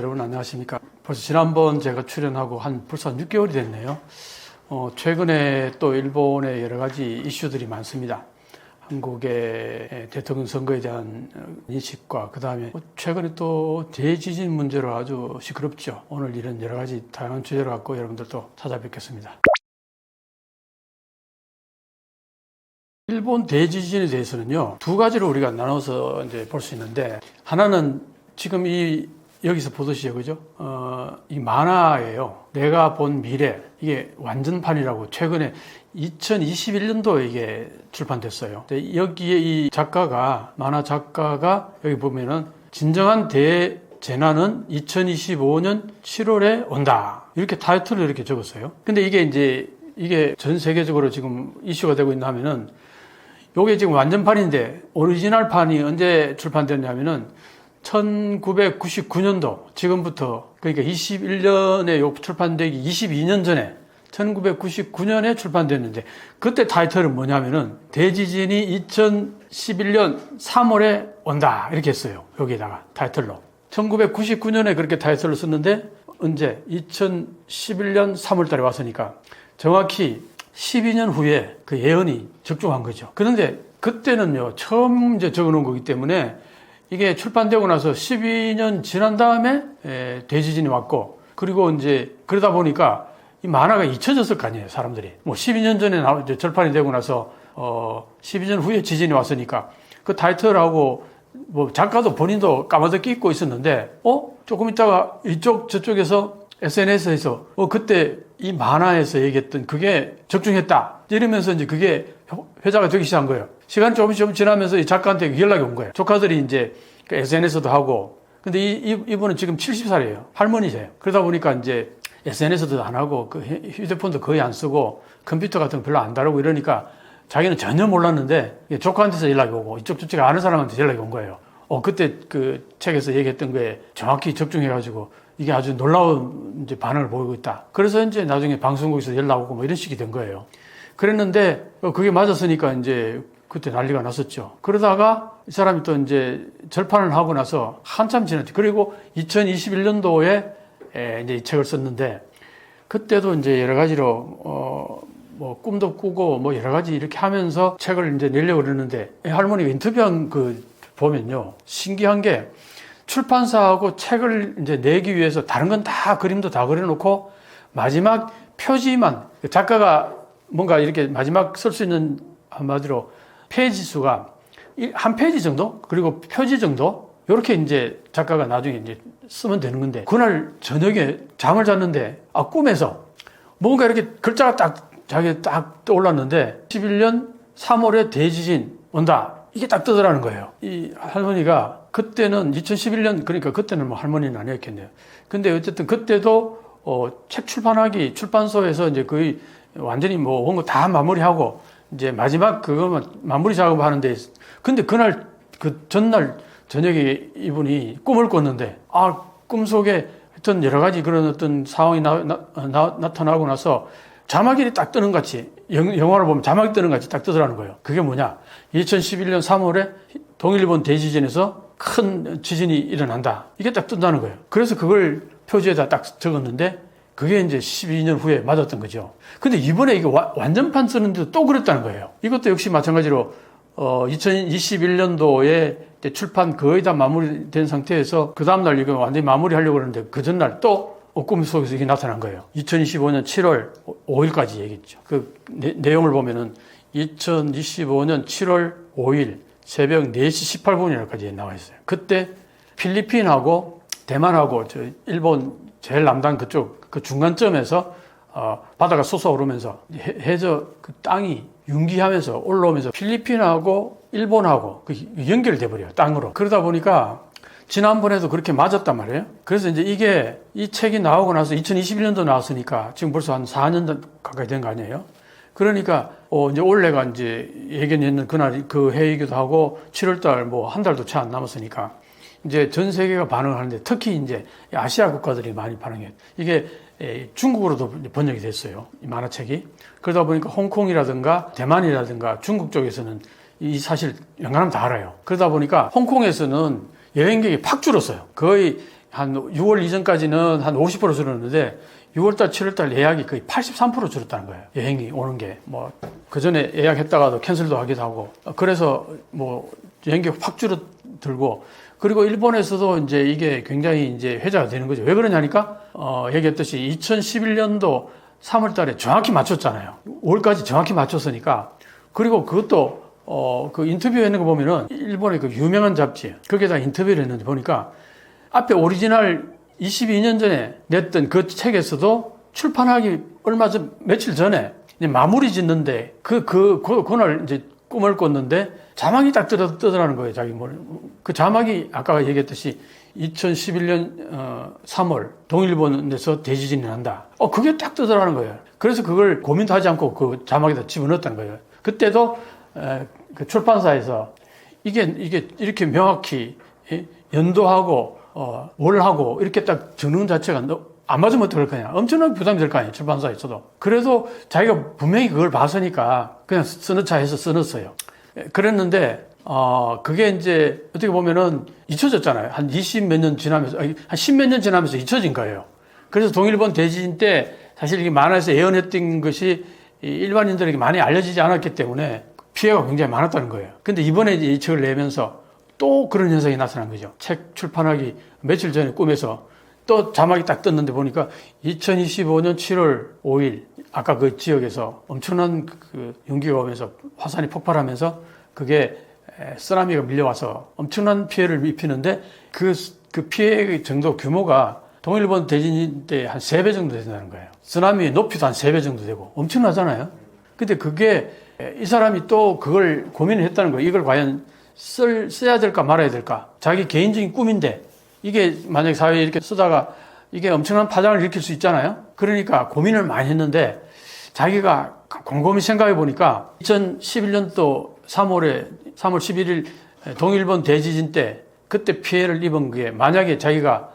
여러분 안녕하십니까. 벌써 지난번 제가 출연하고 벌써 한 6개월이 됐네요. 최근에 또 일본의 여러 가지 이슈들이 많습니다. 한국의 대통령 선거에 대한 인식과 그 다음에 최근에 또 대지진 문제로 아주 시끄럽죠. 오늘 이런 여러 가지 다양한 주제를 갖고 여러분들도 찾아뵙겠습니다. 일본 대지진에 대해서는요, 두 가지로 우리가 나눠서 이제 볼 수 있는데, 하나는 지금 여기서 보듯이요, 그죠? 이 만화예요. 내가 본 미래. 이게 완전판이라고 최근에 2021년도에 이게 출판됐어요. 근데 여기에 이 만화 작가가 여기 보면은 진정한 대재난은 2025년 7월에 온다. 이렇게 타이틀을 이렇게 적었어요. 근데 이게 전 세계적으로 지금 이슈가 되고 있나 하면은 요게 지금 완전판인데 오리지널판이 언제 출판됐냐면은 1999년도 지금부터 그러니까 21년에 출판되기 22년 전에 1999년에 출판됐는데 그때 타이틀은 뭐냐면은 대지진이 2011년 3월에 온다 이렇게 했어요. 여기다가 타이틀로 1999년에 그렇게 타이틀을 썼는데 언제 2011년 3월 달에 왔으니까 정확히 12년 후에 그 예언이 적중한 거죠. 그런데 그때는요, 처음 이제 적어 놓은 거기 때문에 이게 출판되고 나서 12년 지난 다음에 대지진이 왔고, 그리고 이제 그러다 보니까 이 만화가 잊혀졌을 거 아니에요, 사람들이. 뭐 12년 전에 절판이 되고 나서 12년 후에 지진이 왔으니까 그 타이틀하고 뭐 작가도 본인도 까마득히 잊고 있었는데, 조금 있다가 저쪽에서 SNS에서 그때 이 만화에서 얘기했던 그게 적중했다 이러면서 이제 그게 회자가 되기 시작한 거예요. 시간이 조금씩 지나면서 이 작가한테 연락이 온 거예요. 조카들이 이제 SNS도 하고, 근데 이분은 지금 70살이에요. 할머니세요. 그러다 보니까 이제 SNS도 안 하고 그 휴대폰도 거의 안 쓰고 컴퓨터 같은 거 별로 안 다루고 이러니까 자기는 전혀 몰랐는데 조카한테서 연락이 오고 이쪽 아는 사람한테 연락이 온 거예요. 그때 그 책에서 얘기했던 거에 정확히 적중해가지고 이게 아주 놀라운 이제 반응을 보이고 있다. 그래서 이제 나중에 방송국에서 연락 오고 뭐 이런 식이 된 거예요. 그랬는데 그게 맞았으니까 이제 그때 난리가 났었죠. 그러다가 이 사람이 또 이제 절판을 하고 나서 한참 지났죠. 그리고 2021년도에 이제 이 책을 썼는데 그때도 이제 여러 가지로 뭐 꿈도 꾸고 뭐 여러 가지 이렇게 하면서 책을 이제 내려고 그러는데 할머니가 인터뷰한 보면요, 신기한 게 출판사하고 책을 이제 내기 위해서 다른 건 다 그림도 다 그려놓고 마지막 표지만 작가가 뭔가 이렇게 마지막 쓸 수 있는 한마디로 페이지 수가 한 페이지 정도 그리고 표지 정도 이렇게 이제 작가가 나중에 이제 쓰면 되는 건데 그날 저녁에 잠을 잤는데 꿈에서 뭔가 이렇게 글자가 자기가 딱 떠올랐는데 11년 3월에 대지진 온다 이게 딱 뜨더라는 거예요. 이 할머니가 그때는 2011년 그러니까 그때는 뭐 할머니는 아니었겠네요. 근데 어쨌든 그때도 책 출판소에서 이제 거의 완전히 뭐 온 거 다 마무리하고 이제 마지막 그거만 마무리 작업하는데 근데 그날 그 전날 저녁에 이분이 꿈을 꿨는데 꿈속에 하여튼 여러 가지 그런 어떤 상황이 나타나고 나서 자막이 딱 뜨는 같이 영화를 보면 자막이 뜨는 같이 딱 뜨더라는 거예요. 그게 뭐냐? 2011년 3월에 동일본 대지진에서 큰 지진이 일어난다. 이게 딱 뜬다는 거예요. 그래서 그걸 표지에다 딱 적었는데 그게 이제 12년 후에 맞았던 거죠. 근데 이번에 이게 완전판 쓰는데도 또 그랬다는 거예요. 이것도 역시 마찬가지로 2021년도에 출판 거의 다 마무리된 상태에서 그 다음날 이거 완전히 마무리하려고 그러는데 그 전날 또 꿈 속에서 이게 나타난 거예요. 2025년 7월 5일까지 얘기했죠. 그 내용을 보면은 2025년 7월 5일 새벽 4시 18분이라까지 나와 있어요. 그때 필리핀하고 대만하고 일본 제일 남단 그쪽 그 중간점에서 바다가 솟아오르면서 해저 그 땅이 융기하면서 올라오면서 필리핀하고 일본하고 연결돼 버려요, 땅으로. 그러다 보니까 지난번에도 그렇게 맞았단 말이에요. 그래서 이제 이 책이 나오고 나서 2021년도 나왔으니까 지금 벌써 한 4년 가까이 된 거 아니에요? 그러니까 이제 올해가 이제 예견했는 그날 그 해이기도 하고 7월달 뭐 한 달도 채 안 남았으니까 이제 전 세계가 반응을 하는데 특히 이제 아시아 국가들이 많이 반응해요. 이게 중국어로도 번역이 됐어요, 이 만화책이. 그러다 보니까 홍콩이라든가 대만이라든가 중국 쪽에서는 이 사실 웬간하면 다 알아요. 그러다 보니까 홍콩에서는 여행객이 팍 줄었어요. 거의 한 6월 이전까지는 한 50% 줄었는데 6월달, 7월달 예약이 거의 83% 줄었다는 거예요. 여행이 오는 게. 뭐, 그 전에 예약했다가도 캔슬도 하기도 하고. 그래서 뭐, 여행객 확 줄어들고. 그리고 일본에서도 이제 이게 굉장히 이제 회자가 되는 거죠. 왜 그러냐니까, 얘기했듯이 2011년도 3월 달에 정확히 맞췄잖아요. 5월까지 정확히 맞췄으니까. 그리고 그것도, 그 인터뷰 했는 거 보면은 일본의 그 유명한 잡지, 거기에다 인터뷰를 했는데 보니까 앞에 오리지널 22년 전에 냈던 그 책에서도 출판하기 얼마 전, 며칠 전에 이제 마무리 짓는데 그날 이제 꿈을 꿨는데 자막이 딱 뜨더라는 거예요. 자기 그 자막이 아까 얘기했듯이 2011년 3월 동일본에서 대지진이 난다. 그게 딱 뜨더라는 거예요. 그래서 그걸 고민도 하지 않고 그 자막에다 집어넣었다는 거예요. 그때도 그 출판사에서 이게 이렇게 명확히 연도하고 뭘 하고 이렇게 딱 적는 자체가 안 맞으면 어떡할 거냐. 엄청난 부담이 될 거 아니에요. 출판사에서도. 그래도 자기가 분명히 그걸 봤으니까 그냥 써넣자 해서 써넣었어요. 그랬는데 그게 이제 어떻게 보면은 잊혀졌잖아요. 한 20 몇 년 지나면서, 한 10 몇 년 지나면서 잊혀진 거예요. 그래서 동일본 대지진 때 사실 이게 만화에서 예언했던 것이 일반인들에게 많이 알려지지 않았기 때문에 피해가 굉장히 많았다는 거예요. 근데 이번에 이 책을 내면서 또 그런 현상이 나타난 거죠. 책 출판하기 며칠 전에 꿈에서 또 자막이 딱 떴는데 보니까 2025년 7월 5일 아까 그 지역에서 엄청난 그 용기가 오면서 화산이 폭발하면서 그게 쓰나미가 밀려와서 엄청난 피해를 입히는데 그 피해 정도 규모가 동일본 대진 때 한 3배 정도 된다는 거예요. 쓰나미의 높이도 한 3배 정도 되고 엄청나잖아요. 근데 그게 이 사람이 또 그걸 고민을 했다는 거예요. 이걸 과연 써야 될까 말아야 될까. 자기 개인적인 꿈인데 이게 만약에 사회에 이렇게 쓰다가 이게 엄청난 파장을 일으킬 수 있잖아요. 그러니까 고민을 많이 했는데 자기가 곰곰이 생각해 보니까 2011년도 3월 11일 동일본 대지진 때 그때 피해를 입은 게 만약에 자기가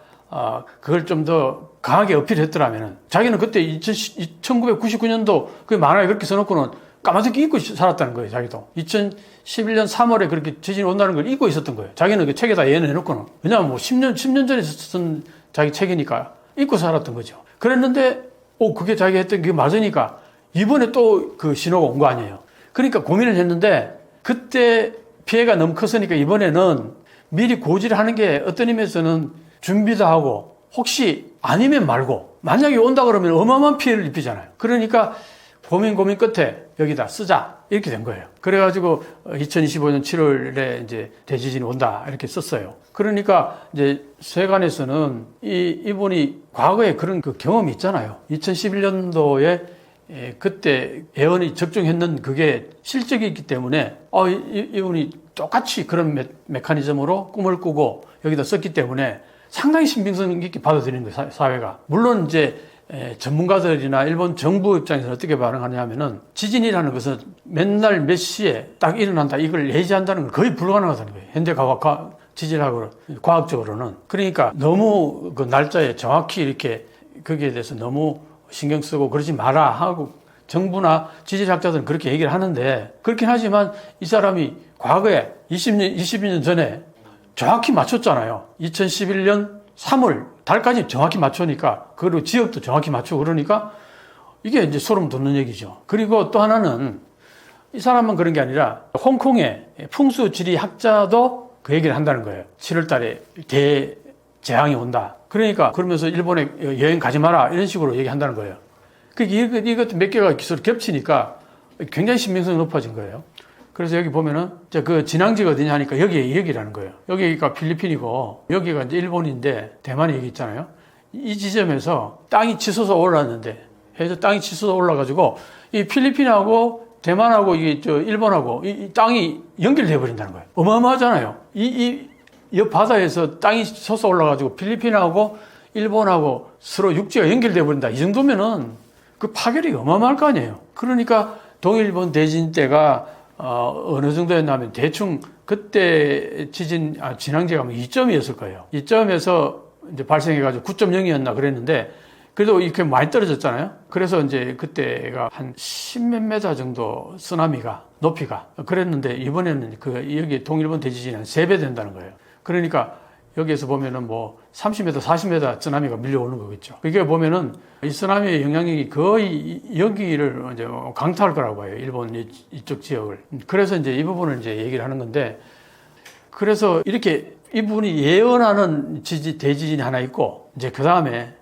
그걸 좀 더 강하게 어필했더라면은 자기는 그때 1999년도 그 만화에 그렇게 써놓고는 까마득히 잊고 살았다는 거예요, 자기도. 2011년 3월에 그렇게 지진이 온다는 걸 잊고 있었던 거예요. 자기는 그 책에다 예언해놓고는. 왜냐하면 뭐 10년 전에 쓴 자기 책이니까 잊고 살았던 거죠. 그랬는데, 그게 자기가 했던 게 맞으니까 이번에 또 그 신호가 온 거 아니에요. 그러니까 고민을 했는데 그때 피해가 너무 컸으니까 이번에는 미리 고지를 하는 게 어떤 의미에서는 준비도 하고 혹시 아니면 말고 만약에 온다 그러면 어마어마한 피해를 입히잖아요. 그러니까 고민 끝에 여기다 쓰자 이렇게 된 거예요. 그래가지고 2025년 7월에 이제 대지진이 온다 이렇게 썼어요. 그러니까 이제 세관에서는 이분이 과거에 그런 그 경험이 있잖아요. 2011년도에 그때 예언이 적중했는 그게 실적이 있기 때문에 이분이 똑같이 그런 메커니즘으로 꿈을 꾸고 여기다 썼기 때문에 상당히 신빙성 있게 받아들이는 거예요, 사회가. 물론 이제 전문가들이나 일본 정부 입장에서 어떻게 반응하냐 하면은 지진이라는 것은 맨날 몇 시에 딱 일어난다 이걸 예지한다는 건 거의 불가능하다는 거예요. 현대 지질학으로 과학적으로는. 그러니까 너무 그 날짜에 정확히 이렇게 거기에 대해서 너무 신경 쓰고 그러지 마라 하고 정부나 지질학자들은 그렇게 얘기를 하는데 그렇긴 하지만 이 사람이 과거에 22년 전에 정확히 맞췄잖아요. 2011년 3월 달까지 정확히 맞추니까 그리고 지역도 정확히 맞추고 그러니까 이게 이제 소름 돋는 얘기죠. 그리고 또 하나는 이 사람만 그런 게 아니라 홍콩의 풍수지리 학자도 그 얘기를 한다는 거예요. 7월 달에 대재앙이 온다. 그러니까 그러면서 일본에 여행 가지 마라 이런 식으로 얘기한다는 거예요. 이것도 몇 개가 기술이 겹치니까 굉장히 신빙성이 높아진 거예요. 그래서 여기 보면은 그 진앙지가 어디냐 하니까 여기라는 거예요. 여기가 필리핀이고 여기가 이제 일본인데 대만이 여기 있잖아요. 이 지점에서 땅이 치솟아 올랐는데 해서 땅이 치솟아 올라가지고 이 필리핀하고 대만하고 일본하고 이 땅이 연결돼 버린다는 거예요. 어마어마하잖아요. 이 옆 바다에서 땅이 솟아 올라가지고 필리핀하고 일본하고 서로 육지가 연결돼 버린다. 이 정도면은 그 파괴력이 어마어마할 거 아니에요. 그러니까 동일본 대진 때가 어느 정도였냐면 대충 그때 진앙지가 2점이었을 거예요. 2점에서 이제 발생해가지고 9.0이었나 그랬는데 그래도 이렇게 많이 떨어졌잖아요. 그래서 이제 그때가 한 10몇 메다 정도 쓰나미가 높이가 그랬는데 이번에는 여기 동일본 대지진이 한 3배 된다는 거예요. 그러니까 여기에서 보면은 뭐 30m, 40m 쓰나미가 밀려오는 거겠죠. 그게 보면은 이 쓰나미의 영향력이 거의 여기를 이제 강타할 거라고 봐요. 일본 이쪽 지역을. 그래서 이제 이 부분을 이제 얘기를 하는 건데, 그래서 이렇게 이 부분이 예언하는 대지진이 하나 있고, 이제 그 다음에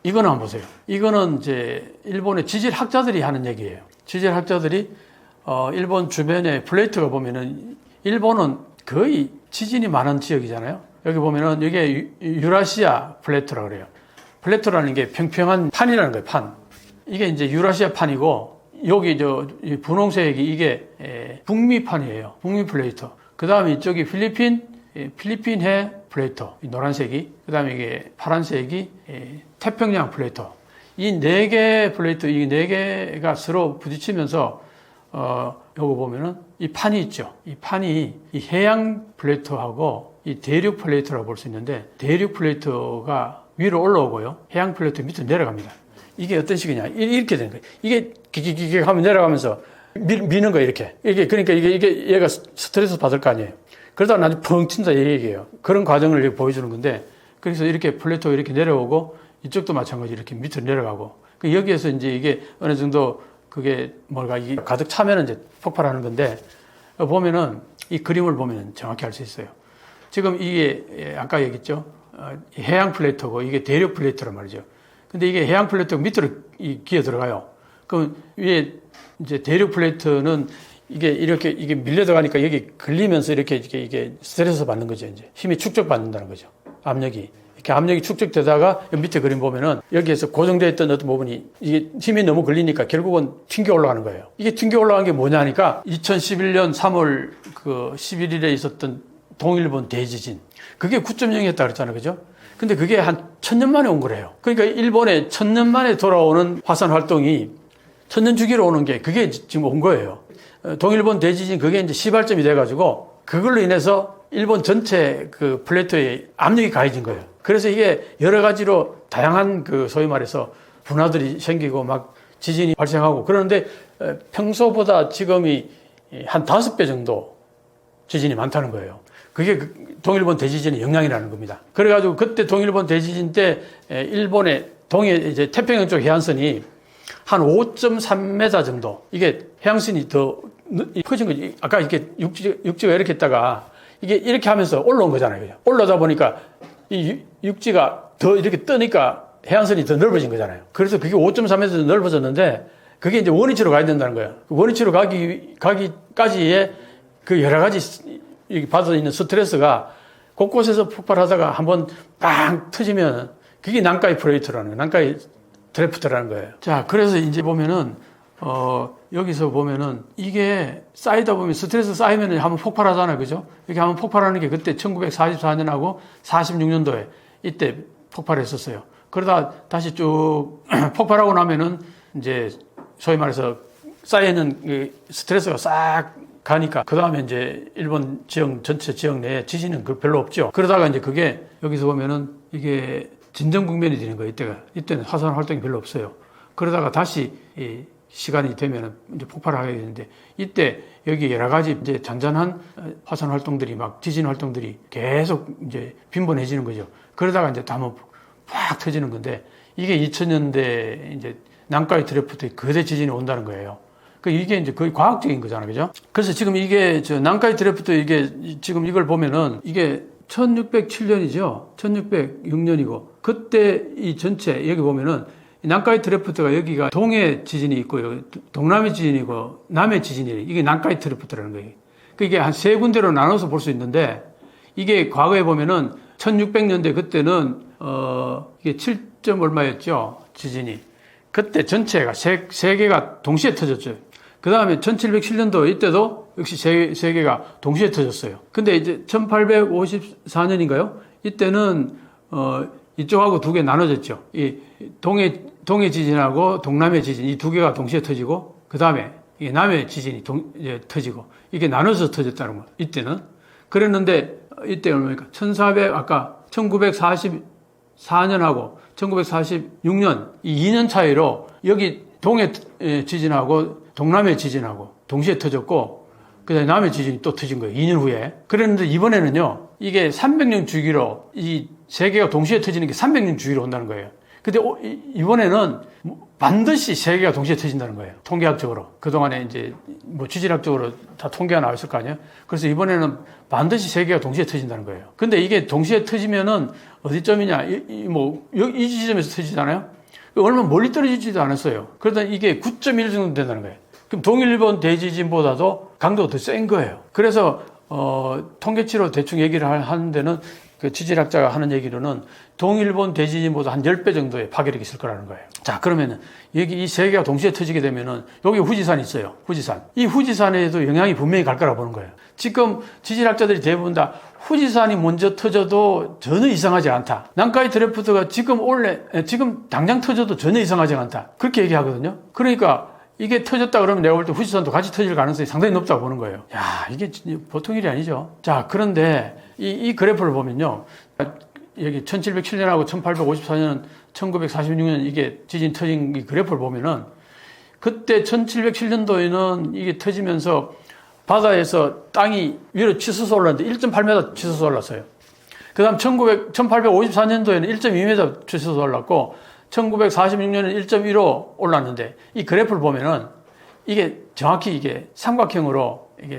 이거는 한번 보세요. 이거는 이제 일본의 지질학자들이 하는 얘기예요. 지질학자들이 일본 주변에 플레이트가 보면은 일본은 거의 지진이 많은 지역이잖아요. 여기 보면은 이게 유라시아 플레이트라고 그래요. 플레이트라는 게 평평한 판이라는 거예요. 판. 이게 이제 유라시아 판이고, 여기 분홍색이 이게 북미판이에요. 북미 플레이트. 그 다음에 이쪽이 필리핀해 플레이트. 이 노란색이. 그 다음에 이게 파란색이 태평양 플레이트. 이 네 개 플레이트, 이 네 개가 서로 부딪히면서 요거 보면은 이 판이 있죠. 이 판이 이 해양 플레이트하고 이 대륙 플레이트라고 볼 수 있는데, 대륙 플레이트가 위로 올라오고요. 해양 플레이트 밑으로 내려갑니다. 이게 어떤 식이냐. 이렇게 되는 거예요. 이게 기기기기 하면 내려가면서 미는 거예요. 이렇게. 그러니까 이게 얘가 스트레스 받을 거 아니에요. 그러다가 나중에 펑 친다 이 얘기예요. 그런 과정을 보여주는 건데, 그래서 이렇게 플레이트가 이렇게 내려오고, 이쪽도 마찬가지로 이렇게 밑으로 내려가고, 여기에서 이제 이게 어느 정도 그게 이게 가득 차면은 이제 폭발하는 건데, 보면은 이 그림을 보면 정확히 알 수 있어요. 지금 이게 아까 얘기했죠. 해양 플레이트고 이게 대륙 플레이트란 말이죠. 근데 이게 해양 플레이트가 밑으로 기어 들어가요. 그럼 위에 이제 대륙 플레이트는 이게 밀려 들어가니까 여기 걸리면서 이게 스트레스 받는 거죠. 이제 힘이 축적받는다는 거죠. 압력이. 이렇게 압력이 축적되다가 밑에 그림 보면은 여기에서 고정되어 있던 어떤 부분이 이게 힘이 너무 걸리니까 결국은 튕겨 올라가는 거예요. 이게 튕겨 올라간 게 뭐냐니까 2011년 3월 11일에 있었던 동일본 대지진. 그게 9.0이었다 그랬잖아요. 그죠? 근데 그게 한 1000년 만에 온 거래요. 그러니까 일본에 1000년 만에 돌아오는 화산 활동이 1000년 주기로 오는 게 그게 지금 온 거예요. 동일본 대지진 그게 이제 시발점이 돼가지고 그걸로 인해서 일본 전체 그 플레이트에 압력이 가해진 거예요. 그래서 이게 여러 가지로 다양한 소위 말해서 분화들이 생기고 막 지진이 발생하고 그러는데 평소보다 지금이 한 5배 정도 지진이 많다는 거예요. 그게 동일본 대지진의 영향이라는 겁니다. 그래가지고 그때 동일본 대지진 때 일본의 이제 태평양 쪽 해안선이 한 5.3m 정도 이게 해양선이 더 퍼진 거지. 아까 이렇게 육지가 이렇게 있다가 이게 이렇게 하면서 올라온 거잖아요. 그죠? 올라오다 보니까 이 육지가 더 이렇게 뜨니까 해안선이 더 넓어진 거잖아요. 그래서 그게 5.3m 넓어졌는데 그게 이제 원위치로 가야 된다는 거예요. 원위치로 가기까지의 그 여러 가지 받아 있는 스트레스가 곳곳에서 폭발하다가 한번 빵 터지면 그게 난카이 플레이트라는 거예요. 난카이 드래프트라는 거예요. 자, 그래서 이제 보면은 여기서 보면은 이게 쌓이다 보면 스트레스 쌓이면 한번 폭발하잖아요. 그죠? 이렇게 한번 폭발하는 게 그때 1944년하고 46년도에 이때 폭발했었어요. 그러다 다시 쭉 폭발하고 나면은 이제 소위 말해서 쌓여있는 스트레스가 싹 가니까 그 다음에 이제 일본 지역 전체 지역 내에 지진은 별로 없죠. 그러다가 이제 그게 여기서 보면은 이게 진정 국면이 되는 거예요. 이때는 화산 활동이 별로 없어요. 그러다가 다시 시간이 되면 이제 폭발을 하게 되는데 이때 여기 여러 가지 이제 잔잔한 화산 활동들이 막 지진 활동들이 계속 이제 빈번해지는 거죠. 그러다가 이제 다음은 팍 터지는 건데 이게 2000년대 이제 난카이 드래프트 거대 지진이 온다는 거예요. 이게 이제 거의 과학적인 거잖아요. 그죠? 그래서 지금 이게 난카이 드래프트 이게 지금 이걸 보면은 이게 1607년이죠. 1606년이고 그때 이 전체 여기 보면은 난카이 드래프트가 여기가 동해 지진이 있고요. 동남해 지진이고 남해 지진이에요. 이게 난카이 드래프트라는 거예요. 이게 한 세 군데로 나눠서 볼 수 있는데 이게 과거에 보면은 1600년대 그때는 이게 7점 얼마였죠. 지진이. 그때 전체가 세 개가 동시에 터졌죠. 그 다음에 1707년도 이때도 역시 세 개가 동시에 터졌어요. 근데 이제 1854년인가요? 이때는 이쪽하고 두 개 나눠졌죠. 이 동해 지진하고 동남해 지진 이 두 개가 동시에 터지고 그 다음에 이게 남해 지진이 터지고 이게 나눠서 터졌다는 거예요. 이때는 그랬는데 이때 얼마입니까? 아까 1944년하고 1946년 이 2년 차이로 여기 동해 지진하고 동남해 지진하고 동시에 터졌고 그다음에 남해 지진이 또 터진 거예요. 2년 후에. 그랬는데 이번에는요, 이게 300년 주기로 이 세 개가 동시에 터지는 게 300년 주기로 온다는 거예요. 근데 이번에는 반드시 세 개가 동시에 터진다는 거예요. 통계학적으로. 그동안에 이제 뭐 지질학적으로 다 통계가 나와 있을 거 아니에요? 그래서 이번에는 반드시 세 개가 동시에 터진다는 거예요. 근데 이게 동시에 터지면은 어디쯤이냐? 이 지점에서 터지잖아요? 얼마 멀리 떨어지지도 않았어요. 그러다 이게 9.1 정도 된다는 거예요. 그럼 동일본 대지진보다도 강도가 더 센 거예요. 그래서 통계치로 대충 얘기를 하는 데는 그 지질학자가 하는 얘기로는 동일본 대지진보다 한 10배 정도의 파괴력이 있을 거라는 거예요. 자, 그러면은 여기 이 세 개가 동시에 터지게 되면은 여기 후지산이 있어요. 후지산. 이 후지산에도 영향이 분명히 갈 거라고 보는 거예요. 지금 지질학자들이 대부분 다 후지산이 먼저 터져도 전혀 이상하지 않다. 난카이 드래프트가 지금 당장 터져도 전혀 이상하지 않다. 그렇게 얘기하거든요. 그러니까 이게 터졌다 그러면 내가 볼 때 후지산도 같이 터질 가능성이 상당히 높다고 보는 거예요. 야, 이게 보통 일이 아니죠. 자, 그런데 이 그래프를 보면요. 여기 1707년하고 1854년, 1946년 이게 지진 터진 이 그래프를 보면은 그때 1707년도에는 이게 터지면서 바다에서 땅이 위로 치솟아 올랐는데 1.8m 치솟아 올랐어요. 그 다음 1854년도에는 1.2m 치솟아 올랐고 1946년에는 1.15 올랐는데 이 그래프를 보면은 이게 정확히 이게 삼각형으로 이게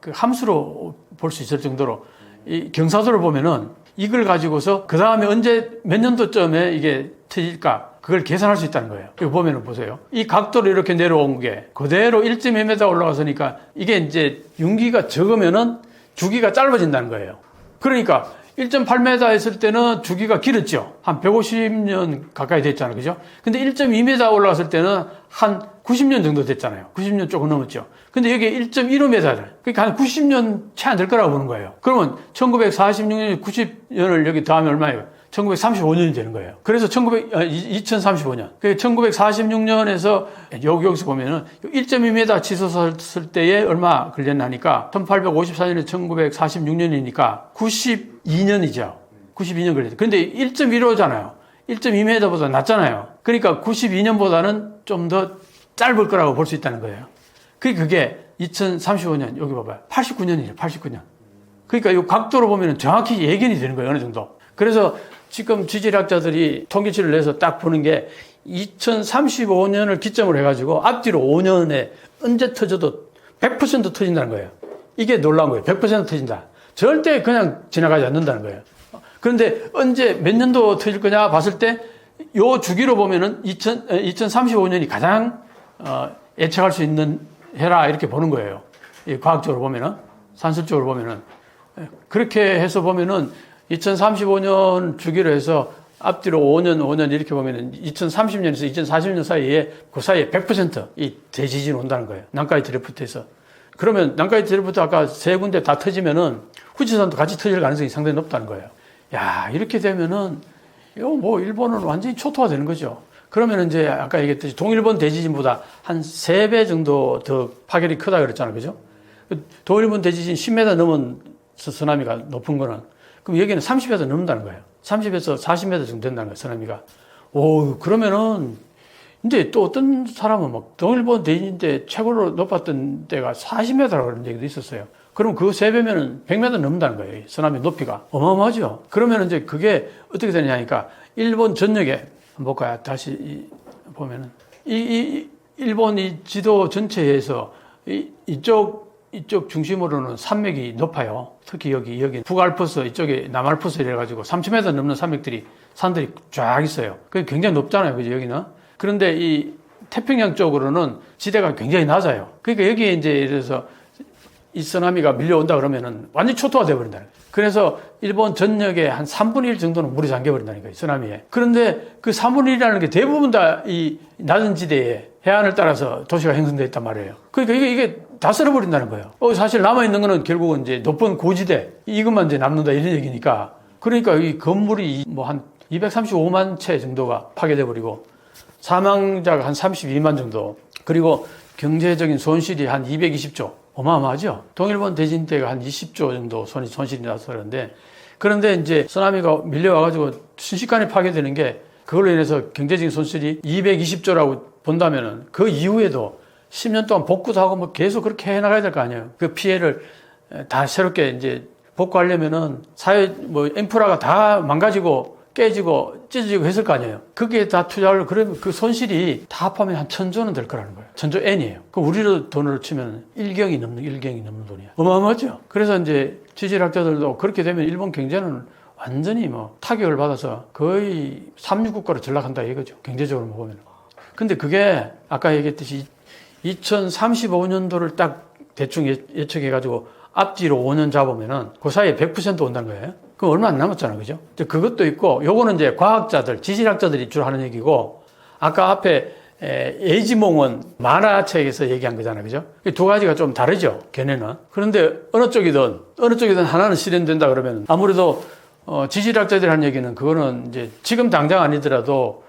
그 함수로 볼 수 있을 정도로 이 경사도를 보면은 이걸 가지고서 그 다음에 언제 몇 년도쯤에 이게 터질까 그걸 계산할 수 있다는 거예요. 이거 보면은 보세요. 이 각도로 이렇게 내려온 게 그대로 1.2m 올라갔으니까 이게 이제 윤기가 적으면은 주기가 짧아진다는 거예요. 그러니까 1.8m 했을 때는 주기가 길었죠. 한 150년 가까이 됐잖아요. 그죠? 근데 1.2m 올라갔을 때는 한 90년 정도 됐잖아요. 90년 조금 넘었죠. 근데 여기 1.15m잖아요. 그러니까 한 90년 채 안 될 거라고 보는 거예요. 그러면 1946년, 90년을 여기 더하면 얼마예요? 1935년이 되는 거예요. 그래서 2035년. 1946년에서 여기서 보면은 1.2m 치솟았을 때에 얼마 걸렸나 하니까 1854년에 1946년이니까 92년이죠. 92년 걸렸죠. 근데 1.15잖아요. 1.2m보다 낮잖아요. 그러니까 92년보다는 좀 더 짧을 거라고 볼 수 있다는 거예요. 그게 2035년, 여기 봐봐요. 89년이에요, 89년. 그러니까 이 각도로 보면 정확히 예견이 되는 거예요, 어느 정도. 그래서 지금 지질학자들이 통계치를 내서 딱 보는 게 2035년을 기점으로 해가지고 앞뒤로 5년에 언제 터져도 100% 터진다는 거예요. 이게 놀라운 거예요. 100% 터진다. 절대 그냥 지나가지 않는다는 거예요. 그런데 언제 몇 년도 터질 거냐 봤을 때 요 주기로 보면은 2035년이 가장 예측할 수 있는 해라 이렇게 보는 거예요. 과학적으로 보면은 산술적으로 보면은 그렇게 해서 보면은 2035년 주기로 해서 앞뒤로 5년 이렇게 보면은 2030년에서 2040년 사이에 그 사이에 100%이 대지진이 온다는 거예요. 난카이 드래프트에서. 그러면 난카이 드래프트 아까 세 군데 다 터지면은 후지산도 같이 터질 가능성이 상당히 높다는 거예요. 야, 이렇게 되면은 이거 뭐 일본은 완전히 초토화 되는 거죠. 그러면 이제 아까 얘기했듯이 동일본 대지진보다 한 3배 정도 더 파괴력이 크다 그랬잖아요. 그죠? 동일본 대지진 10m 넘은 쓰나미가 높은 거는 그럼 여기는 30m 넘는다는 거예요. 30에서 40m 정도 된다는 거예요. 쓰나미가. 오, 그러면은 이제 또 어떤 사람은 막 동일본 대지진 때 최고로 높았던 때가 40m라고 그런 얘기도 있었어요. 그럼 그 3배면은 100m 넘는다는 거예요. 쓰나미 높이가. 어마어마하죠. 그러면 이제 그게 어떻게 되느냐 하니까 일본 전역에 한번 볼까요? 다시 보면은 일본 이 지도 전체에서 이쪽 중심으로는 산맥이 높아요. 특히 여기 북알프스 이쪽에 남알프스 이래가지고 3,000m 넘는 산들이 쫙 있어요. 그게 굉장히 높잖아요. 그죠? 여기는. 그런데 이 태평양 쪽으로는 지대가 굉장히 낮아요. 그러니까 여기에 이제 이래서 이 쓰나미가 밀려온다 그러면은 완전히 초토화 돼버린다. 그래서 일본 전역에 한 3분의 1 정도는 물이 잠겨버린다는 거예요, 쓰나미에. 그런데 그 3분의 1이라는 게 대부분 다 이 낮은 지대에 해안을 따라서 도시가 형성되어 있단 말이에요. 그러니까 이게 다 쓸어버린다는 거예요. 사실 남아있는 거는 결국은 이제 높은 고지대, 이것만 이제 남는다 이런 얘기니까. 그러니까 이 건물이 뭐 한 235만 채 정도가 파괴돼버리고 사망자가 한 32만 정도. 그리고 경제적인 손실이 한 220조. 어마어마하죠. 동일본 대진 때가 한 20조 정도 손실이 나서 그런데 그런데 이제 쓰나미가 밀려와가지고 순식간에 파괴되는 게 그걸로 인해서 경제적인 손실이 220조라고 본다면은 그 이후에도 10년 동안 복구도 하고 뭐 계속 그렇게 해나가야 될 거 아니에요. 그 피해를 다 새롭게 이제 복구하려면은 사회 뭐 인프라가 다 망가지고 깨지고 찢어지고 했을 거 아니에요. 그게 다 투자를, 그러면 그 손실이 다 합하면 한 1,000조는 될 거라는 거예요. 1,000조 N이에요. 그 우리로 돈으로 치면 1경이 넘는 돈이에요. 어마어마하죠. 그래서 이제 지질학자들도 그렇게 되면 일본 경제는 완전히 뭐 타격을 받아서 거의 삼류국가로 전락한다 이거죠. 경제적으로 보면. 근데 그게 아까 얘기했듯이 2035년도를 딱 대충 예측해가지고 앞뒤로 5년 잡으면은 그 사이에 100% 온다는 거예요. 그럼 얼마 안 남았잖아. 그죠? 그것도 있고, 요거는 이제 과학자들, 지질학자들이 주로 하는 얘기고, 아까 앞에 에이지몽은 만화책에서 얘기한 거잖아요. 그죠? 이 두 가지가 좀 다르죠. 걔네는. 그런데 어느 쪽이든 하나는 실현된다 그러면 아무래도 지질학자들이 하는 얘기는 그거는 이제 지금 당장 아니더라도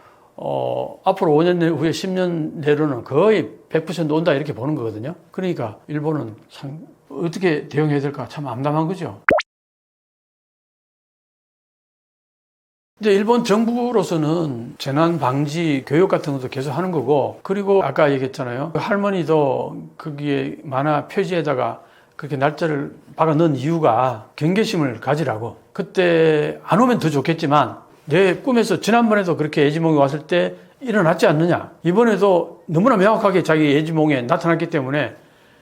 앞으로 5년 후에 10년 내로는 거의 100% 온다 이렇게 보는 거거든요. 그러니까 일본은 참 어떻게 대응해야 될까 참 암담한 거죠. 이제 일본 정부로서는 재난 방지 교육 같은 것도 계속 하는 거고, 그리고 아까 얘기했잖아요. 할머니도 거기에 만화 표지에다가 그렇게 날짜를 박아 넣은 이유가 경계심을 가지라고. 그때 안 오면 더 좋겠지만 내 꿈에서 지난번에도 그렇게 예지몽이 왔을 때 일어났지 않느냐. 이번에도 너무나 명확하게 자기 예지몽에 나타났기 때문에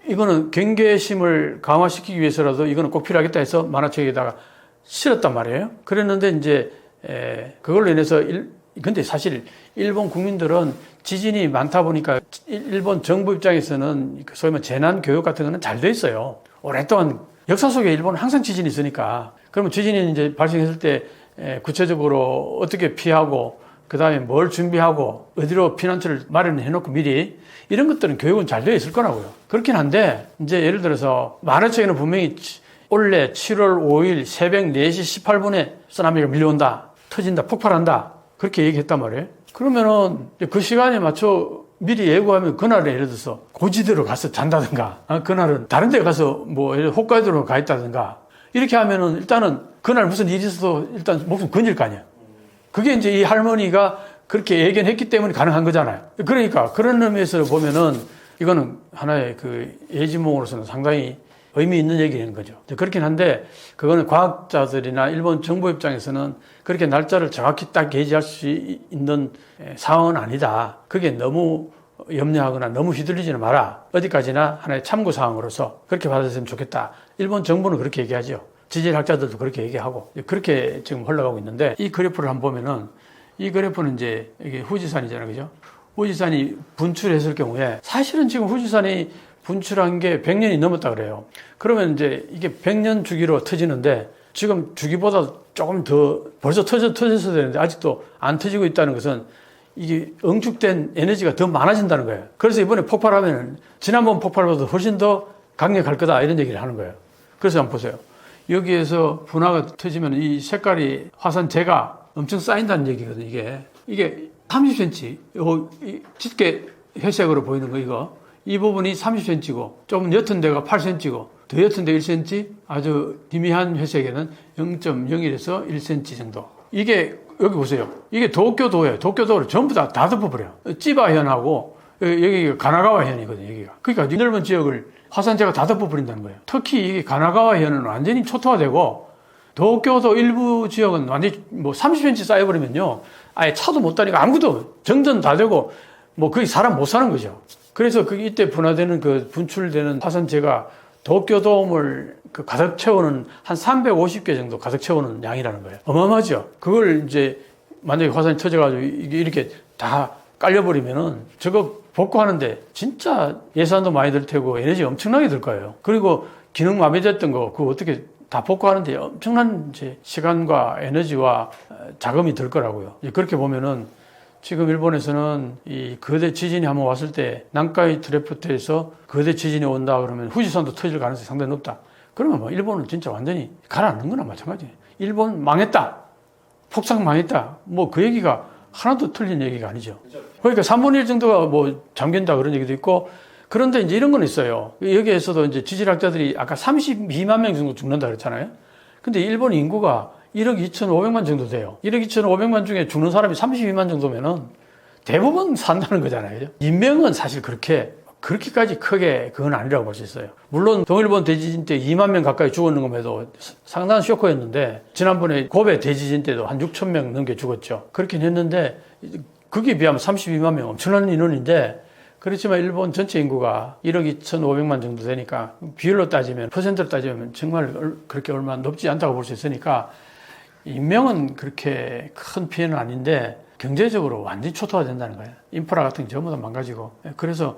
이거는 경계심을 강화시키기 위해서라도 이거는 꼭 필요하겠다 해서 만화책에다가 실었단 말이에요. 그랬는데 이제 그걸로 인해서 근데 사실 일본 국민들은 지진이 많다 보니까 일본 정부 입장에서는 소위 말해 재난 교육 같은 거는 잘 돼 있어요. 오랫동안 역사 속에 일본은 항상 지진이 있으니까. 그러면 지진이 이제 발생했을 때 구체적으로 어떻게 피하고 그 다음에 뭘 준비하고 어디로 피난처를 마련해 놓고 미리 이런 것들은 교육은 잘 되어 있을 거라고요. 그렇긴 한데 이제 예를 들어서 만화책에는 분명히 올해 7월 5일 새벽 4시 18분에 쓰나미가 밀려온다. 터진다. 폭발한다. 그렇게 얘기했단 말이에요. 그러면은 그 시간에 맞춰 미리 예고하면 그날에 예를 들어서 고지대로 가서 잔다든가 그날은 다른 데 가서 뭐 홋카이도로 가 있다든가 이렇게 하면은 일단은 그날 무슨 일이 있어도 일단 목숨 건질 거 아니야. 그게 이제 이 할머니가 그렇게 예견했기 때문에 가능한 거잖아요. 그러니까 그런 의미에서 보면은 이거는 하나의 그 예지몽으로서는 상당히 의미 있는 얘기인 거죠. 그렇긴 한데 그거는 과학자들이나 일본 정부 입장에서는 그렇게 날짜를 정확히 딱 예지할 수 있는 상황은 아니다. 그게 너무 염려하거나 너무 휘둘리지는 마라. 어디까지나 하나의 참고 사항으로서 그렇게 받아들였으면 좋겠다. 일본 정부는 그렇게 얘기하죠. 지질학자들도 그렇게 얘기하고 그렇게 지금 흘러가고 있는데 이 그래프를 한번 보면은 이 그래프는 이제 이게 후지산이잖아요. 그죠? 후지산이 분출했을 경우에 사실은 지금 후지산이 분출한 게 100년이 넘었다 그래요. 그러면 이제 이게 100년 주기로 터지는데 지금 주기보다 조금 더 벌써 터졌어야 되는데 아직도 안 터지고 있다는 것은 이게 응축된 에너지가 더 많아진다는 거예요. 그래서 이번에 폭발하면 지난번 폭발보다 훨씬 더 강력할 거다 이런 얘기를 하는 거예요. 그래서 한번 보세요. 여기에서 분화가 터지면 이 색깔이 화산재가 엄청 쌓인다는 얘기거든요. 이게 30cm, 요 짙게 회색으로 보이는 거 이거. 이 부분이 30cm고 좀 옅은 데가 8cm고 더 옅은 데 1cm, 아주 희미한 회색에는 0.01에서 1cm 정도. 이게 여기 보세요. 이게 도쿄도예요. 도쿄도를 전부 다 덮어버려요. 찌바현하고 여기가 가나가와현이거든요. 여기가. 그러니까 넓은 지역을 화산재가 다 덮어버린다는 거예요. 특히 이게 가나가와현은 완전히 초토화되고 도쿄도 일부 지역은 완전히 뭐 30cm 쌓여버리면요. 아예 차도 못 다니고 아무것도 정전 다 되고 뭐 거의 사람 못 사는 거죠. 그래서 이때 분화되는 그 분출되는 화산재가 도쿄돔을 가득 채우는 한 350개 정도 가득 채우는 양이라는 거예요. 어마어마하죠. 그걸 이제 만약에 화산이 터져가지고 이렇게 다 깔려버리면은 저거 복구하는데 진짜 예산도 많이 들 테고 에너지 엄청나게 들 거예요. 그리고 기능 마비됐던 거 그거 어떻게 다 복구하는데 엄청난 이제 시간과 에너지와 자금이 들 거라고요. 그렇게 보면은 지금 일본에서는 이 거대 지진이 한번 왔을 때 난카이 트레프트에서 거대 지진이 온다 그러면 후지산도 터질 가능성이 상당히 높다. 그러면 뭐 일본은 진짜 완전히 가라앉는 거나 마찬가지예요. 일본 망했다. 폭삭 망했다. 뭐 그 얘기가 하나도 틀린 얘기가 아니죠. 그러니까 3분의 1 정도가 뭐 잠긴다 그런 얘기도 있고 그런데 이제 이런 건 있어요. 여기에서도 이제 지질학자들이 아까 32만 명 정도 죽는다 그랬잖아요. 근데 일본 인구가 1억 2,500만 정도 돼요. 1억 2,500만 중에 죽는 사람이 32만 정도면은 대부분 산다는 거잖아요. 그죠? 인명은 사실 그렇게 그렇게까지 크게 그건 아니라고 볼 수 있어요. 물론 동일본 대지진 때 2만 명 가까이 죽었는 것에도 상당한 쇼크였는데, 지난번에 고베 대지진 때도 한 6천 명 넘게 죽었죠. 그렇긴 했는데 거기에 비하면 32만 명 엄청난 인원인데, 그렇지만 일본 전체 인구가 1억 2,500만 정도 되니까 비율로 따지면, 퍼센트로 따지면 정말 그렇게 얼마 높지 않다고 볼 수 있으니까 인명은 그렇게 큰 피해는 아닌데 경제적으로 완전히 초토화된다는 거예요. 인프라 같은 게 전부 다 망가지고. 그래서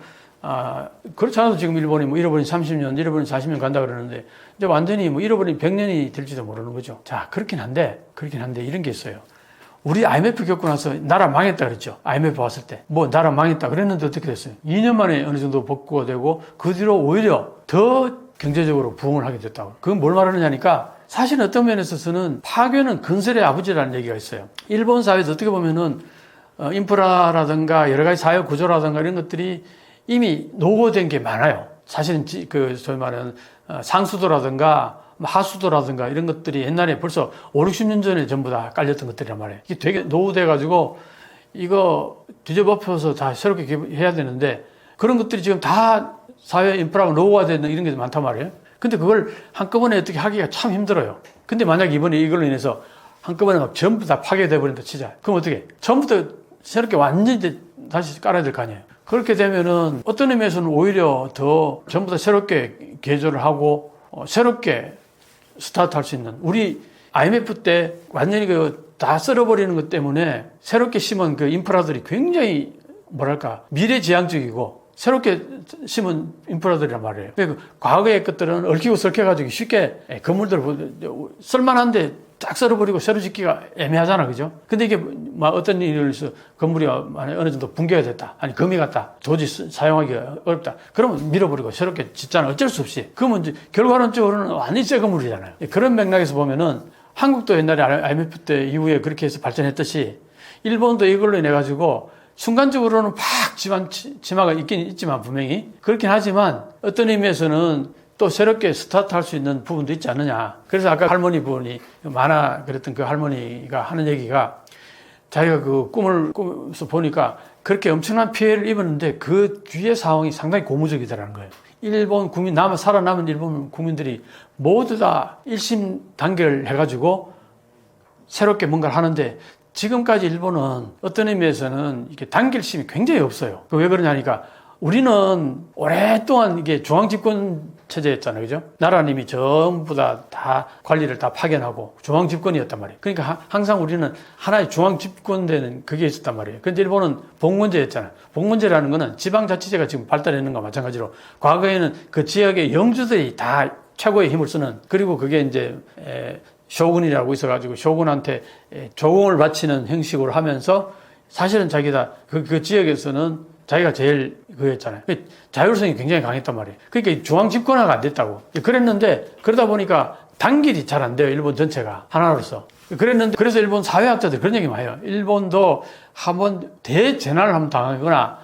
그렇지 않아도 지금 일본이 뭐 잃어버린 30년, 잃어버린 40년 간다 그러는데, 이제 완전히 뭐 잃어버린 100년이 될지도 모르는 거죠. 자, 그렇긴 한데 이런 게 있어요. 우리 IMF 겪고 나서 나라 망했다 그랬죠. IMF 왔을 때. 뭐 나라 망했다 그랬는데 어떻게 됐어요? 2년 만에 어느 정도 복구가 되고, 그 뒤로 오히려 더 경제적으로 부흥을 하게 됐다고. 그건 뭘 말하느냐니까, 사실 어떤 면에 있어서는 파괴는 건설의 아버지라는 얘기가 있어요. 일본 사회에서 어떻게 보면은 인프라라든가 여러 가지 사회 구조라든가 이런 것들이 이미 노후된 게 많아요. 사실은 소위 말하는 상수도라든가 하수도라든가 이런 것들이 옛날에 벌써 5, 60년 전에 전부 다 깔렸던 것들이란 말이에요. 이게 되게 노후돼가지고 이거 뒤집어엎어서 다 새롭게 해야 되는데, 그런 것들이 지금 다 사회 인프라가 노후화되는 이런 게 많단 말이에요. 근데 그걸 한꺼번에 어떻게 하기가 참 힘들어요. 근데 만약 이번에 이걸로 인해서 한꺼번에 막 전부 다 파괴돼 버린다 치자. 그럼 어떻게? 처음부터 새롭게 완전히 다시 깔아야 될 거 아니에요. 그렇게 되면은 어떤 의미에서는 오히려 더 전부 다 새롭게 개조를 하고 새롭게 스타트할 수 있는, 우리 IMF 때 완전히 다 썰어버리는 것 때문에 새롭게 심은 그 인프라들이 굉장히 뭐랄까 미래지향적이고 새롭게 심은 인프라들이란 말이에요. 그러니까 과거의 것들은 얽히고 설켜가지고 쉽게 건물들 쓸만한데 딱 썰어버리고 새로 짓기가 애매하잖아, 그죠? 근데 이게 막 어떤 일을 해서 건물이 어느 정도 붕괴가 됐다, 아니 금이 갔다, 도저히 사용하기가 어렵다, 그러면 밀어버리고 새롭게 짓잖아. 어쩔 수 없이. 그러면 이제 결과론적으로는 완전히 새 건물이잖아요. 그런 맥락에서 보면은 한국도 옛날에 IMF 때 이후에 그렇게 해서 발전했듯이 일본도 이걸로 인해 가지고 순간적으로는 팍 지마가 있긴 있지만, 분명히 그렇긴 하지만 어떤 의미에서는 또 새롭게 스타트할 수 있는 부분도 있지 않느냐. 그래서 아까 할머니 분이 만화 그랬던 그 할머니가 하는 얘기가, 자기가 그 꿈을 꾸면서 보니까 그렇게 엄청난 피해를 입었는데 그 뒤의 상황이 상당히 고무적이더라는 거예요. 일본 국민, 살아남은 일본 국민들이 모두 다 일심 단결 해가지고 새롭게 뭔가를 하는데, 지금까지 일본은 어떤 의미에서는 이게 단결심이 굉장히 없어요. 왜 그러냐니까, 우리는 오랫동안 이게 중앙집권 체제였잖아요. 그죠? 나라님이 전부 다 관리를 다 파견하고 중앙집권이었단 말이에요. 그러니까 항상 우리는 하나의 중앙집권되는 그게 있었단 말이에요. 그런데 일본은 봉건제였잖아요. 봉건제라는 거는 지방자치제가 지금 발달했는 것과 마찬가지로 과거에는 그 지역의 영주들이 다 최고의 힘을 쓰는, 그리고 그게 이제 쇼군이라고 있어가지고 쇼군한테 조공을 바치는 형식으로 하면서, 사실은 자기가 그 지역에서는 자기가 제일 그랬잖아요. 자율성이 굉장히 강했단 말이에요. 그러니까 중앙 집권화가 안 됐다고. 그랬는데, 그러다 보니까 단결이 잘 안 돼요. 일본 전체가 하나로서. 그랬는데, 그래서 일본 사회학자들 그런 얘기 많이 해요. 일본도 한번 대재난을 한번 당하거나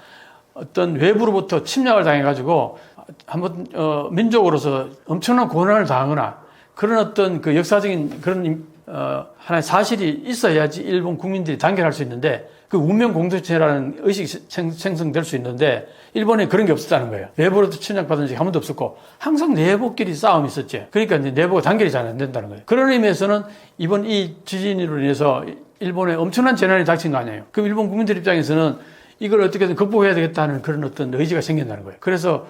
어떤 외부로부터 침략을 당해가지고 한번 민족으로서 엄청난 고난을 당하거나 그런 어떤 그 역사적인 그런 하나의 사실이 있어야지 일본 국민들이 단결할 수 있는데, 그 운명 공동체라는 의식이 생성될 수 있는데, 일본에 그런 게 없었다는 거예요. 내부로부터 침략받은 적이 한 번도 없었고, 항상 내부끼리 싸움이 있었지. 그러니까 이제 내부가 단결이 잘 안 된다는 거예요. 그런 의미에서는 이번 이 지진으로 인해서 일본에 엄청난 재난이 닥친 거 아니에요. 그럼 일본 국민들 입장에서는 이걸 어떻게든 극복해야 되겠다는 그런 어떤 의지가 생긴다는 거예요. 그래서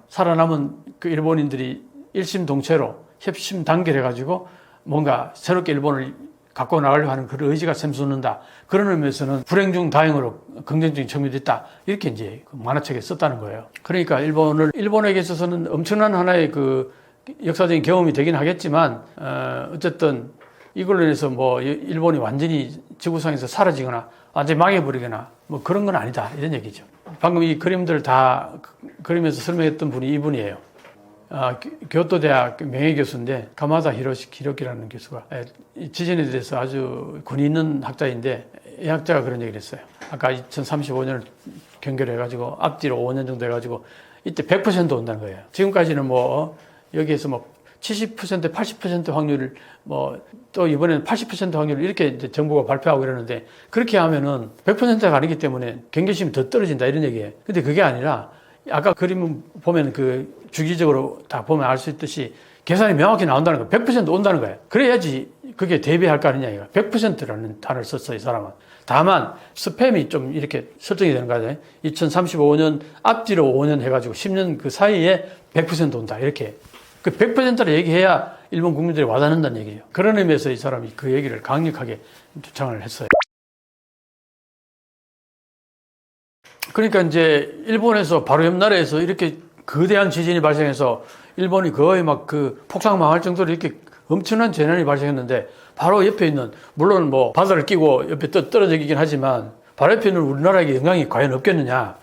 살아남은 그 일본인들이 일심동체로 협심 단결해가지고 뭔가 새롭게 일본을 갖고 나가려고 하는 그런 의지가 샘솟는다. 그런 의미에서는 불행 중 다행으로 긍정적인 측면이 있다. 이렇게 이제 만화책에 썼다는 거예요. 그러니까 일본에게 있어서는 엄청난 하나의 그 역사적인 경험이 되긴 하겠지만, 어쨌든 이걸로 인해서 뭐 일본이 완전히 지구상에서 사라지거나 완전히 망해버리거나 뭐 그런 건 아니다. 이런 얘기죠. 방금 이 그림들을 다 그리면서 설명했던 분이 이분이에요. 교토대학 명예교수인데, 가마다 히로키라는 교수가 지진에 대해서 아주 권위 있는 학자인데, 이 학자가 그런 얘기를 했어요. 아까 2035년을 경계해가지고 앞뒤로 5년 정도 해가지고 이때 100% 온다는 거예요. 지금까지는 뭐 여기에서 뭐 70%, 80% 확률을 또 이번에는 80% 확률을 이렇게 이제 정부가 발표하고 이러는데, 그렇게 하면은 100%가 아니기 때문에 경계심이 더 떨어진다 이런 얘기예요. 근데 그게 아니라 아까 그림 보면 그 주기적으로 다 보면 알 수 있듯이 계산이 명확히 나온다는 거예요. 100% 온다는 거예요. 그래야지 그게 대비할 거 아니냐, 이거. 100%라는 단어를 썼어요, 이 사람은. 다만, 스팸이 좀 이렇게 설정이 되는 거죠. 2035년 앞뒤로 5년 해가지고 10년 그 사이에 100% 온다. 이렇게. 그 100%를 얘기해야 일본 국민들이 와닿는다는 얘기예요. 그런 의미에서 이 사람이 그 얘기를 강력하게 주장을 했어요. 그러니까 이제 일본에서 바로 옆 나라에서 이렇게 거대한 지진이 발생해서 일본이 거의 막 그 폭삭 망할 정도로 이렇게 엄청난 재난이 발생했는데 바로 옆에 있는, 물론 뭐 바다를 끼고 옆에 떨어지긴 하지만 바로 옆에 있는 우리나라에게 영향이 과연 없겠느냐,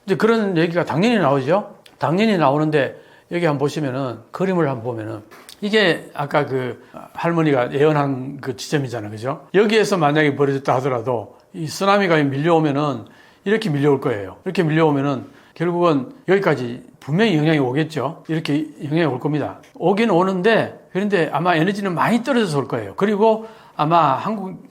이제 그런 얘기가 당연히 나오죠. 당연히 나오는데 여기 한번 보시면은, 그림을 한번 보면은, 이게 아까 그 할머니가 예언한 그 지점이잖아요. 그죠? 여기에서 만약에 벌어졌다 하더라도 이 쓰나미가 밀려오면은 이렇게 밀려올 거예요. 이렇게 밀려오면은 결국은 여기까지 분명히 영향이 오겠죠. 이렇게 영향이 올 겁니다. 오긴 오는데, 그런데 아마 에너지는 많이 떨어져서 올 거예요. 그리고 아마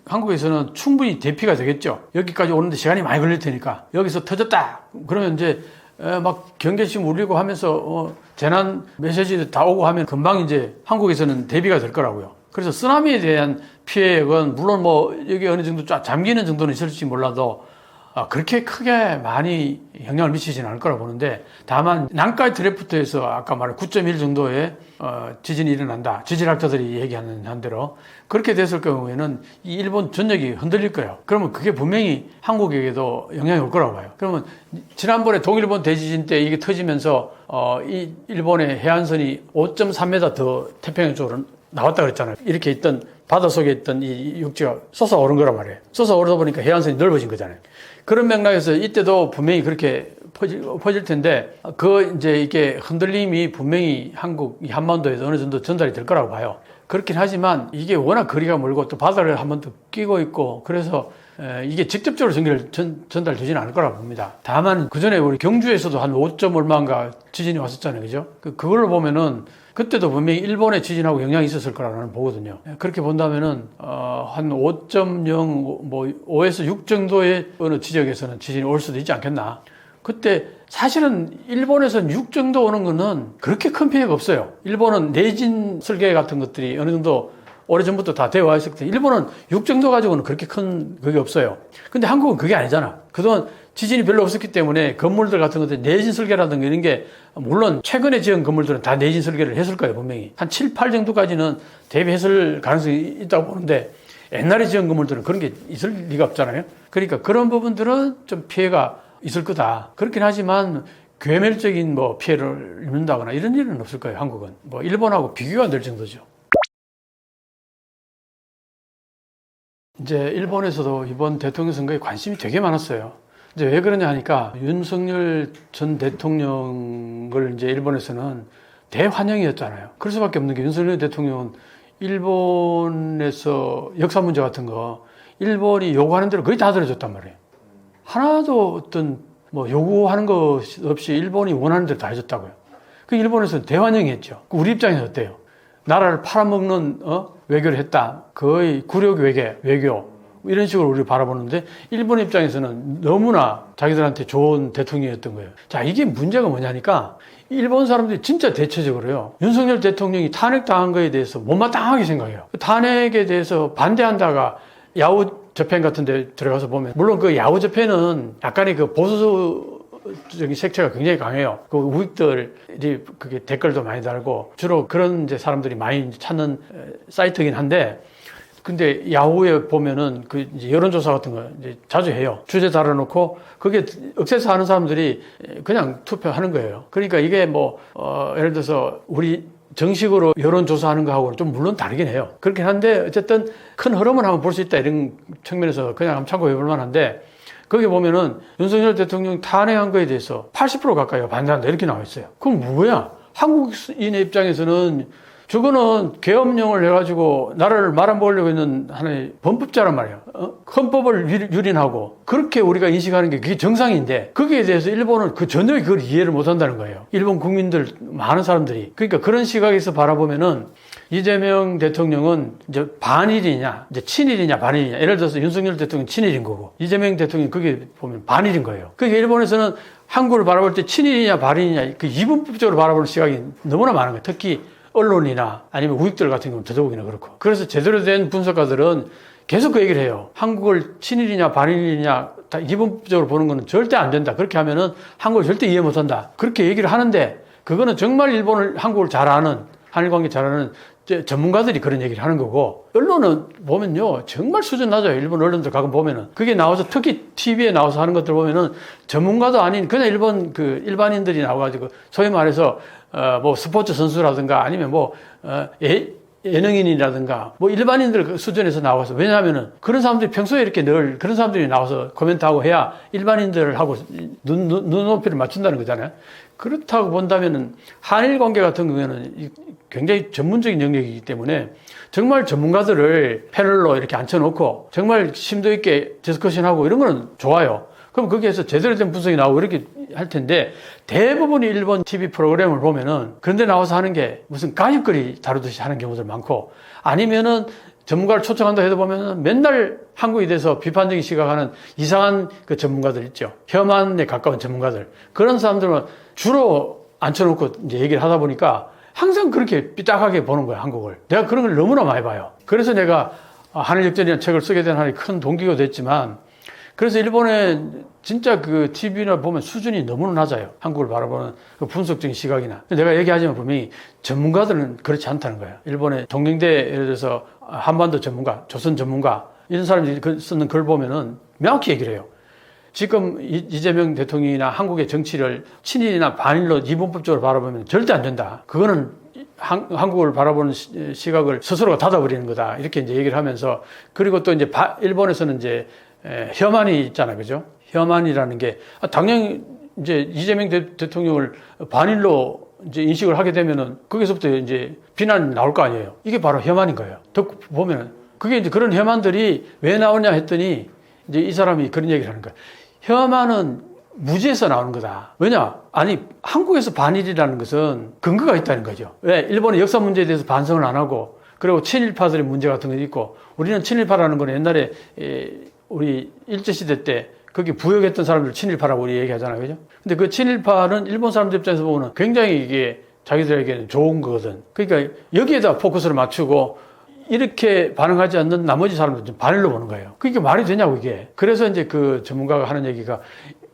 한국에서는 충분히 대피가 되겠죠. 여기까지 오는데 시간이 많이 걸릴 테니까. 여기서 터졌다 그러면 이제 막 경계심 울리고 하면서 재난 메시지 다 오고 하면 금방 이제 한국에서는 대비가 될 거라고요. 그래서 쓰나미에 대한 피해액은 물론 뭐 여기 어느 정도 쫙 잠기는 정도는 있을지 몰라도 그렇게 크게 많이 영향을 미치지는 않을 거라고 보는데, 다만 난카이 드래프트에서 아까 말한 9.1 정도의 지진이 일어난다, 지질학자들이 얘기하는 한대로 그렇게 됐을 경우에는 이 일본 전역이 흔들릴 거예요. 그러면 그게 분명히 한국에게도 영향이 올 거라고 봐요. 그러면 지난번에 동일본 대지진 때 이게 터지면서 이 일본의 해안선이 5.3m 더 태평양 쪽으로 나왔다 그랬잖아요. 이렇게 있던 바다 속에 있던 이 육지가 솟아오른 거란 말이에요. 솟아오르다 보니까 해안선이 넓어진 거잖아요. 그런 맥락에서 이때도 분명히 그렇게 퍼질 텐데, 이제 이게 흔들림이 분명히 한국 이 한반도에서 어느 정도 전달이 될 거라고 봐요. 그렇긴 하지만 이게 워낙 거리가 멀고 또 바다를 한 번 더 끼고 있고, 그래서 이게 직접적으로 전달되지는 않을 거라고 봅니다. 다만 그 전에 우리 경주에서도 한 5점 얼마인가 지진이 왔었잖아요. 그죠? 그걸로 보면은 그때도 분명히 일본의 지진하고 영향이 있었을 거라고 나는 보거든요. 그렇게 본다면은 한 5.0, 뭐 5에서 6 정도의 어느 지역에서는 지진이 올 수도 있지 않겠나. 그때 사실은 일본에서는 6 정도 오는 거는 그렇게 큰 피해가 없어요. 일본은 내진 설계 같은 것들이 어느 정도 오래전부터 다 되어 와 있었기 때문에 일본은 6 정도 가지고는 그렇게 큰 그게 없어요. 근데 한국은 그게 아니잖아. 그동안 지진이 별로 없었기 때문에 건물들 같은 것들 내진 설계라든가 이런 게, 물론 최근에 지은 건물들은 다 내진 설계를 했을 거예요. 분명히 한 7, 8 정도까지는 대비했을 가능성이 있다고 보는데, 옛날에 지은 건물들은 그런 게 있을 리가 없잖아요. 그러니까 그런 부분들은 좀 피해가 있을 거다. 그렇긴 하지만 괴멸적인 뭐 피해를 입는다거나 이런 일은 없을 거예요. 한국은 뭐 일본하고 비교가 안 될 정도죠. 이제 일본에서도 이번 대통령 선거에 관심이 되게 많았어요. 이제 왜 그러냐 하니까 윤석열 전 대통령을 이제 일본에서는 대환영이었잖아요. 그럴 수밖에 없는 게, 윤석열 대통령은 일본에서 역사 문제 같은 거 일본이 요구하는 대로 거의 다 들어줬단 말이에요. 하나도 어떤 뭐 요구하는 것 없이 일본이 원하는 대로 다 해줬다고요. 그 일본에서는 대환영이었죠. 우리 입장에서 어때요? 나라를 팔아먹는 외교를 했다. 거의 굴욕 외교 이런 식으로 우리를 바라보는데, 일본 입장에서는 너무나 자기들한테 좋은 대통령이었던 거예요. 자, 이게 문제가 뭐냐니까, 일본 사람들이 진짜 대체적으로요, 윤석열 대통령이 탄핵당한 거에 대해서 못마땅하게 생각해요. 탄핵에 대해서 반대한다가 야후 저편 같은 데 들어가서 보면, 물론 그 야후 저편은 약간의 그 보수적인 색채가 굉장히 강해요. 그 우익들이 그게 댓글도 많이 달고 주로 그런 이제 사람들이 많이 찾는 사이트긴 한데, 근데 야후에 보면은 그 이제 여론조사 같은 거 이제 자주 해요. 주제 달아놓고 그게 억세서 하는 사람들이 그냥 투표하는 거예요. 그러니까 이게 뭐 예를 들어서 우리 정식으로 여론조사하는 거하고는 좀 물론 다르긴 해요. 그렇긴 한데 어쨌든 큰 흐름을 한번 볼 수 있다, 이런 측면에서 그냥 한번 참고해 볼 만한데, 거기 보면은 윤석열 대통령 탄핵한 거에 대해서 80% 가까이가 반대한다 이렇게 나와 있어요. 그럼 뭐야? 한국인의 입장에서는 저거는 계엄령을 해가지고 나라를 말아먹으려고 있는 하나의 범법자란 말이에요. 헌법을 유린하고 그렇게 우리가 인식하는 게 그게 정상인데, 거기에 대해서 일본은 그 전혀 그걸 이해를 못한다는 거예요. 일본 국민들 많은 사람들이. 그러니까 그런 시각에서 바라보면은 이재명 대통령은 이제 반일이냐, 이제 친일이냐, 반일이냐. 예를 들어서 윤석열 대통령 친일인 거고, 이재명 대통령 그게 보면 반일인 거예요. 그러니까 일본에서는 한국을 바라볼 때 친일이냐 발인이냐 그 이분법적으로 바라보는 시각이 너무나 많은 거예요. 특히 언론이나 아니면 우익들 같은 경우는 더더욱이나 그렇고. 그래서 제대로 된 분석가들은 계속 그 얘기를 해요. 한국을 친일이냐 발인이냐 다 이분법적으로 보는 거는 절대 안 된다. 그렇게 하면은 한국을 절대 이해 못 한다. 그렇게 얘기를 하는데 그거는 정말 한국을 잘 아는, 한일 관계 잘 아는 전문가들이 그런 얘기를 하는 거고, 언론은 보면요, 정말 수준 낮아요. 일본 언론들 가끔 보면은. 그게 나와서, 특히 TV에 나와서 하는 것들 보면은 전문가도 아닌 그냥 일본 일반인들이 나와가지고, 소위 말해서, 뭐 스포츠 선수라든가 아니면 예능인이라든가 뭐 일반인들 그 수준에서 나와서, 왜냐하면은 그런 사람들이 평소에 이렇게 늘 그런 사람들이 나와서 코멘트하고 해야 일반인들하고 눈높이를 맞춘다는 거잖아요. 그렇다고 본다면은 한일 관계 같은 경우에는 굉장히 전문적인 영역이기 때문에 정말 전문가들을 패널로 이렇게 앉혀놓고 정말 심도 있게 디스커션하고 이런 거는 좋아요. 그럼 거기에서 제대로 된 분석이 나오고 이렇게 할 텐데, 대부분이 일본 TV 프로그램을 보면은 그런데 나와서 하는 게 무슨 가십거리 다루듯이 하는 경우들 많고, 아니면은 전문가를 초청한다 해도 보면은 맨날 한국에 대해서 비판적인 시각하는 이상한 그 전문가들 있죠. 혐한에 가까운 전문가들. 그런 사람들은 주로 앉혀놓고 이제 얘기를 하다 보니까 항상 그렇게 삐딱하게 보는 거야, 한국을. 내가 그런 걸 너무나 많이 봐요. 그래서 내가 한일역전이라는 책을 쓰게 된 하나의 큰 동기가 됐지만, 그래서 일본에 진짜 그 TV나 보면 수준이 너무나 낮아요. 한국을 바라보는 그 분석적인 시각이나. 내가 얘기하지만 분명히 전문가들은 그렇지 않다는 거예요. 일본의 동경대 예를 들어서 한반도 전문가, 조선 전문가 이런 사람들이 쓰는 글 보면은 명확히 얘기를 해요. 지금 이재명 대통령이나 한국의 정치를 친일이나 반일로 이분법적으로 바라보면 절대 안 된다. 그거는 한국을 바라보는 시각을 스스로가 닫아버리는 거다. 이렇게 이제 얘기를 하면서, 그리고 또 이제 일본에서는 이제 혐한이 있잖아요. 그죠? 혐한이라는 게 당연히 이제 이재명 대통령을 반일로 이제 인식을 하게 되면은 거기서부터 이제 비난이 나올 거 아니에요. 이게 바로 혐한인 거예요. 듣고 보면은 그게 이제 그런 혐한들이 왜 나오냐 했더니 이제 이 사람이 그런 얘기를 하는 거예요. 혐한은 무지에서 나오는 거다. 왜냐? 아니, 한국에서 반일이라는 것은 근거가 있다는 거죠. 왜? 일본의 역사 문제에 대해서 반성을 안 하고, 그리고 친일파들의 문제 같은 게 있고, 우리는 친일파라는 건 옛날에 우리 일제시대 때 거기 부역했던 사람들 친일파라고 우리 얘기하잖아요. 그죠? 근데 그 친일파는 일본 사람들 입장에서 보면 굉장히 이게 자기들에게는 좋은 거거든. 그러니까 여기에다 포커스를 맞추고 이렇게 반응하지 않는 나머지 사람들은 좀 반일로 보는 거예요. 그게 말이 되냐고, 이게. 그래서 이제 그 전문가가 하는 얘기가,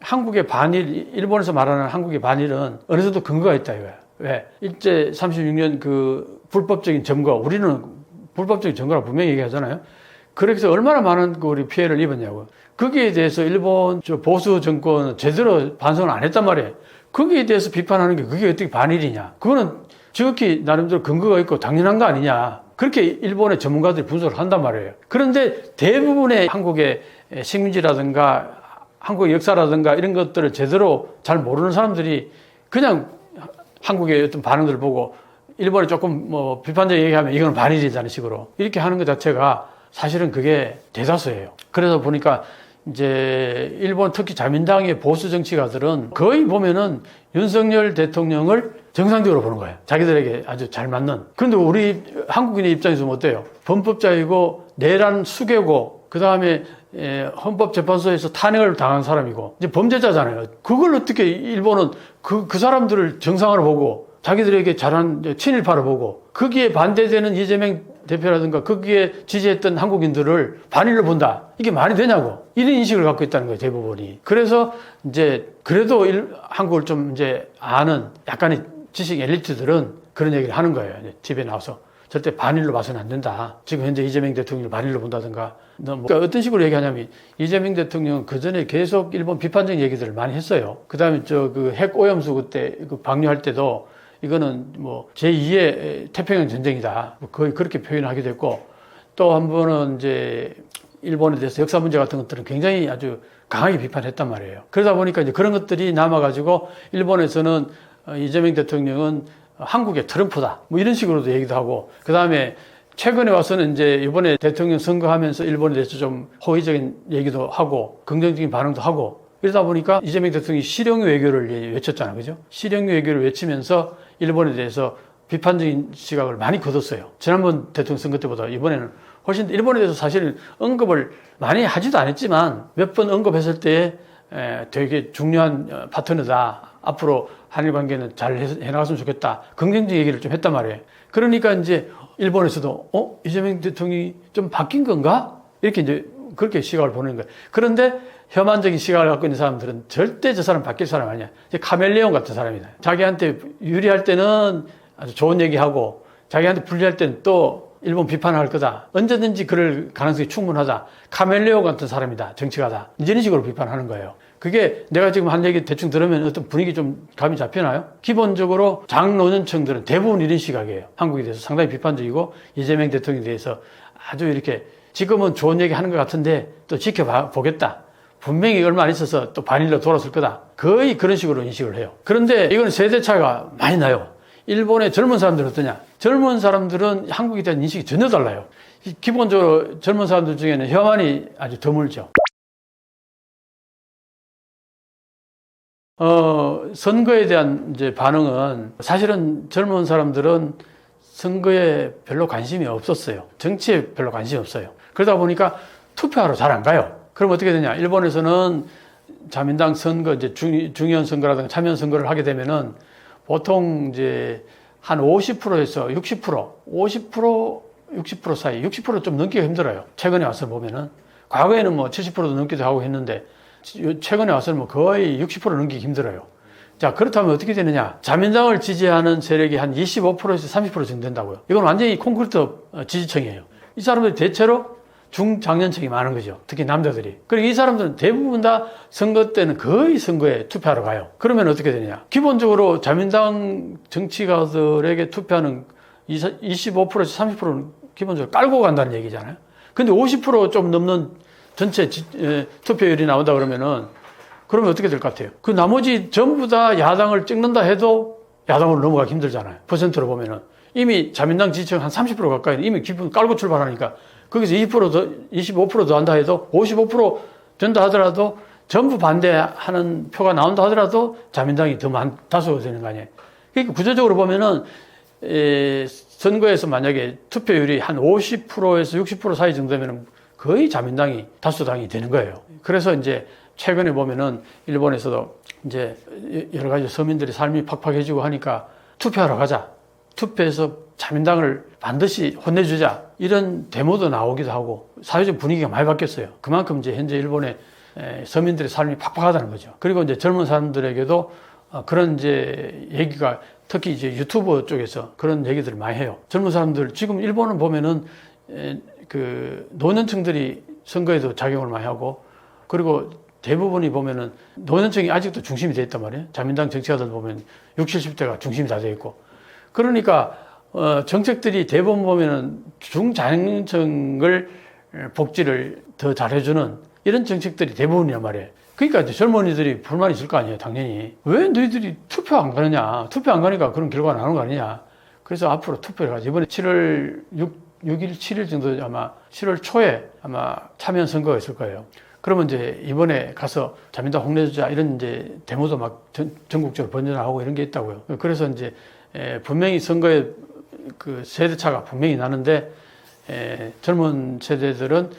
한국의 반일, 일본에서 말하는 한국의 반일은 어느 정도 근거가 있다 이거야. 왜? 일제 36년 그 불법적인 점거, 우리는 불법적인 점거라고 분명히 얘기하잖아요. 그래서 얼마나 많은 우리 피해를 입었냐고. 거기에 대해서 일본 보수 정권은 제대로 반성을 안 했단 말이에요. 거기에 대해서 비판하는 게 그게 어떻게 반일이냐. 그거는 지극히 나름대로 근거가 있고 당연한 거 아니냐. 그렇게 일본의 전문가들이 분석을 한단 말이에요. 그런데 대부분의 한국의 식민지라든가 한국의 역사라든가 이런 것들을 제대로 잘 모르는 사람들이 그냥 한국의 어떤 반응들을 보고 일본에 조금 뭐 비판적 얘기하면 이건 반일이라는 식으로 이렇게 하는 것 자체가 사실은 그게 대다수예요. 그래서 보니까 이제 일본 특히 자민당의 보수 정치가들은 거의 보면은 윤석열 대통령을 정상적으로 보는 거예요. 자기들에게 아주 잘 맞는. 그런데 우리 한국인의 입장에서 어때요? 범법자이고 내란 수괴고 그 다음에 헌법재판소에서 탄핵을 당한 사람이고 이제 범죄자잖아요. 그걸 어떻게 일본은 그 사람들을 정상으로 보고 자기들에게 잘한 친일파로 보고 거기에 반대되는 이재명 대표라든가 거기에 지지했던 한국인들을 반일로 본다. 이게 말이 되냐고. 이런 인식을 갖고 있다는 거예요, 대부분이. 그래서 이제 그래도 한국을 좀 이제 아는 약간의 지식 엘리트들은 그런 얘기를 하는 거예요. 집에 나와서. 절대 반일로 봐서는 안 된다. 지금 현재 이재명 대통령을 반일로 본다든가. 그러니까 어떤 식으로 얘기하냐면 이재명 대통령은 그 전에 계속 일본 비판적 얘기들을 많이 했어요. 그 다음에 그 핵 오염수 그때 그 방류할 때도 이거는 뭐 제2의 태평양 전쟁이다. 거의 그렇게 표현하게 됐고, 또 한 번은 이제 일본에 대해서 역사 문제 같은 것들은 굉장히 아주 강하게 비판했단 말이에요. 그러다 보니까 이제 그런 것들이 남아가지고 일본에서는 이재명 대통령은 한국의 트럼프다. 뭐 이런 식으로도 얘기도 하고, 그 다음에 최근에 와서는 이제 이번에 대통령 선거하면서 일본에 대해서 좀 호의적인 얘기도 하고 긍정적인 반응도 하고, 이러다 보니까 이재명 대통령이 실용 외교를 외쳤잖아요. 그죠? 실용 외교를 외치면서 일본에 대해서 비판적인 시각을 많이 거뒀어요. 지난번 대통령 선거 때보다 이번에는 훨씬 일본에 대해서 사실 언급을 많이 하지도 않았지만 몇 번 언급했을 때 되게 중요한 파트너다. 앞으로 한일 관계는 잘 해나갔으면 좋겠다. 긍정적 얘기를 좀 했단 말이에요. 그러니까 이제 일본에서도 이재명 대통령이 좀 바뀐 건가? 이렇게 이제 그렇게 시각을 보는 거예요. 그런데 혐한적인 시각을 갖고 있는 사람들은 절대 저 사람 바뀔 사람 아니야. 이제 카멜레온 같은 사람이다. 자기한테 유리할 때는 아주 좋은 얘기하고 자기한테 불리할 때는 또 일본 비판할 거다. 언제든지 그럴 가능성이 충분하다. 카멜레온 같은 사람이다. 정치가다. 이런 식으로 비판하는 거예요. 그게 내가 지금 한 얘기 대충 들으면 어떤 분위기 좀 감이 잡히나요? 기본적으로 장노년층들은 대부분 이런 시각이에요. 한국에 대해서 상당히 비판적이고 이재명 대통령에 대해서 아주 이렇게 지금은 좋은 얘기 하는 것 같은데 또 지켜보겠다. 분명히 얼마 안 있어서 또 반일로 돌아설 거다. 거의 그런 식으로 인식을 해요. 그런데 이건 세대 차이가 많이 나요. 일본의 젊은 사람들은 어떠냐? 젊은 사람들은 한국에 대한 인식이 전혀 달라요. 기본적으로 젊은 사람들 중에는 혐한이 아주 드물죠. 선거에 대한 이제 반응은 사실은 젊은 사람들은 선거에 별로 관심이 없었어요. 정치에 별로 관심이 없어요. 그러다 보니까 투표하러 잘 안 가요. 그럼 어떻게 되냐? 일본에서는 자민당 선거, 이제 중의원 선거라든가 참여원 선거를 하게 되면은 보통 이제 한 50%에서 60%, 50%, 60% 사이, 60% 좀 넘기가 힘들어요. 최근에 와서 보면은. 과거에는 뭐 70%도 넘기도 하고 했는데 최근에 와서는 뭐 거의 60% 넘기기 힘들어요. 자, 그렇다면 어떻게 되느냐? 자민당을 지지하는 세력이 한 25%에서 30% 정도 된다고요. 이건 완전히 콘크리트 지지층이에요. 이 사람들이 대체로 중장년층이 많은 거죠. 특히 남자들이. 그리고 이 사람들은 대부분 다 선거 때는 거의 선거에 투표하러 가요. 그러면 어떻게 되느냐? 기본적으로 자민당 정치가들에게 투표하는 25%에서 30%는 기본적으로 깔고 간다는 얘기잖아요. 근데 50% 좀 넘는 전체 투표율이 나온다 그러면 어떻게 될 것 같아요? 그 나머지 전부 다 야당을 찍는다 해도 야당으로 넘어가기 힘들잖아요. 퍼센트로 보면은. 이미 자민당 지지층 한 30% 가까이 이미 기분 깔고 출발하니까 거기서 2% 더, 25% 더 한다 해도 55% 된다 하더라도 전부 반대하는 표가 나온다 하더라도 자민당이 더 다수가 되는 거 아니에요. 그러니까 구조적으로 보면은, 선거에서 만약에 투표율이 한 50%에서 60% 사이 정도면 거의 자민당이 다수당이 되는 거예요. 그래서 이제 최근에 보면은 일본에서도 이제 여러 가지 서민들의 삶이 팍팍해지고 하니까 투표하러 가자. 투표해서 자민당을 반드시 혼내주자. 이런 데모도 나오기도 하고 사회적 분위기가 많이 바뀌었어요. 그만큼 이제 현재 일본의 서민들의 삶이 팍팍하다는 거죠. 그리고 이제 젊은 사람들에게도 그런 이제 얘기가 특히 이제 유튜브 쪽에서 그런 얘기들을 많이 해요. 젊은 사람들, 지금 일본은 보면은 그 노년층들이 선거에도 작용을 많이 하고 그리고 대부분이 보면은 노년층이 아직도 중심이 돼 있단 말이에요. 자민당 정치가들 보면 60, 70대가 중심이 다 돼 있고. 그러니까 정책들이 대부분 보면은 중장년층을 복지를 더 잘해주는 이런 정책들이 대부분이란 말이에요. 그러니까 이제 젊은이들이 불만이 있을 거 아니에요, 당연히. 왜 너희들이 투표 안 가느냐? 투표 안 가니까 그런 결과가 나오는 거 아니냐? 그래서 앞으로 투표를 가지. 이번에 7월 6일, 7일 정도 아마 7월 초에 아마 참여연 선거가 있을 거예요. 그러면 이제 이번에 가서 자민당 혼내주자 이런 이제 데모도 막 전국적으로 번져나가고 이런 게 있다고요. 그래서 이제 분명히 선거에 그 세대차가 분명히 나는데 젊은 세대들은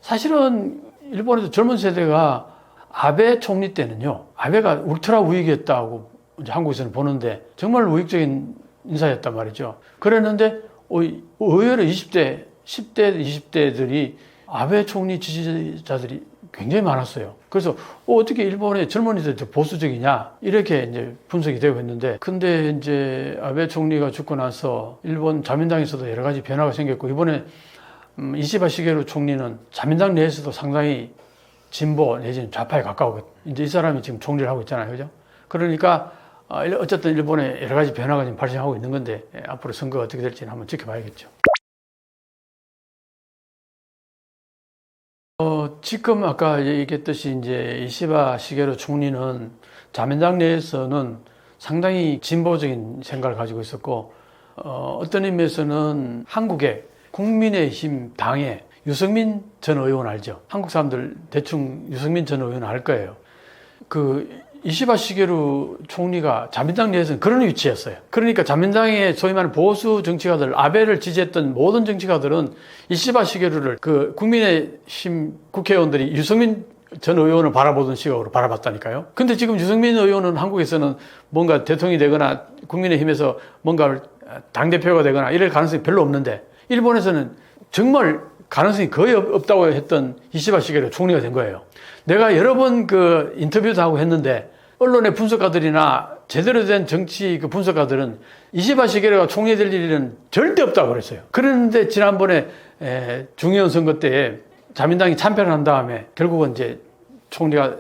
사실은 일본에도 젊은 세대가 아베 총리 때는요, 아베가 울트라 우익이었다고 이제 한국에서는 보는데 정말 우익적인 인사였단 말이죠. 그랬는데 의외로 20대, 10대, 20대들이 아베 총리 지지자들이 굉장히 많았어요. 그래서 어떻게 일본의 젊은이들 보수적이냐 이렇게 이제 분석이 되고 있는데, 근데 이제 아베 총리가 죽고 나서 일본 자민당에서도 여러 가지 변화가 생겼고, 이번에 이시바 시게루 총리는 자민당 내에서도 상당히 진보 내지는 좌파에 가까우거든요. 이제 이 사람이 지금 총리를 하고 있잖아요, 그죠? 그러니까 어쨌든 일본에 여러 가지 변화가 지금 발생하고 있는 건데 앞으로 선거가 어떻게 될지는 한번 지켜봐야겠죠. 지금 아까 얘기했듯이 이제 이시바 시게루 총리는 자민당 내에서는 상당히 진보적인 생각을 가지고 있었고, 어떤 의미에서는 한국의 국민의힘 당의 유승민 전 의원 알죠? 한국 사람들 대충 유승민 전 의원 알 거예요. 그 이시바 시게루 총리가 자민당 내에서는 그런 위치였어요. 그러니까 자민당의 소위 말하는 보수 정치가들, 아베를 지지했던 모든 정치가들은 이시바 시게루를 그 국민의힘 국회의원들이 유승민 전 의원을 바라보던 시각으로 바라봤다니까요. 근데 지금 유승민 의원은 한국에서는 뭔가 대통령이 되거나 국민의힘에서 뭔가 당대표가 되거나 이럴 가능성이 별로 없는데, 일본에서는 정말 가능성이 거의 없다고 했던 이시바 시게루 총리가 된 거예요. 내가 여러 번 그 인터뷰도 하고 했는데, 언론의 분석가들이나 제대로 된 정치 그 분석가들은 이시바 시게루가 총리 될 일은 절대 없다고 그랬어요. 그런데 지난번에 중의원 선거 때에 자민당이 참패를 한 다음에 결국은 이제 총리가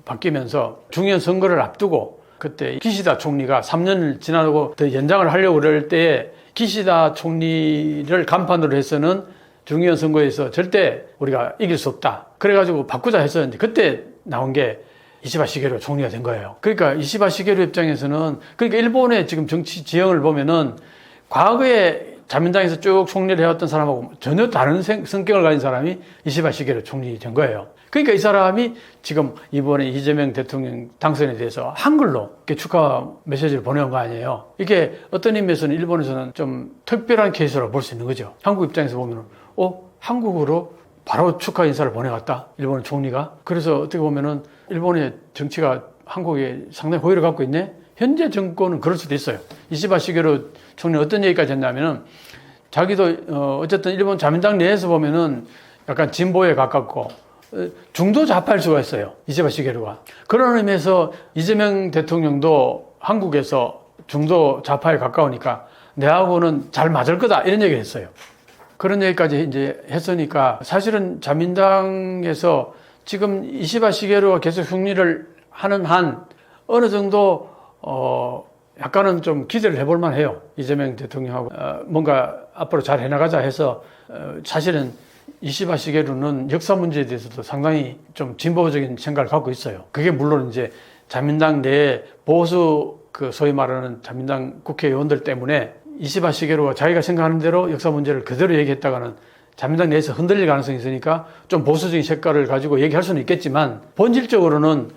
바뀌면서 중의원 선거를 앞두고, 그때 기시다 총리가 3년을 지나고 더 연장을 하려고 그럴 때에 기시다 총리를 간판으로 해서는 중의원 선거에서 절대 우리가 이길 수 없다. 그래가지고 바꾸자 해서 이제 그때 나온 게 이시바 시게루 총리가 된 거예요. 그러니까 이시바 시게루 입장에서는, 그러니까 일본의 지금 정치 지형을 보면은 과거에 자민당에서 쭉 총리를 해왔던 사람하고 전혀 다른 성격을 가진 사람이 이시바 시게루 총리 된 거예요. 그러니까 이 사람이 지금 이번에 이재명 대통령 당선에 대해서 한글로 이렇게 축하 메시지를 보내온 거 아니에요. 이게 어떤 의미에서는 일본에서는 좀 특별한 케이스라고 볼 수 있는 거죠. 한국 입장에서 보면 한국으로 바로 축하 인사를 보내왔다, 일본 총리가. 그래서 어떻게 보면은 일본의 정치가 한국에 상당히 호의를 갖고 있네. 현재 정권은 그럴 수도 있어요. 이시바 시게루 총리 어떤 얘기까지 했냐면은, 자기도 어쨌든 일본 자민당 내에서 보면은 약간 진보에 가깝고 중도 좌파일 수가 있어요, 이시바 시게루가. 그런 의미에서 이재명 대통령도 한국에서 중도 좌파에 가까우니까 내하고는 잘 맞을 거다, 이런 얘기를 했어요. 그런 얘기까지 이제 했으니까, 사실은 자민당에서 지금 이시바 시게루가 계속 승리를 하는 한 어느 정도 약간은 좀 기대를 해볼 만해요. 이재명 대통령하고 뭔가 앞으로 잘 해나가자 해서, 사실은 이시바 시게루는 역사 문제에 대해서도 상당히 좀 진보적인 생각을 갖고 있어요. 그게 물론 이제 자민당 내에 보수 그 소위 말하는 자민당 국회의원들 때문에 이시바 시게루가 자기가 생각하는 대로 역사 문제를 그대로 얘기했다가는 자민당 내에서 흔들릴 가능성이 있으니까 좀 보수적인 색깔을 가지고 얘기할 수는 있겠지만, 본질적으로는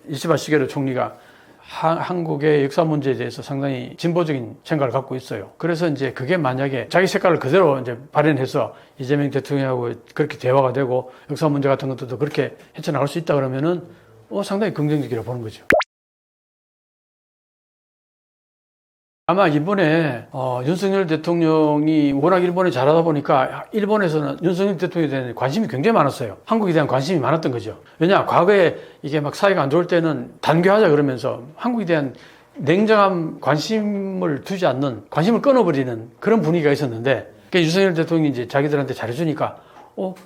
이시바 시게루 총리가 한국의 역사 문제에 대해서 상당히 진보적인 생각을 갖고 있어요. 그래서 이제 그게 만약에 자기 색깔을 그대로 이제 발현해서 이재명 대통령하고 그렇게 대화가 되고 역사 문제 같은 것들도 그렇게 헤쳐나갈 수 있다 그러면은 상당히 긍정적이라고 보는 거죠. 아마 이번에 윤석열 대통령이 워낙 일본에 잘하다 보니까 일본에서는 윤석열 대통령에 대한 관심이 굉장히 많았어요. 한국에 대한 관심이 많았던 거죠. 왜냐, 과거에 이게 막 사이가 안 좋을 때는 단교하자 그러면서 한국에 대한 냉정한 관심을 두지 않는, 관심을 끊어버리는 그런 분위기가 있었는데, 그러니까 윤석열 대통령이 이제 자기들한테 잘해주니까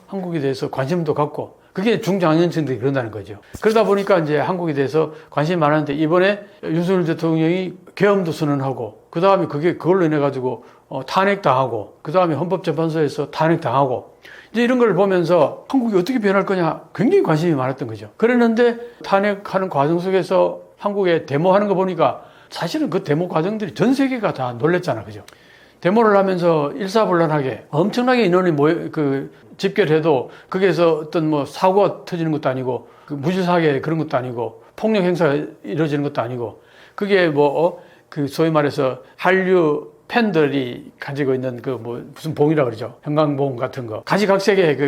한국에 대해서 관심도 갖고, 그게 중장년층들이 그런다는 거죠. 그러다 보니까 이제 한국에 대해서 관심이 많았는데, 이번에 윤석열 대통령이 계엄도 선언하고, 그 다음에 그걸로 인해가지고 탄핵당하고, 그 다음에 헌법재판소에서 탄핵당하고, 이제 이런 걸 보면서 한국이 어떻게 변할 거냐 굉장히 관심이 많았던 거죠. 그랬는데 탄핵하는 과정 속에서 한국에 데모하는 거 보니까 사실은 그 데모 과정들이 전 세계가 다 놀랬잖아, 그죠? 데모를 하면서 일사불란하게 엄청나게 인원이 집결을 해도 거기에서 어떤 사고가 터지는 것도 아니고, 무질서하게 그런 것도 아니고, 폭력 행사가 이루어지는 것도 아니고, 그게 소위 말해서 한류 팬들이 가지고 있는 무슨 봉이라 그러죠. 형광봉 같은 거. 가지각색의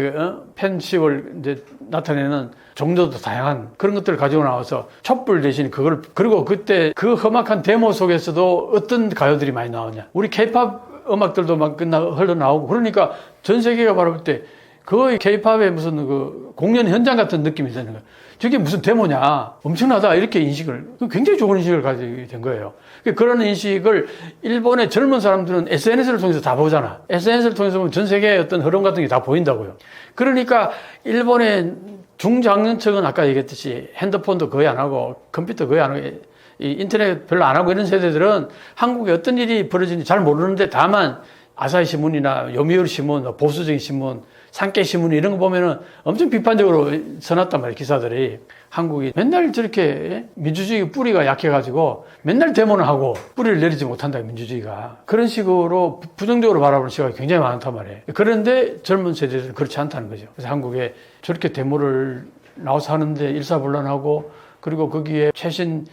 팬심을 이제 나타내는 종류도 다양한 그런 것들을 가지고 나와서 촛불 대신 그리고 그때 그 험악한 데모 속에서도 어떤 가요들이 많이 나오냐. 우리 케이팝 음악들도 막 흘러나오고, 그러니까 전 세계가 바라볼 때 거의 케이팝의 무슨 공연 현장 같은 느낌이 드는 거예요. 저게 무슨 데모냐, 엄청나다, 이렇게 굉장히 좋은 인식을 가지게 된 거예요. 그런 인식을 일본의 젊은 사람들은 SNS를 통해서 다 보잖아. SNS를 통해서 보면 전 세계의 어떤 흐름 같은 게 다 보인다고요. 그러니까 일본의 중장년층은 아까 얘기했듯이 핸드폰도 거의 안 하고, 컴퓨터 거의 안 하고, 인터넷 별로 안 하고 이런 세대들은 한국에 어떤 일이 벌어지는지 잘 모르는데, 다만 아사히 신문이나 요미우리 신문, 보수적인 신문, 산케이 신문 이런 거 보면은 엄청 비판적으로 써놨단 말이에요, 기사들이. 한국이 맨날 저렇게 민주주의 뿌리가 약해가지고 맨날 데모는 하고 뿌리를 내리지 못한다, 민주주의가. 그런 식으로 부정적으로 바라보는 시각이 굉장히 많단 말이에요. 그런데 젊은 세대들은 그렇지 않다는 거죠. 그래서 한국에 저렇게 데모를 나와서 하는데 일사불란하고, 그리고 거기에 최신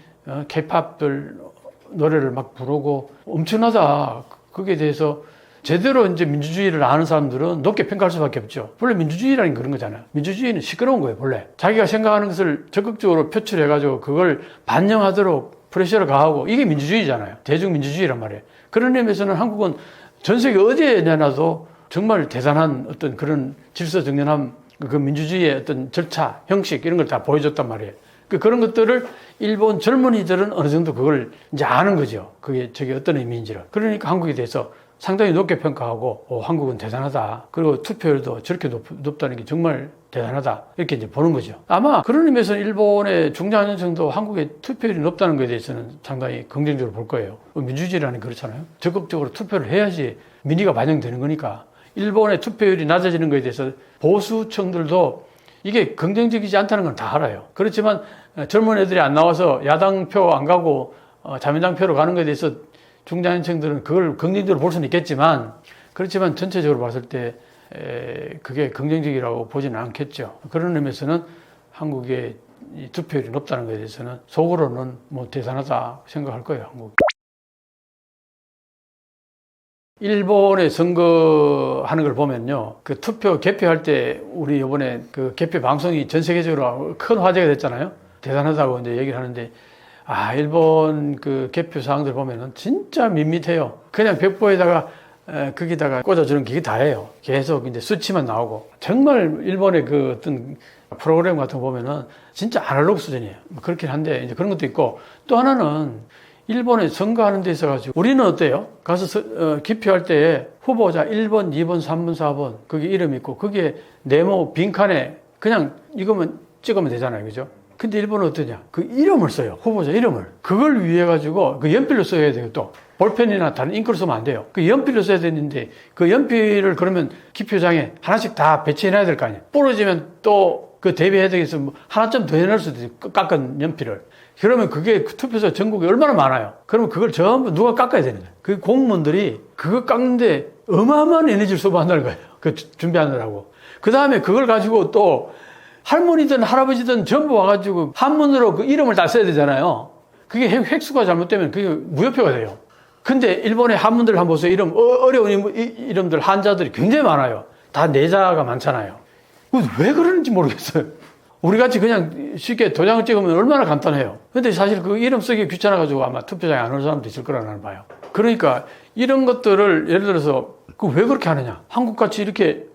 케이팝들 노래를 막 부르고 엄청나다. 거기에 대해서 제대로 이제 민주주의를 아는 사람들은 높게 평가할 수밖에 없죠. 원래 민주주의라는 그런 거잖아요. 민주주의는 시끄러운 거예요, 원래. 자기가 생각하는 것을 적극적으로 표출해가지고 그걸 반영하도록 프레셔를 가하고 이게 민주주의잖아요. 대중민주주의란 말이에요. 그런 의미에서는 한국은 전 세계 어디에 내놔도 정말 대단한 어떤 그런 질서 정연함, 그 민주주의의 어떤 절차, 형식 이런 걸 다 보여줬단 말이에요. 그런 것들을 일본 젊은이들은 어느 정도 그걸 이제 아는 거죠. 그게 저게 어떤 의미인지를. 그러니까 한국에 대해서 상당히 높게 평가하고, 한국은 대단하다. 그리고 투표율도 저렇게 높다는 게 정말 대단하다. 이렇게 이제 보는 거죠. 아마 그런 의미에서 일본의 중장년층도 한국의 투표율이 높다는 것에 대해서는 상당히 긍정적으로 볼 거예요. 민주주의라는 게 그렇잖아요. 적극적으로 투표를 해야지 민의가 반영되는 거니까. 일본의 투표율이 낮아지는 것에 대해서 보수층들도 이게 긍정적이지 않다는 건 다 알아요. 그렇지만 젊은 애들이 안 나와서 야당표 안 가고 자민당표로 가는 것에 대해서 중장년층들은 그걸 긍정적으로 볼 수는 있겠지만, 그렇지만 전체적으로 봤을 때 그게 긍정적이라고 보지는 않겠죠. 그런 의미에서는 한국의 이 투표율이 높다는 것에 대해서는 속으로는 뭐 대단하다 생각할 거예요, 한국. 일본의 선거하는 걸 보면요, 그 투표 개표할 때 우리 이번에 그 개표 방송이 전 세계적으로 큰 화제가 됐잖아요. 대단하다고 이제 얘기를 하는데, 일본 그 개표 사항들 보면은 진짜 밋밋해요. 그냥 벽보에다가 거기다가 꽂아주는 게 다예요. 계속 이제 수치만 나오고. 정말 일본의 그 어떤 프로그램 같은 거 보면은 진짜 아날로그 수준이에요. 그렇긴 한데 이제 그런 것도 있고, 또 하나는 일본에 선거하는 데 있어가지고 우리는 어때요? 가서 기표할 때 후보자 1번, 2번, 3번, 4번 그게 이름 있고 거기에 네모 빈칸에 그냥 이거만 찍으면 되잖아요. 그죠? 근데 일본은 어떠냐? 그 이름을 써요. 후보자 이름을. 그걸 위해 가지고 그 연필로 써야 돼요. 또 볼펜이나 다른 잉크로 쓰면 안 돼요. 그 연필로 써야 되는데 그 연필을 그러면 기표장에 하나씩 다 배치해 놔야 될 거 아니에요. 부러지면 또 그 대비해야 되겠어. 뭐 하나쯤 더 해놓을 수도 있고 깎은 연필을. 그러면 그게 투표소 전국에 얼마나 많아요. 그러면 그걸 전부 누가 깎아야 되는 거예요. 그 공무원들이 그거 깎는데 어마어마한 에너지를 소모한다는 거예요. 그 준비하느라고. 그 다음에 그걸 가지고 또 할머니든 할아버지든 전부 와가지고 한문으로 그 이름을 다 써야 되잖아요. 그게 획수가 잘못되면 그게 무효표가 돼요. 근데 일본의 한문들 한번 보세요. 어려운 이름들 한자들이 굉장히 많아요. 다 내자가 많잖아요. 왜 그러는지 모르겠어요. 우리 같이 그냥 쉽게 도장을 찍으면 얼마나 간단해요. 근데 사실 그 이름 쓰기 귀찮아가지고 아마 투표장에 안 올 사람도 있을 거라 나는 봐요. 그러니까 이런 것들을 예를 들어서 왜 그렇게 하느냐. 한국같이 이렇게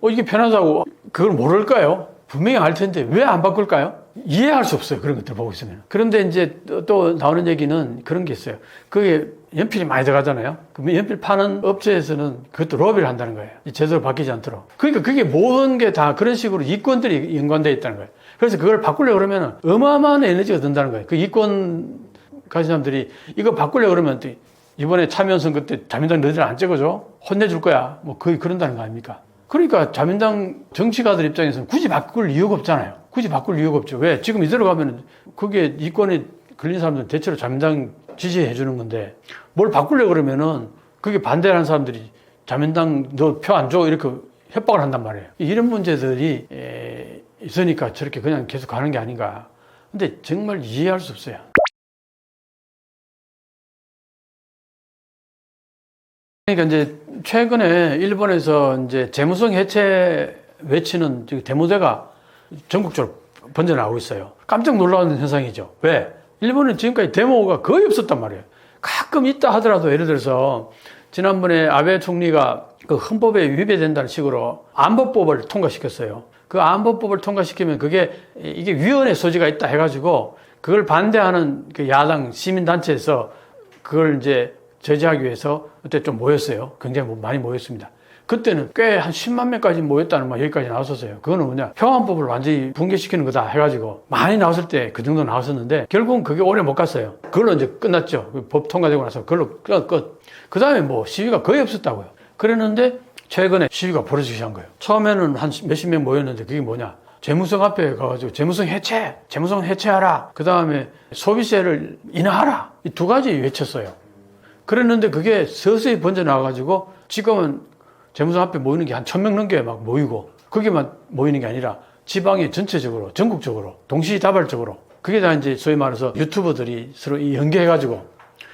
이게 편하다고 그걸 모를까요? 분명히 알 텐데 왜 안 바꿀까요? 이해할 수 없어요. 그런 것들 보고 있으면. 그런데 이제 또 나오는 얘기는 그런 게 있어요. 그게 연필이 많이 들어가잖아요. 그럼 연필 파는 업체에서는 그것도 로비를 한다는 거예요. 제대로 바뀌지 않도록. 그러니까 그게 모든 게 다 그런 식으로 이권들이 연관되어 있다는 거예요. 그래서 그걸 바꾸려고 그러면 어마어마한 에너지가 든다는 거예요. 그 이권 가진 사람들이 이거 바꾸려고 그러면 또 이번에 참여연 선거 때 자민당 너희들 안 찍어줘? 혼내줄 거야. 뭐 거의 그런다는 거 아닙니까? 그러니까 자민당 정치가들 입장에서는 굳이 바꿀 이유가 없잖아요. 굳이 바꿀 이유가 없죠. 왜? 지금 이대로 가면 그게 이권에 걸린 사람들은 대체로 자민당 지지해 주는 건데 뭘 바꾸려고 그러면은 그게 반대하는 사람들이 자민당 너 표 안 줘 이렇게 협박을 한단 말이에요. 이런 문제들이 있으니까 저렇게 그냥 계속 가는 게 아닌가. 근데 정말 이해할 수 없어요. 그러니까 이제 최근에 일본에서 이제 재무성 해체 외치는 데모대가 전국적으로 번져나오고 있어요. 깜짝 놀라는 현상이죠. 왜? 일본은 지금까지 데모가 거의 없었단 말이에요. 가끔 있다 하더라도 예를 들어서 지난번에 아베 총리가 그 헌법에 위배된다는 식으로 안보법을 통과시켰어요. 그 안보법을 통과시키면 이게 위헌의 소지가 있다 해가지고 그걸 반대하는 그 야당 시민단체에서 그걸 이제 제재하기 위해서 그때 좀 모였어요. 굉장히 많이 모였습니다. 그때는 꽤 한 10만 명까지 모였다는 말 여기까지 나왔었어요. 그거는 뭐냐, 평안법을 완전히 붕괴시키는 거다 해가지고 많이 나왔을 때 그 정도 나왔었는데 결국은 그게 오래 못 갔어요. 그걸로 이제 끝났죠. 법 통과되고 나서 그걸로 끝. 그 다음에 뭐 시위가 거의 없었다고요. 그랬는데 최근에 시위가 벌어지기 시작한 거예요. 처음에는 한 몇십 명 모였는데 그게 뭐냐, 재무성 앞에 가가지고 재무성 해체하라. 그 다음에 소비세를 인하하라. 이 두 가지 외쳤어요. 그랬는데 그게 서서히 번져나와가지고 지금은 재무성 앞에 모이는 게 한 1000명 넘게 막 모이고, 거기만 모이는 게 아니라 지방에 전체적으로, 전국적으로, 동시다발적으로, 그게 다 이제 소위 말해서 유튜버들이 서로 연계해가지고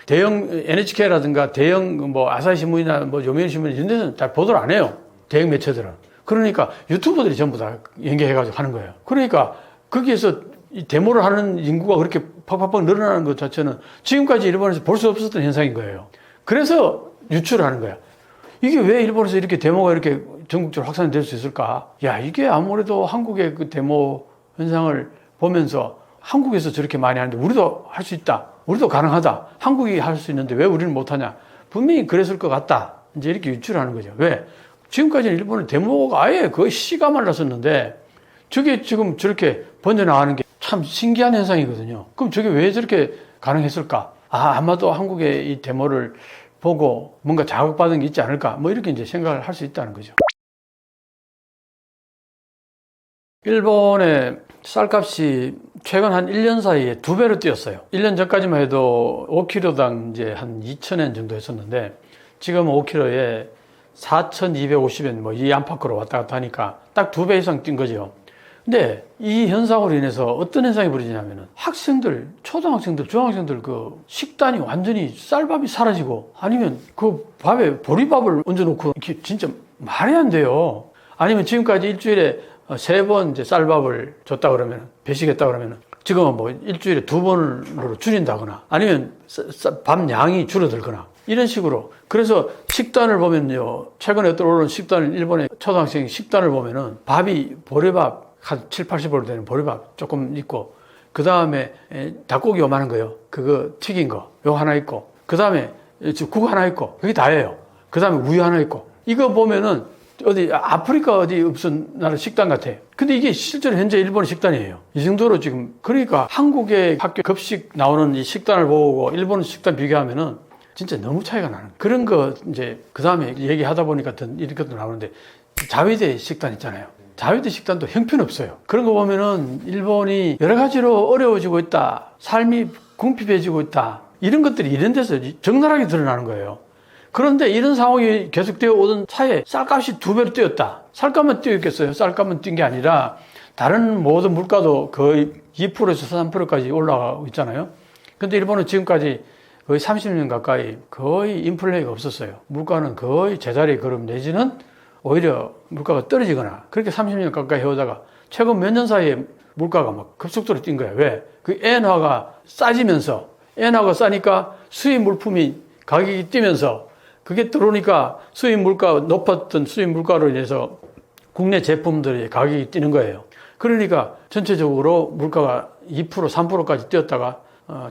대형 NHK라든가 대형 뭐 아사히신문이나 뭐 요미우리신문 이런 데는 잘 보도를 안 해요. 대형 매체들은. 그러니까 유튜버들이 전부 다 연계해가지고 하는 거예요. 그러니까 거기에서 이 데모를 하는 인구가 그렇게 팍팍팍 늘어나는 것 자체는 지금까지 일본에서 볼 수 없었던 현상인 거예요. 그래서 유출을 하는 거야. 이게 왜 일본에서 이렇게 데모가 이렇게 전국적으로 확산이 될 수 있을까? 야, 이게 아무래도 한국의 그 데모 현상을 보면서 한국에서 저렇게 많이 하는데 우리도 할 수 있다. 우리도 가능하다. 한국이 할 수 있는데 왜 우리는 못하냐. 분명히 그랬을 것 같다. 이제 이렇게 유출하는 거죠. 왜? 지금까지는 일본은 데모가 아예 거의 씨가 말랐었는데 저게 지금 저렇게 번져나가는 게 참 신기한 현상이거든요. 그럼 저게 왜 저렇게 가능했을까? 아마도 한국의 이 데모를 보고 뭔가 자극받은 게 있지 않을까? 뭐 이렇게 이제 생각을 할 수 있다는 거죠. 일본의 쌀값이 최근 한 1년 사이에 2배로 뛰었어요. 1년 전까지만 해도 5kg당 이제 한 2,000엔 정도 했었는데 지금 5kg에 4,250엔 뭐 이 안팎으로 왔다 갔다 하니까 딱 2배 이상 뛴 거죠. 근데 이 현상으로 인해서 어떤 현상이 벌어지냐면은 학생들, 초등학생들, 중학생들 그 식단이 완전히 쌀밥이 사라지고 아니면 그 밥에 보리밥을 얹어놓고 이렇게 진짜 말이 안 돼요. 아니면 지금까지 일주일에 3번 이제 쌀밥을 줬다 그러면 배식했다 그러면 지금은 뭐 일주일에 2번으로 줄인다거나 아니면 밥 양이 줄어들거나 이런 식으로. 그래서 식단을 보면요, 최근에 떠오른 식단을 일본의 초등학생 식단을 보면은 밥이 보리밥 한 7, 80원 되는 보리밥 조금 있고 그 다음에 닭고기 요만한 거요. 그거 튀긴 거 요 하나 있고 그 다음에 국 하나 있고 그게 다예요. 그 다음에 우유 하나 있고 이거 보면은 어디 아프리카 어디 무슨 나라 식단 같아. 근데 이게 실제로 현재 일본의 식단이에요. 이 정도로 지금. 그러니까 한국의 학교 급식 나오는 이 식단을 보고 일본 식단 비교하면은 진짜 너무 차이가 나는 그런 거. 이제 그 다음에 얘기하다 보니까 이런 것도 나오는데 자위대 식단 있잖아요. 자위대 식단도 형편없어요. 그런 거 보면은 일본이 여러 가지로 어려워지고 있다. 삶이 궁핍해지고 있다. 이런 것들이 이런 데서 적나라하게 드러나는 거예요. 그런데 이런 상황이 계속되어 오던 차에 쌀값이 2배로 뛰었다. 쌀값만 뛰었겠어요. 쌀값만 뛴 게 아니라 다른 모든 물가도 거의 2%에서 3%까지 올라가고 있잖아요. 근데 일본은 지금까지 거의 30년 가까이 거의 인플레이가 없었어요. 물가는 거의 제자리에 걸음 내지는 오히려 물가가 떨어지거나 그렇게 30년 가까이 해오다가 최근 몇 년 사이에 물가가 막 급속도로 뛴 거야. 왜? 그 엔화가 싸지면서 엔화가 싸니까 수입 물품이 가격이 뛰면서 그게 들어오니까 수입 물가 높았던 수입 물가로 인해서 국내 제품들의 가격이 뛰는 거예요. 그러니까 전체적으로 물가가 2% 3%까지 뛰었다가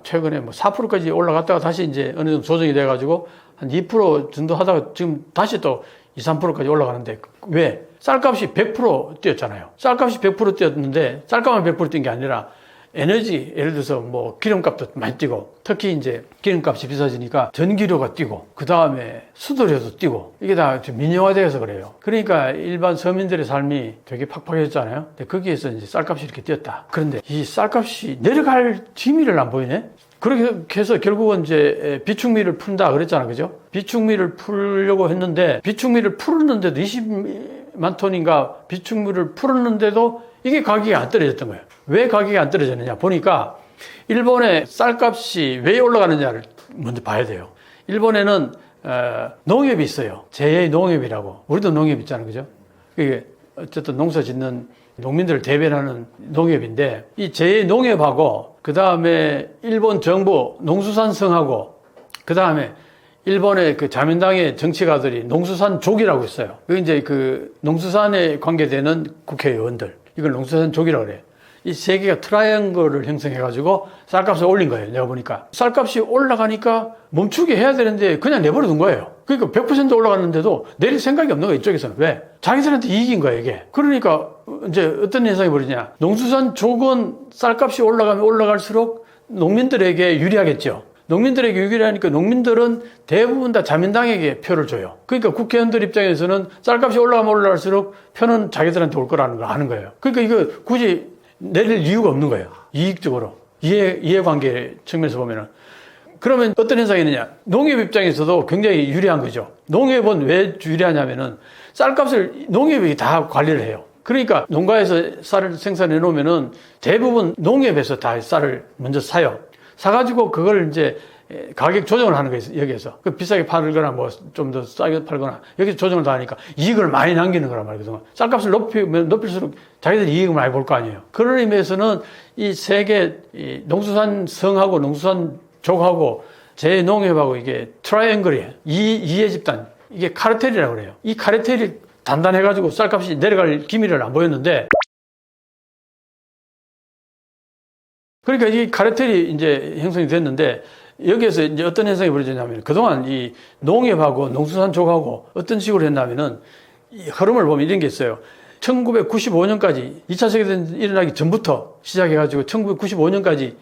최근에 뭐 4%까지 올라갔다가 다시 이제 어느 정도 조정이 돼가지고 한 2% 정도 하다가 지금 다시 또 2, 3%까지 올라가는데 왜? 쌀값이 100% 뛰었잖아요. 쌀값이 100% 뛰었는데 쌀값만 100% 뛴 게 아니라 에너지, 예를 들어서 뭐 기름값도 많이 뛰고 특히 이제 기름값이 비싸지니까 전기료가 뛰고 그 다음에 수도료도 뛰고 이게 다 민영화되어서 그래요. 그러니까 일반 서민들의 삶이 되게 팍팍해졌잖아요. 근데 거기에서 이제 쌀값이 이렇게 뛰었다. 그런데 이 쌀값이 내려갈 기미를 안 보이네? 그렇게 해서 결국은 이제 비축미를 푼다 그랬잖아. 그죠? 비축미를 풀려고 했는데 비축미를 풀었는데도 20만 톤인가 비축미를 풀었는데도 이게 가격이 안 떨어졌던 거예요. 왜 가격이 안 떨어졌느냐 보니까 일본의 쌀값이 왜 올라가느냐를 먼저 봐야 돼요. 일본에는 농협이 있어요. 제2 농협이라고. 우리도 농협 있잖아요. 그죠? 이게 어쨌든 농사 짓는 농민들을 대변하는 농협인데 이 제2 농협하고 그 다음에 일본 정부 농수산성하고 그 다음에 일본의 그 자민당의 정치가들이 농수산족이라고 있어요. 여기 이제 그 농수산에 관계되는 국회의원들. 이걸 농수산족이라고 그래요. 이 세 개가 트라이앵글을 형성해가지고 쌀값을 올린 거예요. 내가 보니까. 쌀값이 올라가니까 멈추게 해야 되는데 그냥 내버려 둔 거예요. 그러니까 100% 올라갔는데도 내릴 생각이 없는 거예요. 이쪽에서는. 왜? 자기들한테 이익인 거예요, 이게. 그러니까 이제 어떤 현상이 벌어지냐. 농수산족은 쌀값이 올라가면 올라갈수록 농민들에게 유리하겠죠. 농민들에게 유리하니까 농민들은 대부분 다 자민당에게 표를 줘요. 그러니까 국회의원들 입장에서는 쌀값이 올라가면 올라갈수록 표는 자기들한테 올 거라는 걸 아는 거예요. 그러니까 이거 굳이 내릴 이유가 없는 거예요. 이익적으로. 이해관계 측면에서 보면은. 그러면 어떤 현상이 있느냐. 농협 입장에서도 굉장히 유리한 거죠. 농협은 왜 유리하냐면은 쌀값을 농협이 다 관리를 해요. 그러니까 농가에서 쌀을 생산해 놓으면은 대부분 농협에서 다 쌀을 먼저 사요. 사가지고 그걸 이제 가격 조정을 하는 거예요, 여기에서. 그 비싸게 팔거나 뭐 좀 더 싸게 팔거나 여기서 조정을 다 하니까 이익을 많이 남기는 거란 말이에요. 쌀값을 높일수록 자기들이 이익을 많이 볼 거 아니에요. 그런 의미에서는 이 세계 농수산성하고 농수산족하고 제농협하고 이게 트라이앵글이에요. 이해 집단. 이게 카르텔이라고 그래요. 이 카르텔이 단단해가지고 쌀값이 내려갈 기미를 안 보였는데, 그러니까 이 카르텔이 이제 형성이 됐는데, 여기에서 이제 어떤 현상이 벌어지냐면, 그동안 이 농협하고 농수산족하고 어떤 식으로 했냐면은, 이 흐름을 보면 이런 게 있어요. 1995년까지 2차 세계대전 일어나기 전부터 시작해가지고 1995년까지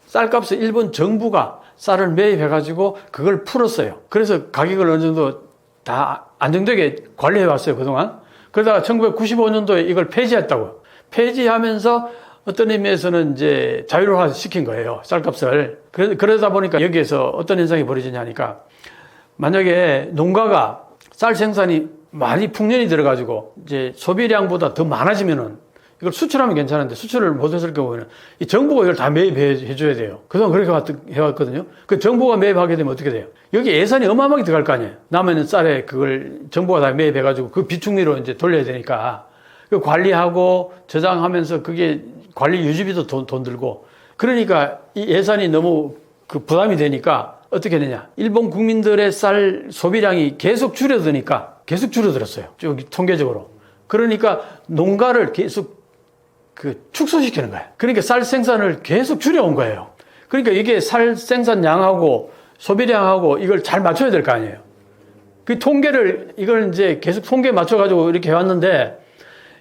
쌀값을 일본 정부가 쌀을 매입해가지고 그걸 풀었어요. 그래서 가격을 어느 정도 다 안정되게 관리해왔어요, 그동안. 그러다가 1995년도에 이걸 폐지했다고요. 폐지하면서 어떤 의미에서는 이제 자율화 시킨 거예요, 쌀값을. 그러다 보니까 여기에서 어떤 현상이 벌어지냐니까, 만약에 농가가 쌀 생산이 많이 풍년이 들어가지고 이제 소비량보다 더 많아지면은 이걸 수출하면 괜찮은데 수출을 못했을 경우에는 이 정부가 이걸 다 매입해 줘야 돼요. 그동안 그렇게 해왔거든요. 그 정부가 매입하게 되면 어떻게 돼요? 여기 예산이 어마어마하게 들어갈 거 아니에요. 남은 쌀에 그걸 정부가 다 매입해가지고 그 비축미로 이제 돌려야 되니까 그 관리하고 저장하면서 그게 관리 유지비도 돈 들고, 그러니까 이 예산이 너무 그 부담이 되니까 어떻게 되냐? 일본 국민들의 쌀 소비량이 계속 줄어들었어요. 쭉 통계적으로. 그러니까 농가를 계속 축소시키는 거예요. 그러니까 쌀 생산을 계속 줄여온 거예요. 그러니까 이게 쌀 생산량하고 소비량하고 이걸 잘 맞춰야 될 거 아니에요. 그 통계를, 이걸 이제 계속 통계에 맞춰가지고 이렇게 해왔는데,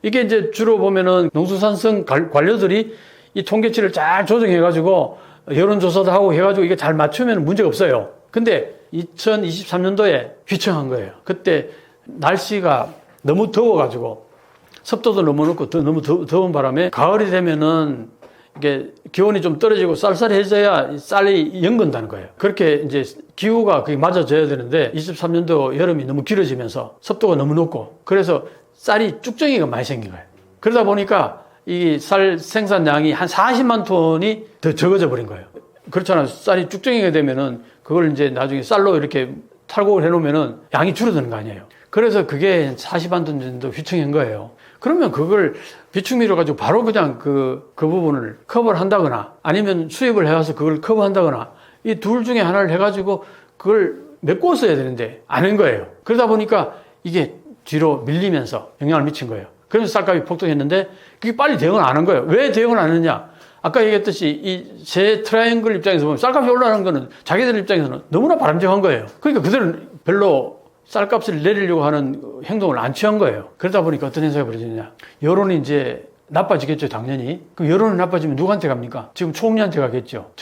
이게 이제 주로 보면은 농수산성 관료들이 이 통계치를 잘 조정해가지고 여론조사도 하고 해가지고 이게 잘 맞추면 문제가 없어요. 근데 2023년도에 휘청한 거예요. 그때 날씨가 너무 더워가지고 습도도 너무 높고 너무 더운 바람에 가을이 되면은 이게 기온이 좀 떨어지고 쌀쌀해져야 쌀이 연근다는 거예요. 그렇게 이제 기후가 그게 맞아져야 되는데 23년도 여름이 너무 길어지면서 습도가 너무 높고 그래서 쌀이 쭉정이가 많이 생긴 거예요. 그러다 보니까 이 쌀 생산량이 한 40만 톤이 더 적어져 버린 거예요. 그렇잖아요. 쌀이 쭉정이가 되면은 그걸 이제 나중에 쌀로 이렇게 탈곡을 해놓으면은 양이 줄어드는 거 아니에요. 그래서 그게 40만 톤 정도 휘청한 거예요. 그러면 그걸 비축미로 가지고 바로 그냥 그 부분을 커버를 한다거나 아니면 수입을 해와서 그걸 커버한다거나 이 둘 중에 하나를 해가지고 그걸 메꿔 써야 되는데 안 한 거예요. 그러다 보니까 이게 뒤로 밀리면서 영향을 미친 거예요. 그래서 쌀값이 폭등했는데 그게 빨리 대응을 안 한 거예요. 왜 대응을 안 했냐? 아까 얘기했듯이 이 세 트라이앵글 입장에서 보면 쌀값이 올라가는 거는 자기들 입장에서는 너무나 바람직한 거예요. 그러니까 그들은 별로 쌀값을 내리려고 하는 행동을 안 취한 거예요. 그러다 보니까 어떤 현상이 벌어지느냐. 여론이 이제 나빠지겠죠, 당연히. 그 여론이 나빠지면 누구한테 갑니까? 지금 총리한테 가겠죠.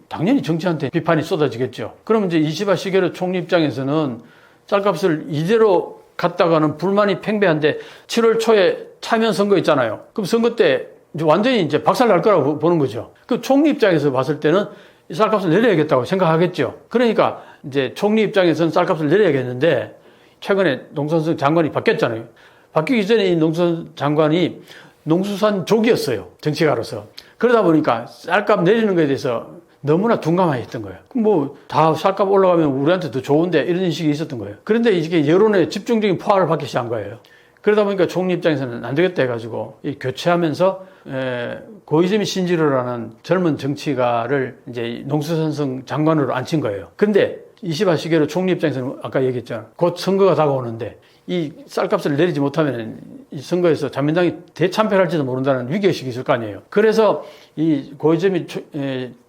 당연히 정치한테 비판이 쏟아지겠죠. 그러면 이제 이시바 시게루 총리 입장에서는 쌀값을 이대로 갔다가는 불만이 팽배한데 7월 초에 참여 선거 있잖아요. 그럼 선거 때 완전히 이제 박살 날 거라고 보는 거죠. 그 총리 입장에서 봤을 때는 이 쌀값을 내려야겠다고 생각하겠죠. 그러니까 이제 총리 입장에서는 쌀값을 내려야겠는데 최근에 농수산성 장관이 바뀌었잖아요. 바뀌기 전에 이 농수산 장관이 농수산족이었어요. 정치가로서. 그러다 보니까 쌀값 내리는 것에 대해서 너무나 둔감하게 했던 거예요. 뭐 다 쌀값 올라가면 우리한테 더 좋은데 이런 인식이 있었던 거예요. 그런데 이게 여론에 집중적인 포화를 받기 시작한 거예요. 그러다 보니까 총리 입장에서는 안 되겠다 해가지고 교체하면서 고이즈미 신지로라는 젊은 정치가를 이제 농수산성 장관으로 앉힌 거예요. 근데 이시바 시게루 총리 입장에서는 아까 얘기했잖아요. 곧 선거가 다가오는데 이 쌀값을 내리지 못하면 이 선거에서 자민당이 대참패할지도 모른다는 위기의식이 있을 거 아니에요. 그래서 이 고이즈미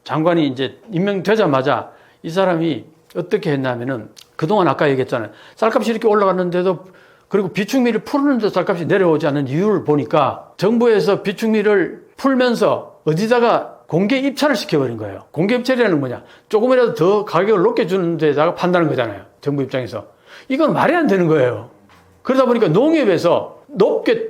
장관이 이제 임명되자마자 이 사람이 어떻게 했냐면은 그동안 아까 얘기했잖아요. 쌀값이 이렇게 올라갔는데도 그리고 비축미를 풀는데 쌀값이 내려오지 않는 이유를 보니까 정부에서 비축미를 풀면서 어디다가 공개 입찰을 시켜버린 거예요. 공개 입찰이라는 뭐냐? 조금이라도 더 가격을 높게 주는 데다가 판다는 거잖아요. 정부 입장에서. 이건 말이 안 되는 거예요. 그러다 보니까 농협에서 높게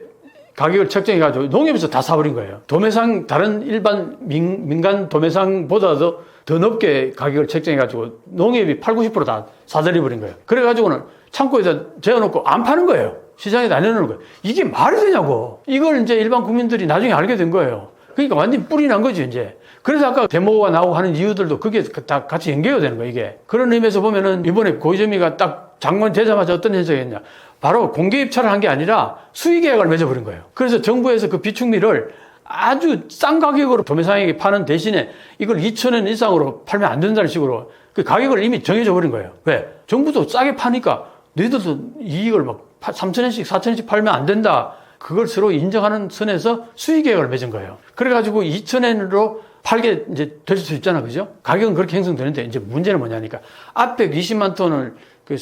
가격을 책정해가지고 농협에서 다 사버린 거예요. 도매상, 다른 일반 민간 도매상보다도 더 높게 가격을 책정해가지고 농협이 80, 90% 다 사들여버린 거예요. 그래가지고는 창고에다 재워놓고 안 파는 거예요. 시장에다 안 내놓는 거예요. 이게 말이 되냐고. 이걸 이제 일반 국민들이 나중에 알게 된 거예요. 그러니까 완전히 뿔이 난 거죠, 이제. 그래서 아까 데모가 나오고 하는 이유들도 그게 다 같이 연계가 되는 거예요, 이게. 그런 의미에서 보면은 이번에 고이즈미가 딱 장관 되자마자 어떤 현상이 했냐. 바로 공개 입찰을 한 게 아니라 수의 계약을 맺어버린 거예요. 그래서 정부에서 그 비축미를 아주 싼 가격으로 도매상에게 파는 대신에 이걸 2,000원 이상으로 팔면 안 된다는 식으로 그 가격을 이미 정해져 버린 거예요. 왜? 정부도 싸게 파니까 너희들도 이익을 막 3,000원씩 4,000원씩 팔면 안 된다. 그걸 서로 인정하는 선에서 수의 계약을 맺은 거예요. 그래가지고 2,000원으로 팔게 이제 될 수 있잖아. 그죠? 가격은 그렇게 형성되는데 이제 문제는 뭐냐니까 앞에 20만 톤을 그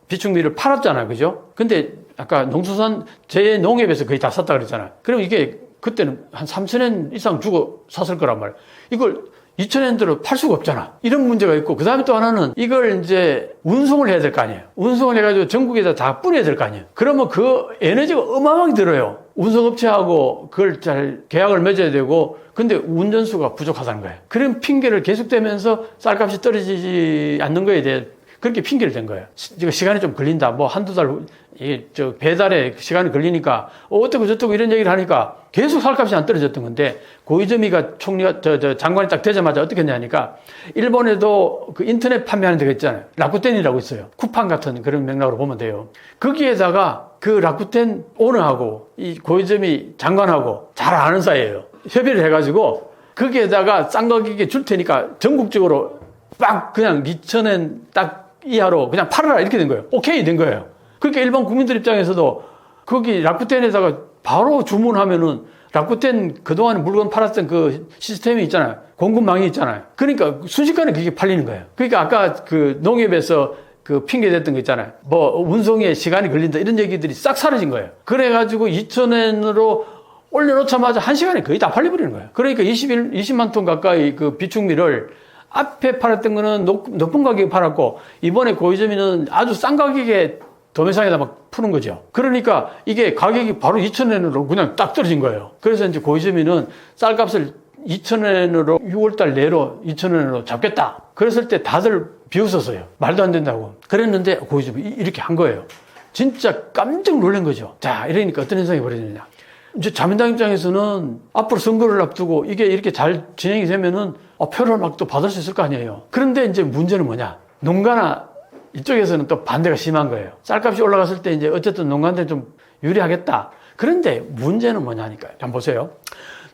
비축미를 팔았잖아요. 그죠? 근데 아까 농수산 재농협에서 거의 다 샀다 그랬잖아요. 그럼 이게 그때는 한 3,000원 이상 주고 샀을 거란 말이에요. 이걸 2,000원대로 팔 수가 없잖아. 이런 문제가 있고, 그 다음에 또 하나는 이걸 이제 운송을 해야 될 거 아니에요. 운송을 해가지고 전국에다 다 뿌려야 될 거 아니에요. 그러면 그 에너지가 어마어마하게 들어요. 운송업체하고 그걸 잘 계약을 맺어야 되고, 근데 운전수가 부족하다는 거예요. 그런 핑계를 계속되면서 쌀값이 떨어지지 않는 거에 대해 그렇게 핑계를 댄 거예요. 시간이 좀 걸린다. 뭐 한두 달, 배달에 시간이 걸리니까, 어떻고 저쩌고 이런 얘기를 하니까 계속 쌀값이 안 떨어졌던 건데, 고이즈미가 총리가, 장관이 딱 되자마자 어떻게 했냐니까, 일본에도 그 인터넷 판매하는 데가 있잖아요. 라쿠텐이라고 있어요. 쿠팡 같은 그런 맥락으로 보면 돼요. 거기에다가 그 라쿠텐 오너하고 이 고이즈미 장관하고 잘 아는 사이예요. 협의를 해가지고, 거기에다가 싼 가격에 줄 테니까 전국적으로 빡 그냥 2,000원 딱 이하로 그냥 팔아라 이렇게 된 거예요. 오케이 된 거예요. 그러니까 일반 국민들 입장에서도 거기 라쿠텐에다가 바로 주문하면은 라쿠텐 그동안 물건 팔았던 그 시스템이 있잖아요. 공급망이 있잖아요. 그러니까 순식간에 그게 팔리는 거예요. 그러니까 아까 그 농협에서 그 핑계 댔던 거 있잖아요. 뭐 운송에 시간이 걸린다 이런 얘기들이 싹 사라진 거예요. 그래가지고 2,000원으로 올려놓자마자 1시간에 거의 다 팔려버리는 거예요. 그러니까 20만 톤 가까이 그 비축미를 앞에 팔았던 거는 높은 가격에 팔았고, 이번에 고이즈미는 아주 싼 가격에 도매상에다 막 푸는 거죠. 그러니까 이게 가격이 바로 2,000원으로 그냥 딱 떨어진 거예요. 그래서 이제 고이즈미는 쌀값을 2,000원으로 6월달 내로 2,000원으로 잡겠다. 그랬을 때 다들 비웃었어요. 말도 안 된다고. 그랬는데 고이즈미 이렇게 한 거예요. 진짜 깜짝 놀란 거죠. 자, 이러니까 어떤 현상이 벌어지느냐. 이제 자민당 입장에서는 앞으로 선거를 앞두고 이게 이렇게 잘 진행이 되면은 표를 막 또 받을 수 있을 거 아니에요. 그런데 이제 문제는 뭐냐. 농가나 이쪽에서는 또 반대가 심한 거예요. 쌀값이 올라갔을 때 이제 어쨌든 농가한테 좀 유리하겠다. 그런데 문제는 뭐냐니까. 한번 보세요.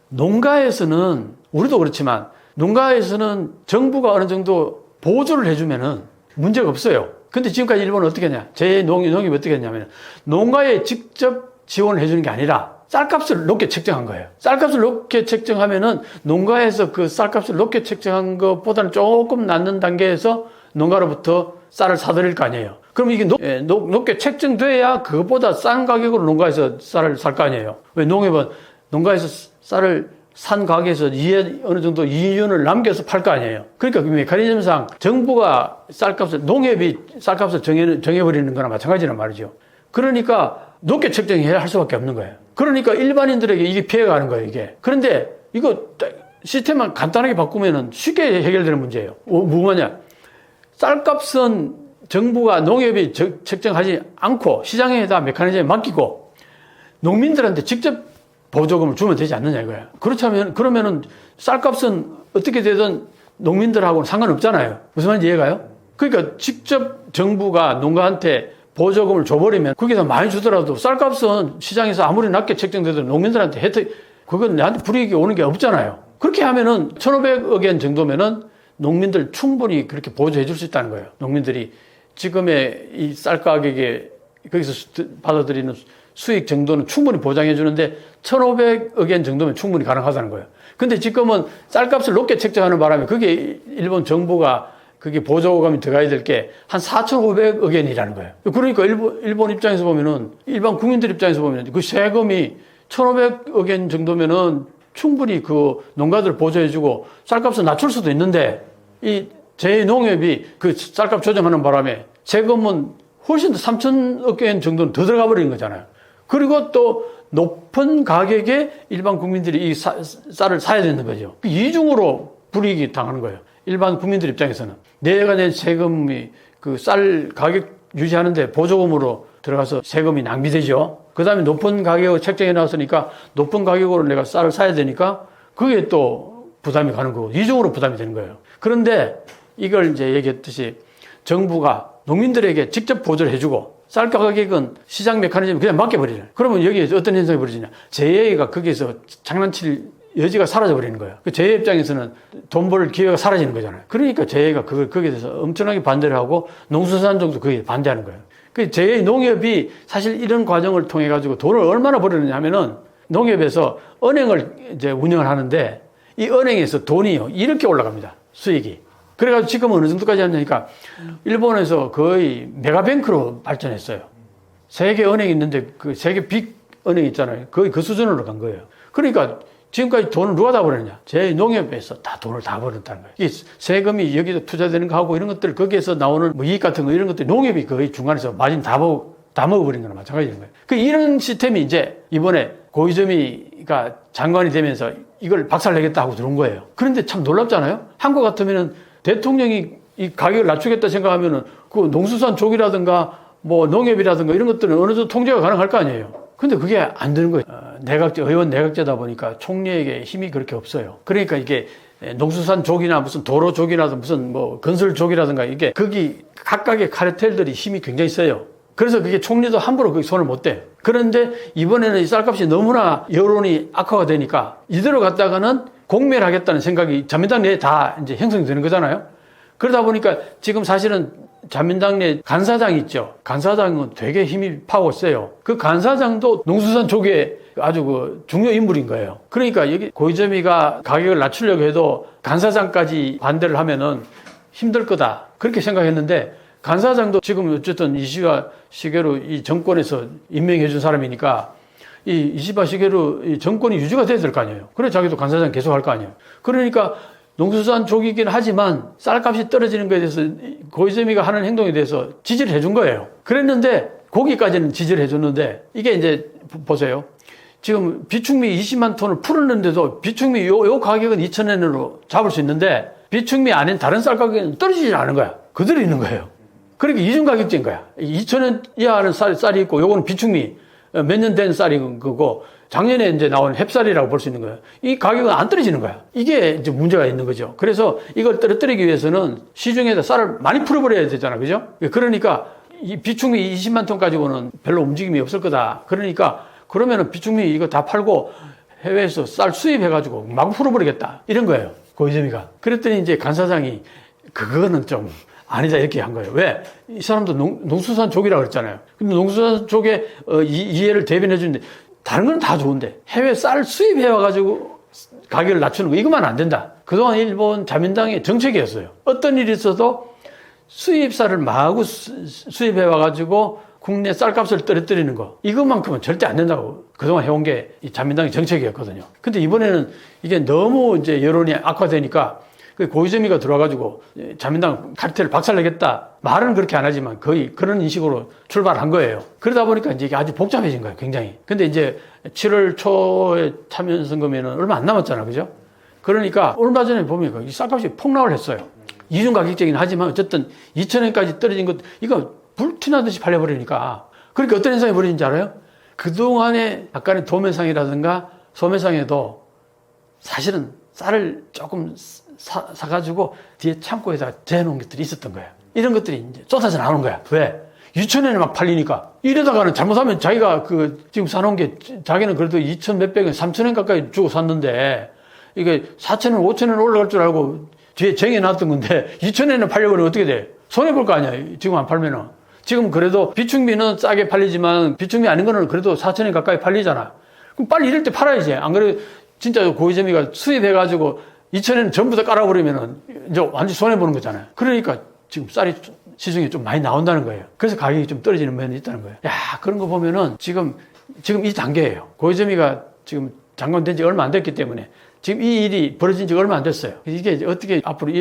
농가에서는, 우리도 그렇지만, 농가에서는 정부가 어느 정도 보조를 해주면은 문제가 없어요. 근데 지금까지 일본은 어떻게 했냐. 농협이 어떻게 했냐면, 농가에 직접 지원을 해주는 게 아니라, 쌀값을 높게 책정한 거예요. 쌀값을 높게 책정하면은 농가에서 그 쌀값을 높게 책정한 것보다는 조금 낮는 단계에서 농가로부터 쌀을 사들일 거 아니에요. 그럼 이게 높게 책정돼야 그것보다 싼 가격으로 농가에서 쌀을 살 거 아니에요. 왜 농협은 농가에서 쌀을 산 가격에서 어느 정도 이윤을 남겨서 팔 거 아니에요. 그러니까 그 메커니즘상 정부가 농협이 쌀값을 정해버리는 거나 마찬가지란 말이죠. 그러니까 높게 책정해야 할 수밖에 없는 거예요. 그러니까 일반인들에게 이게 피해가 가는 거예요, 이게. 그런데 이거 시스템만 간단하게 바꾸면은 쉽게 해결되는 문제예요. 뭐냐? 쌀값은 정부가 농협이 책정하지 않고 시장에다 메커니즘에 맡기고 농민들한테 직접 보조금을 주면 되지 않느냐 이거예요. 그러면은 쌀값은 어떻게 되든 농민들하고는 상관없잖아요. 무슨 말인지 이해가요? 그러니까 직접 정부가 농가한테 보조금을 줘버리면 거기다 많이 주더라도 쌀값은 시장에서 아무리 낮게 책정돼도 농민들한테 혜택, 그건 나한테 불이익이 오는 게 없잖아요. 그렇게 하면은 1,500억 엔 정도면은 농민들 충분히 그렇게 보조해 줄 수 있다는 거예요. 농민들이 지금의 이 쌀 가격에 거기서 받아들이는 수익 정도는 충분히 보장해 주는데 1,500억 엔 정도면 충분히 가능하다는 거예요. 근데 지금은 쌀값을 높게 책정하는 바람에 그게 일본 정부가 그게 보조금이 들어가야 될 게 한 4,500억 엔이라는 거예요. 그러니까 일본 입장에서 보면은, 일반 국민들 입장에서 보면은 그 세금이 1,500억 엔 정도면은 충분히 그 농가들 보조해주고 쌀값을 낮출 수도 있는데, 이 제2농협이 그 쌀값 조정하는 바람에 세금은 훨씬 더 3,000억 엔 정도는 더 들어가 버리는 거잖아요. 그리고 또 높은 가격에 일반 국민들이 이 쌀을 사야 되는 거죠. 이중으로 불이익이 당하는 거예요. 일반 국민들 입장에서는 내가 낸 세금이 그 쌀 가격 유지하는데 보조금으로 들어가서 세금이 낭비되죠. 그 다음에 높은 가격을 책정해 놨으니까 높은 가격으로 내가 쌀을 사야 되니까 그게 또 부담이 가는 거고, 이중으로 부담이 되는 거예요. 그런데 이걸 이제 얘기했듯이 정부가 농민들에게 직접 보조를 해주고 쌀 가격은 시장 메커니즘을 그냥 맡겨버리는. 그러면 여기에 어떤 현상이 벌어지냐. 재해가 거기에서 장난칠 여지가 사라져버리는 거예요. 그 재해 입장에서는 돈 벌 기회가 사라지는 거잖아요. 그러니까 재해가 거기에 대해서 엄청나게 반대를 하고 농수산종도 거기에 반대하는 거예요. 그 재해 농협이 사실 이런 과정을 통해 가지고 돈을 얼마나 벌었느냐 하면은 농협에서 은행을 이제 운영을 하는데 이 은행에서 돈이요 이렇게 올라갑니다. 수익이. 그래가지고 지금 어느 정도까지 하냐니까 일본에서 거의 메가뱅크로 발전했어요. 세계 은행이 있는데 그 세계 빅 은행 있잖아요. 거의 그 수준으로 간 거예요. 그러니까 지금까지 돈을 누가 다 벌었냐? 제 농협에서 다 돈을 다 벌었다는 거예요. 이 세금이 여기서 투자되는 거 하고 이런 것들 거기에서 나오는 뭐 이익 같은 거 이런 것들 농협이 거의 중간에서 마진 다 먹어버린 거나 마찬가지인 거예요. 그 이런 시스템이 이제 이번에 고이즈미가 장관이 되면서 이걸 박살내겠다 하고 들어온 거예요. 그런데 참 놀랍잖아요. 한국 같으면은 대통령이 이 가격을 낮추겠다 생각하면은 그 농수산족이라든가 뭐 농협이라든가 이런 것들은 어느 정도 통제가 가능할 거 아니에요. 근데 그게 안 되는 거예요. 의원 내각제다 보니까 총리에게 힘이 그렇게 없어요. 그러니까 이게 농수산족이나 무슨 도로족이라든가 무슨 뭐 건설족이라든가 이게 거기 각각의 카르텔들이 힘이 굉장히 세요. 그래서 그게 총리도 함부로 거기 손을 못 대요. 그런데 이번에는 이 쌀값이 너무나 여론이 악화가 되니까 이대로 갔다가는 공멸하겠다는 생각이 자민당 내에 다 이제 형성이 되는 거잖아요. 그러다 보니까 지금 사실은 자민당 내 간사장 있죠. 간사장은 되게 힘이 파워 세요. 그 간사장도 농수산 쪽에 아주 그 중요 인물인 거예요. 그러니까 여기 고이즈미가 가격을 낮추려고 해도 간사장까지 반대를 하면은 힘들 거다. 그렇게 생각했는데 간사장도 지금 어쨌든 이시바 시게루 이 정권에서 임명해 준 사람이니까 이 이시바 시게루 이 정권이 유지가 돼야 될 거 아니에요. 그래 자기도 간사장 계속 할 거 아니에요. 그러니까 농수산족이긴 하지만 쌀값이 떨어지는 것에 대해서 고이즈미가 하는 행동에 대해서 지지를 해준 거예요. 그랬는데 거기까지는 지지를 해줬는데 이게 이제 보세요. 지금 비축미 20만 톤을 풀었는데도 비축미 요 가격은 2,000엔으로 잡을 수 있는데 비축미 아닌 다른 쌀 가격은 떨어지지 않은 거야. 그대로 있는 거예요. 그러니까 이중 가격제인 거야. 2,000엔 이하는 쌀이 있고 요거는 비축미 몇 년 된 쌀이 그거 작년에 이제 나온 햅쌀이라고 볼 수 있는 거예요. 이 가격은 안 떨어지는 거야. 이게 이제 문제가 있는 거죠. 그래서 이걸 떨어뜨리기 위해서는 시중에다 쌀을 많이 풀어버려야 되잖아. 그죠? 그러니까 이 비축미 20만 톤 가지고는 별로 움직임이 없을 거다. 그러니까 그러면은 비축미 이거 다 팔고 해외에서 쌀 수입해가지고 막 풀어버리겠다. 이런 거예요. 고이즈미가. 그랬더니 이제 간사장이 그거는 좀 아니다 이렇게 한 거예요. 왜? 이 사람도 농수산족이라고 그랬잖아요. 근데 농수산족의 이해를 대변해 주는데 다른 건 다 좋은데 해외 쌀 수입해와가지고 가격을 낮추는 거 이것만 안 된다. 그동안 일본 자민당의 정책이었어요. 어떤 일이 있어도 수입 쌀을 마구 수입해와가지고 국내 쌀값을 떨어뜨리는 거 이것만큼은 절대 안 된다고 그동안 해온 게 이 자민당의 정책이었거든요. 근데 이번에는 이게 너무 이제 여론이 악화되니까 그 고이즈미가 들어와가지고 자민당 카르텔을 박살내겠다 말은 그렇게 안 하지만 거의 그런 인식으로 출발한 거예요. 그러다 보니까 이제 이게 아주 복잡해진 거예요, 굉장히. 근데 이제 7월 초에 참여선거면은 얼마 안 남았잖아, 그죠? 그러니까 얼마 전에 보면 이 쌀값이 폭락을 했어요. 이중 가격제긴 하지만 어쨌든 2,000엔까지 떨어진 것 이거 불티나듯이 팔려버리니까. 그러니까 어떤 현상이 벌어진지 알아요? 그동안에 약간의 도매상이라든가 소매상에도 사실은 쌀을 조금 사가지고 뒤에 창고에다 재놓은 것들이 있었던 거예요. 이런 것들이 이제 쏟아져 나오는 거야. 왜? 2,000엔에 막 팔리니까. 이러다가는 잘못하면 자기가 지금 사놓은 게 자기는 그래도 2,000 몇백엔, 3,000엔 가까이 주고 샀는데 이게 4,000엔, 5,000엔 올라갈 줄 알고 뒤에 쟁여놨던 건데 2,000엔에 팔려고 그러면 어떻게 돼? 손해볼 거 아니야. 지금 안 팔면은. 지금 그래도 비축미는 싸게 팔리지만 비축미 아닌 거는 그래도 4,000엔 가까이 팔리잖아. 그럼 빨리 이럴 때 팔아야지. 안 그래도 진짜 고이즈미가 수입해가지고 2,000엔 전부 다 깔아버리면은 이제 완전 손해보는 거잖아요. 그러니까 지금 쌀이 시중에 좀 많이 나온다는 거예요. 그래서 가격이 좀 떨어지는 면이 있다는 거예요. 야, 그런 거 보면은 지금 이 단계예요. 고이즈미가 지금 장관 된 지 얼마 안 됐기 때문에 지금 이 일이 벌어진 지 얼마 안 됐어요. 이게 어떻게 앞으로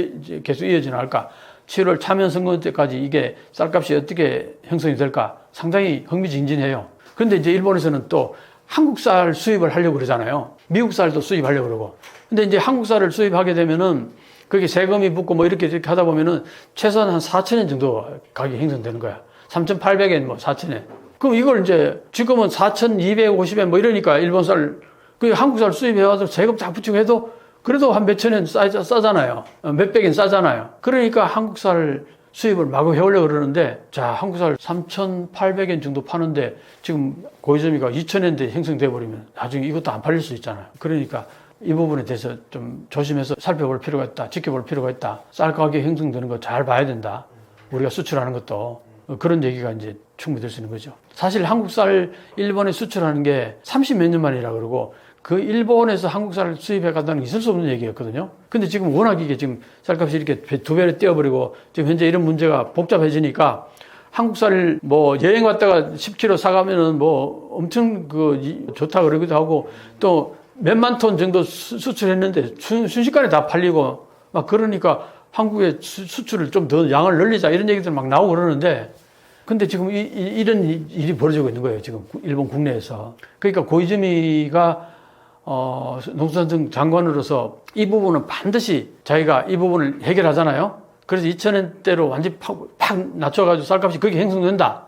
계속 이어지나 할까? 7월 차면 선거 때까지 이게 쌀값이 어떻게 형성이 될까? 상당히 흥미진진해요. 근데 이제 일본에서는 또 한국 쌀 수입을 하려고 그러잖아요. 미국 쌀도 수입하려고 그러고. 근데 이제 한국 쌀을 수입하게 되면은 거기 세금이 붙고 뭐 이렇게 하다 보면은 최소한 한 4,000엔 정도 가격이 형성되는 거야. 3,800엔 뭐 4,000엔. 그럼 이걸 이제 지금은 4,250엔 뭐 이러니까 일본 쌀 그 한국산 수입해와서 세금 다 붙이고 해도 그래도 한 몇천 엔 싸잖아요. 몇백 엔 싸잖아요. 그러니까 한국살 수입을 마구 해오려고 그러는데, 자, 한국살 3,800엔 정도 파는데 지금 고위점이가 2,000엔대 형성돼 버리면 나중에 이것도 안 팔릴 수 있잖아요. 그러니까 이 부분에 대해서 좀 조심해서 살펴볼 필요가 있다. 지켜볼 필요가 있다. 쌀 가격이 형성되는 거 잘 봐야 된다. 우리가 수출하는 것도. 그런 얘기가 이제 충분히 될 수 있는 거죠. 사실 한국쌀 일본에 수출하는 게 30몇 년 만이라 그러고, 그 일본에서 한국쌀을 수입해 간다는 게 있을 수 없는 얘기였거든요. 근데 지금 워낙 이게 지금 쌀값이 이렇게 두 배로 뛰어버리고 지금 현재 이런 문제가 복잡해지니까 한국쌀을 뭐 여행 갔다가 10kg 사가면은 뭐 엄청 좋다 그러기도 하고, 또 몇만 톤 정도 수출했는데 순식간에 다 팔리고 막 그러니까 한국의 수출을 좀 더 양을 늘리자 이런 얘기들 막 나오고 그러는데, 근데 지금 이런 일이 벌어지고 있는 거예요. 지금 일본 국내에서. 그러니까 고이즈미가 농수산성 장관으로서 이 부분은 반드시 자기가 이 부분을 해결하잖아요. 그래서 2,000엔대로 완전히 팍 낮춰가지고 쌀값이 그렇게 형성된다.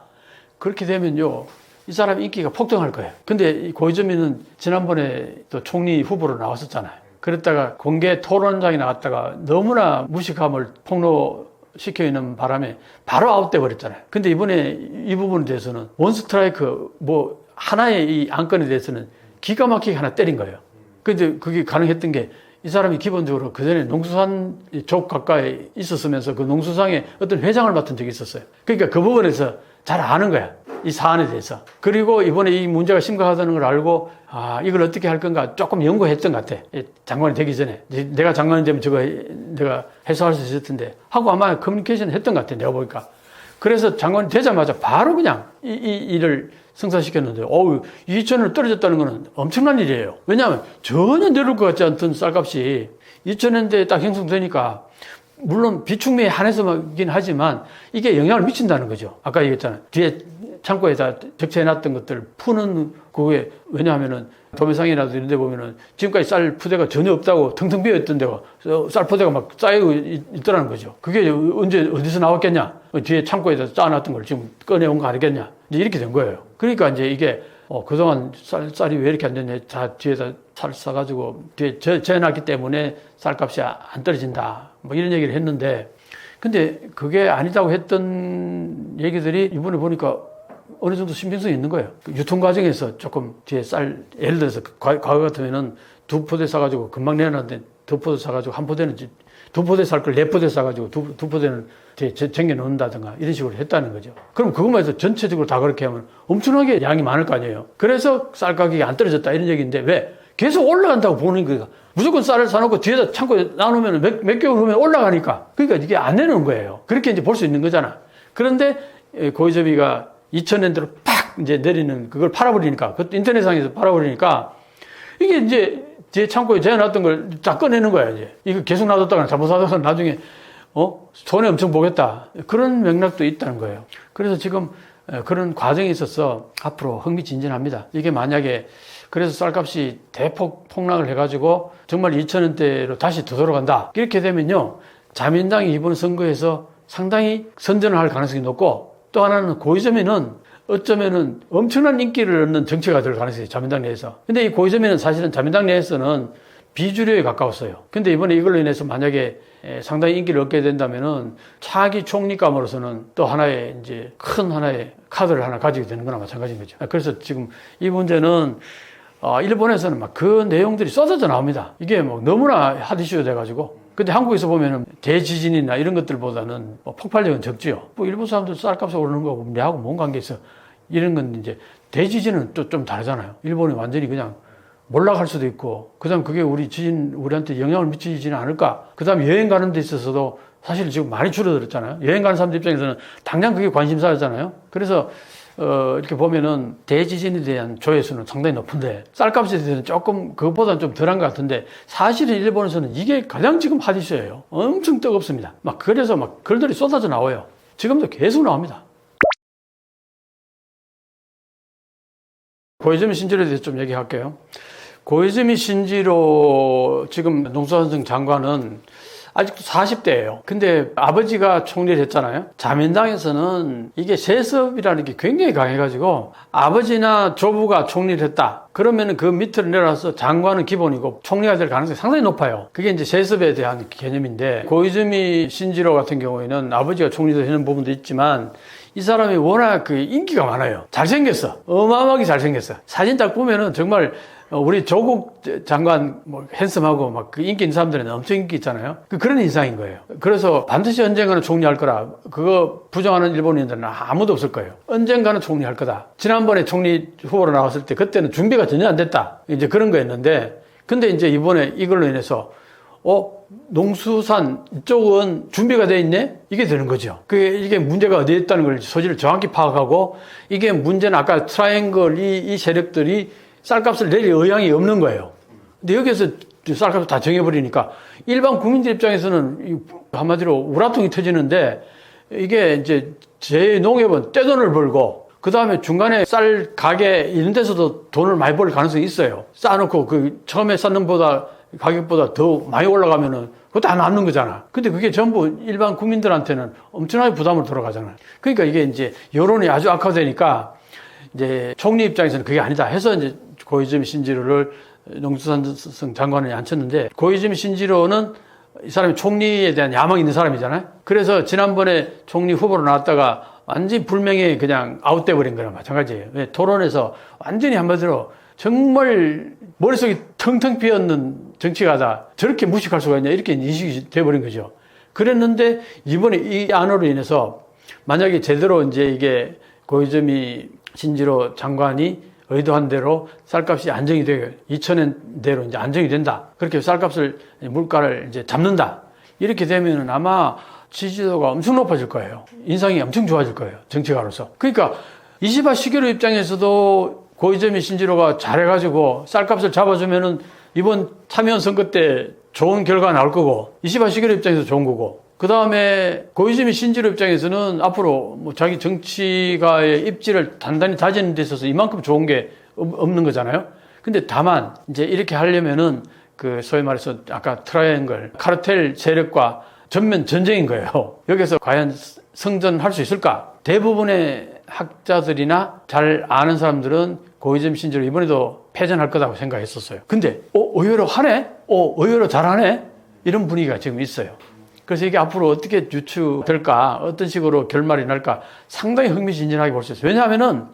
그렇게 되면요, 이 사람 인기가 폭등할 거예요. 근데 이 고이즈미는 지난번에 또 총리 후보로 나왔었잖아요. 그랬다가 공개 토론장에 나갔다가 너무나 무식함을 폭로시켜 있는 바람에 바로 아웃돼 버렸잖아요. 근데 이번에 이 부분에 대해서는 원스트라이크 뭐 하나의 이 안건에 대해서는 기가 막히게 하나 때린 거예요. 근데 그게 가능했던 게, 이 사람이 기본적으로 그전에 농수산족 가까이 있었으면서 그 농수상에 어떤 회장을 맡은 적이 있었어요. 그러니까 그 부분에서 잘 아는 거야. 이 사안에 대해서. 그리고 이번에 이 문제가 심각하다는 걸 알고, 이걸 어떻게 할 건가 조금 연구했던 것 같아. 장관이 되기 전에. 내가 장관이 되면 저거 내가 해소할 수 있을 텐데. 하고 아마 커뮤니케이션 했던 것 같아. 내가 보니까. 그래서 장관이 되자마자 바로 그냥 이 일을 성사시켰는데, 2,000원을 떨어졌다는 거는 엄청난 일이에요. 왜냐하면 전혀 내려올 것 같지 않던 쌀값이 2,000원대에 딱 형성되니까, 물론 비축미에 한해서긴 하지만 이게 영향을 미친다는 거죠. 아까 얘기했잖아요. 뒤에 창고에다 적재해놨던 것들 푸는 그게, 왜냐하면은 도매상이라도 이런 데 보면은 지금까지 쌀 푸대가 전혀 없다고 텅텅 비어있던 데가 쌀 푸대가 막 쌓이고 있더라는 거죠. 그게 언제 어디서 나왔겠냐? 뒤에 창고에다 쌓아놨던 걸 지금 꺼내온 거 아니겠냐? 이제 이렇게 된 거예요. 그러니까 이제 이게 그동안 쌀이 왜 이렇게 안 됐냐? 다 뒤에다 쌀 싸가지고 뒤에 재놨기 때문에 쌀값이 안 떨어진다. 뭐 이런 얘기를 했는데, 근데 그게 아니다고 했던 얘기들이 이번에 보니까 어느 정도 신빙성이 있는 거예요. 유통 과정에서 조금 뒤에 쌀, 예를 들어서 과거 같으면은 2포대 사가지고 금방 내놨는데 2포대 사가지고 한 포대는 2포대 살 걸 4포대 사가지고 2포대는 뒤에 쟁여 놓는다든가 이런 식으로 했다는 거죠. 그럼 그것만 해서 전체적으로 다 그렇게 하면 엄청나게 양이 많을 거 아니에요. 그래서 쌀 가격이 안 떨어졌다 이런 얘기인데, 왜? 계속 올라간다고 보는 거예요. 무조건 쌀을 사놓고 뒤에다 창고에 놔놓으면 몇 개월 후면 올라가니까. 그러니까 이게 안 내놓은 거예요. 그렇게 이제 볼 수 있는 거잖아. 그런데 고이즈미가 2,000엔대로 팍 이제 내리는 그걸 팔아버리니까, 그것도 인터넷상에서 팔아버리니까, 이게 이제 뒤에 창고에 재워놨던 걸 다 꺼내는 거야, 이제. 이거 계속 놔뒀다가 잘못하다가 나중에, 손해 엄청 보겠다. 그런 맥락도 있다는 거예요. 그래서 지금 그런 과정에 있어서 앞으로 흥미진진합니다. 이게 만약에 그래서 쌀값이 대폭 폭락을 해가지고 정말 2,000원대로 다시 되돌아간다. 이렇게 되면요, 자민당이 이번 선거에서 상당히 선전을 할 가능성이 높고, 또 하나는 고이즈미는 어쩌면은 엄청난 인기를 얻는 정치가 될 가능성이 있어요. 자민당 내에서. 근데 이 고이즈미는 사실은 자민당 내에서는 비주류에 가까웠어요. 근데 이번에 이걸로 인해서 만약에 상당히 인기를 얻게 된다면은 차기 총리감으로서는 또 하나의 이제 큰 하나의 카드를 하나 가지게 되는 거나 마찬가지인 거죠. 그래서 지금 이 문제는 일본에서는 막 그 내용들이 쏟아져 나옵니다. 이게 뭐 너무나 핫 이슈가 돼가지고. 근데 한국에서 보면은 대지진이나 이런 것들보다는 폭발력은 적지요. 뭐 일본 사람들 쌀값이 오르는 거고 내하고 뭔 관계 있어. 이런 건 이제 대지진은 또 좀 다르잖아요. 일본이 완전히 그냥 몰락할 수도 있고, 그 다음 그게 우리한테 영향을 미치지는 않을까. 그 다음 여행 가는 데 있어서도 사실 지금 많이 줄어들었잖아요. 여행 가는 사람들 입장에서는 당장 그게 관심사였잖아요. 그래서 이렇게 보면은 대지진에 대한 조회수는 상당히 높은데 쌀값에 대해서는 조금 그것보다는 좀 덜한 것 같은데, 사실은 일본에서는 이게 가장 지금 핫 이슈예요. 엄청 뜨겁습니다. 막 그래서 막 글들이 쏟아져 나와요. 지금도 계속 나옵니다. 고이즈미 신지로에 대해서 좀 얘기할게요. 고이즈미 신지로 지금 농수산성 장관은 아직도 40대예요. 근데 아버지가 총리를 했잖아요. 자민당에서는 이게 세습이라는 게 굉장히 강해가지고 아버지나 조부가 총리를 했다. 그러면은 그 밑으로 내려와서 장관은 기본이고 총리가 될 가능성이 상당히 높아요. 그게 이제 세습에 대한 개념인데 고이즈미 신지로 같은 경우에는 아버지가 총리도 되는 부분도 있지만 이 사람이 워낙 그 인기가 많아요. 잘생겼어. 어마어마하게 잘생겼어. 사진 딱 보면은 정말 우리 조국 장관 핸섬하고 막 그 인기 있는 사람들은 엄청 인기 있잖아요. 그런 인상인 거예요. 그래서 반드시 언젠가는 총리할 거라. 그거 부정하는 일본인들은 아무도 없을 거예요. 언젠가는 총리할 거다. 지난번에 총리 후보로 나왔을 때 그때는 준비가 전혀 안 됐다. 이제 그런 거였는데 근데 이제 이번에 이걸로 인해서 농수산 이쪽은 준비가 돼 있네? 이게 되는 거죠. 이게 문제가 어디에 있다는 걸 소지를 정확히 파악하고 이게 문제는 아까 트라이앵글 이 세력들이 쌀값을 내릴 의향이 없는 거예요. 근데 여기서 쌀값을 다 정해버리니까 일반 국민들 입장에서는 한마디로 우라통이 터지는데 이게 이제 제 농협은 떼돈을 벌고 그 다음에 중간에 쌀 가게 이런 데서도 돈을 많이 벌 가능성이 있어요. 쌓아놓고 처음에 쌓는 가격보다 더 많이 올라가면은 그거 다 남는 거잖아. 근데 그게 전부 일반 국민들한테는 엄청나게 부담을 들어가잖아요. 그러니까 이게 이제 여론이 아주 악화되니까 이제 총리 입장에서는 그게 아니다 해서 이제 고이즈미 신지로를 농수산성 장관에 앉혔는데 고이즈미 신지로는 이 사람이 총리에 대한 야망이 있는 사람이잖아요. 그래서 지난번에 총리 후보로 나왔다가 완전히 불명예 그냥 아웃돼 버린 거랑 마찬가지예요. 토론에서 완전히 한마디로 정말 머릿속이 텅텅 비었는 정치가다. 저렇게 무식할 수가 있냐 이렇게 인식이 돼버린 거죠. 그랬는데 이번에 이 안으로 인해서 만약에 제대로 이제 이게 고이즈미 신지로 장관이 의도한 대로 쌀값이 안정이 되고 2,000엔대로 이제 안정이 된다. 그렇게 쌀값을 물가를 이제 잡는다. 이렇게 되면은 아마 지지도가 엄청 높아질 거예요. 인상이 엄청 좋아질 거예요. 정치가로서. 그러니까 이시바 시게루 입장에서도 고이즈미 신지로가 잘해가지고 쌀값을 잡아주면은 이번 참여원 선거 때 좋은 결과가 나올 거고 이시바 시게루 입장에서 좋은 거고 그 다음에 고이즈미 신지로 입장에서는 앞으로 자기 정치가의 입지를 단단히 다지는 데 있어서 이만큼 좋은 게 없는 거잖아요. 근데 다만 이제 이렇게 하려면은 소위 말해서 아까 트라이앵글 카르텔 세력과 전면 전쟁인 거예요. 여기서 과연 성전할 수 있을까? 대부분의 학자들이나 잘 아는 사람들은 고이즈미 신지로 이번에도 패전할 거라고 생각했었어요. 근데 의외로 하네? 의외로 잘하네? 이런 분위기가 지금 있어요. 그래서 이게 앞으로 어떻게 유추될까, 어떤 식으로 결말이 날까 상당히 흥미진진하게 볼 수 있어요. 왜냐하면은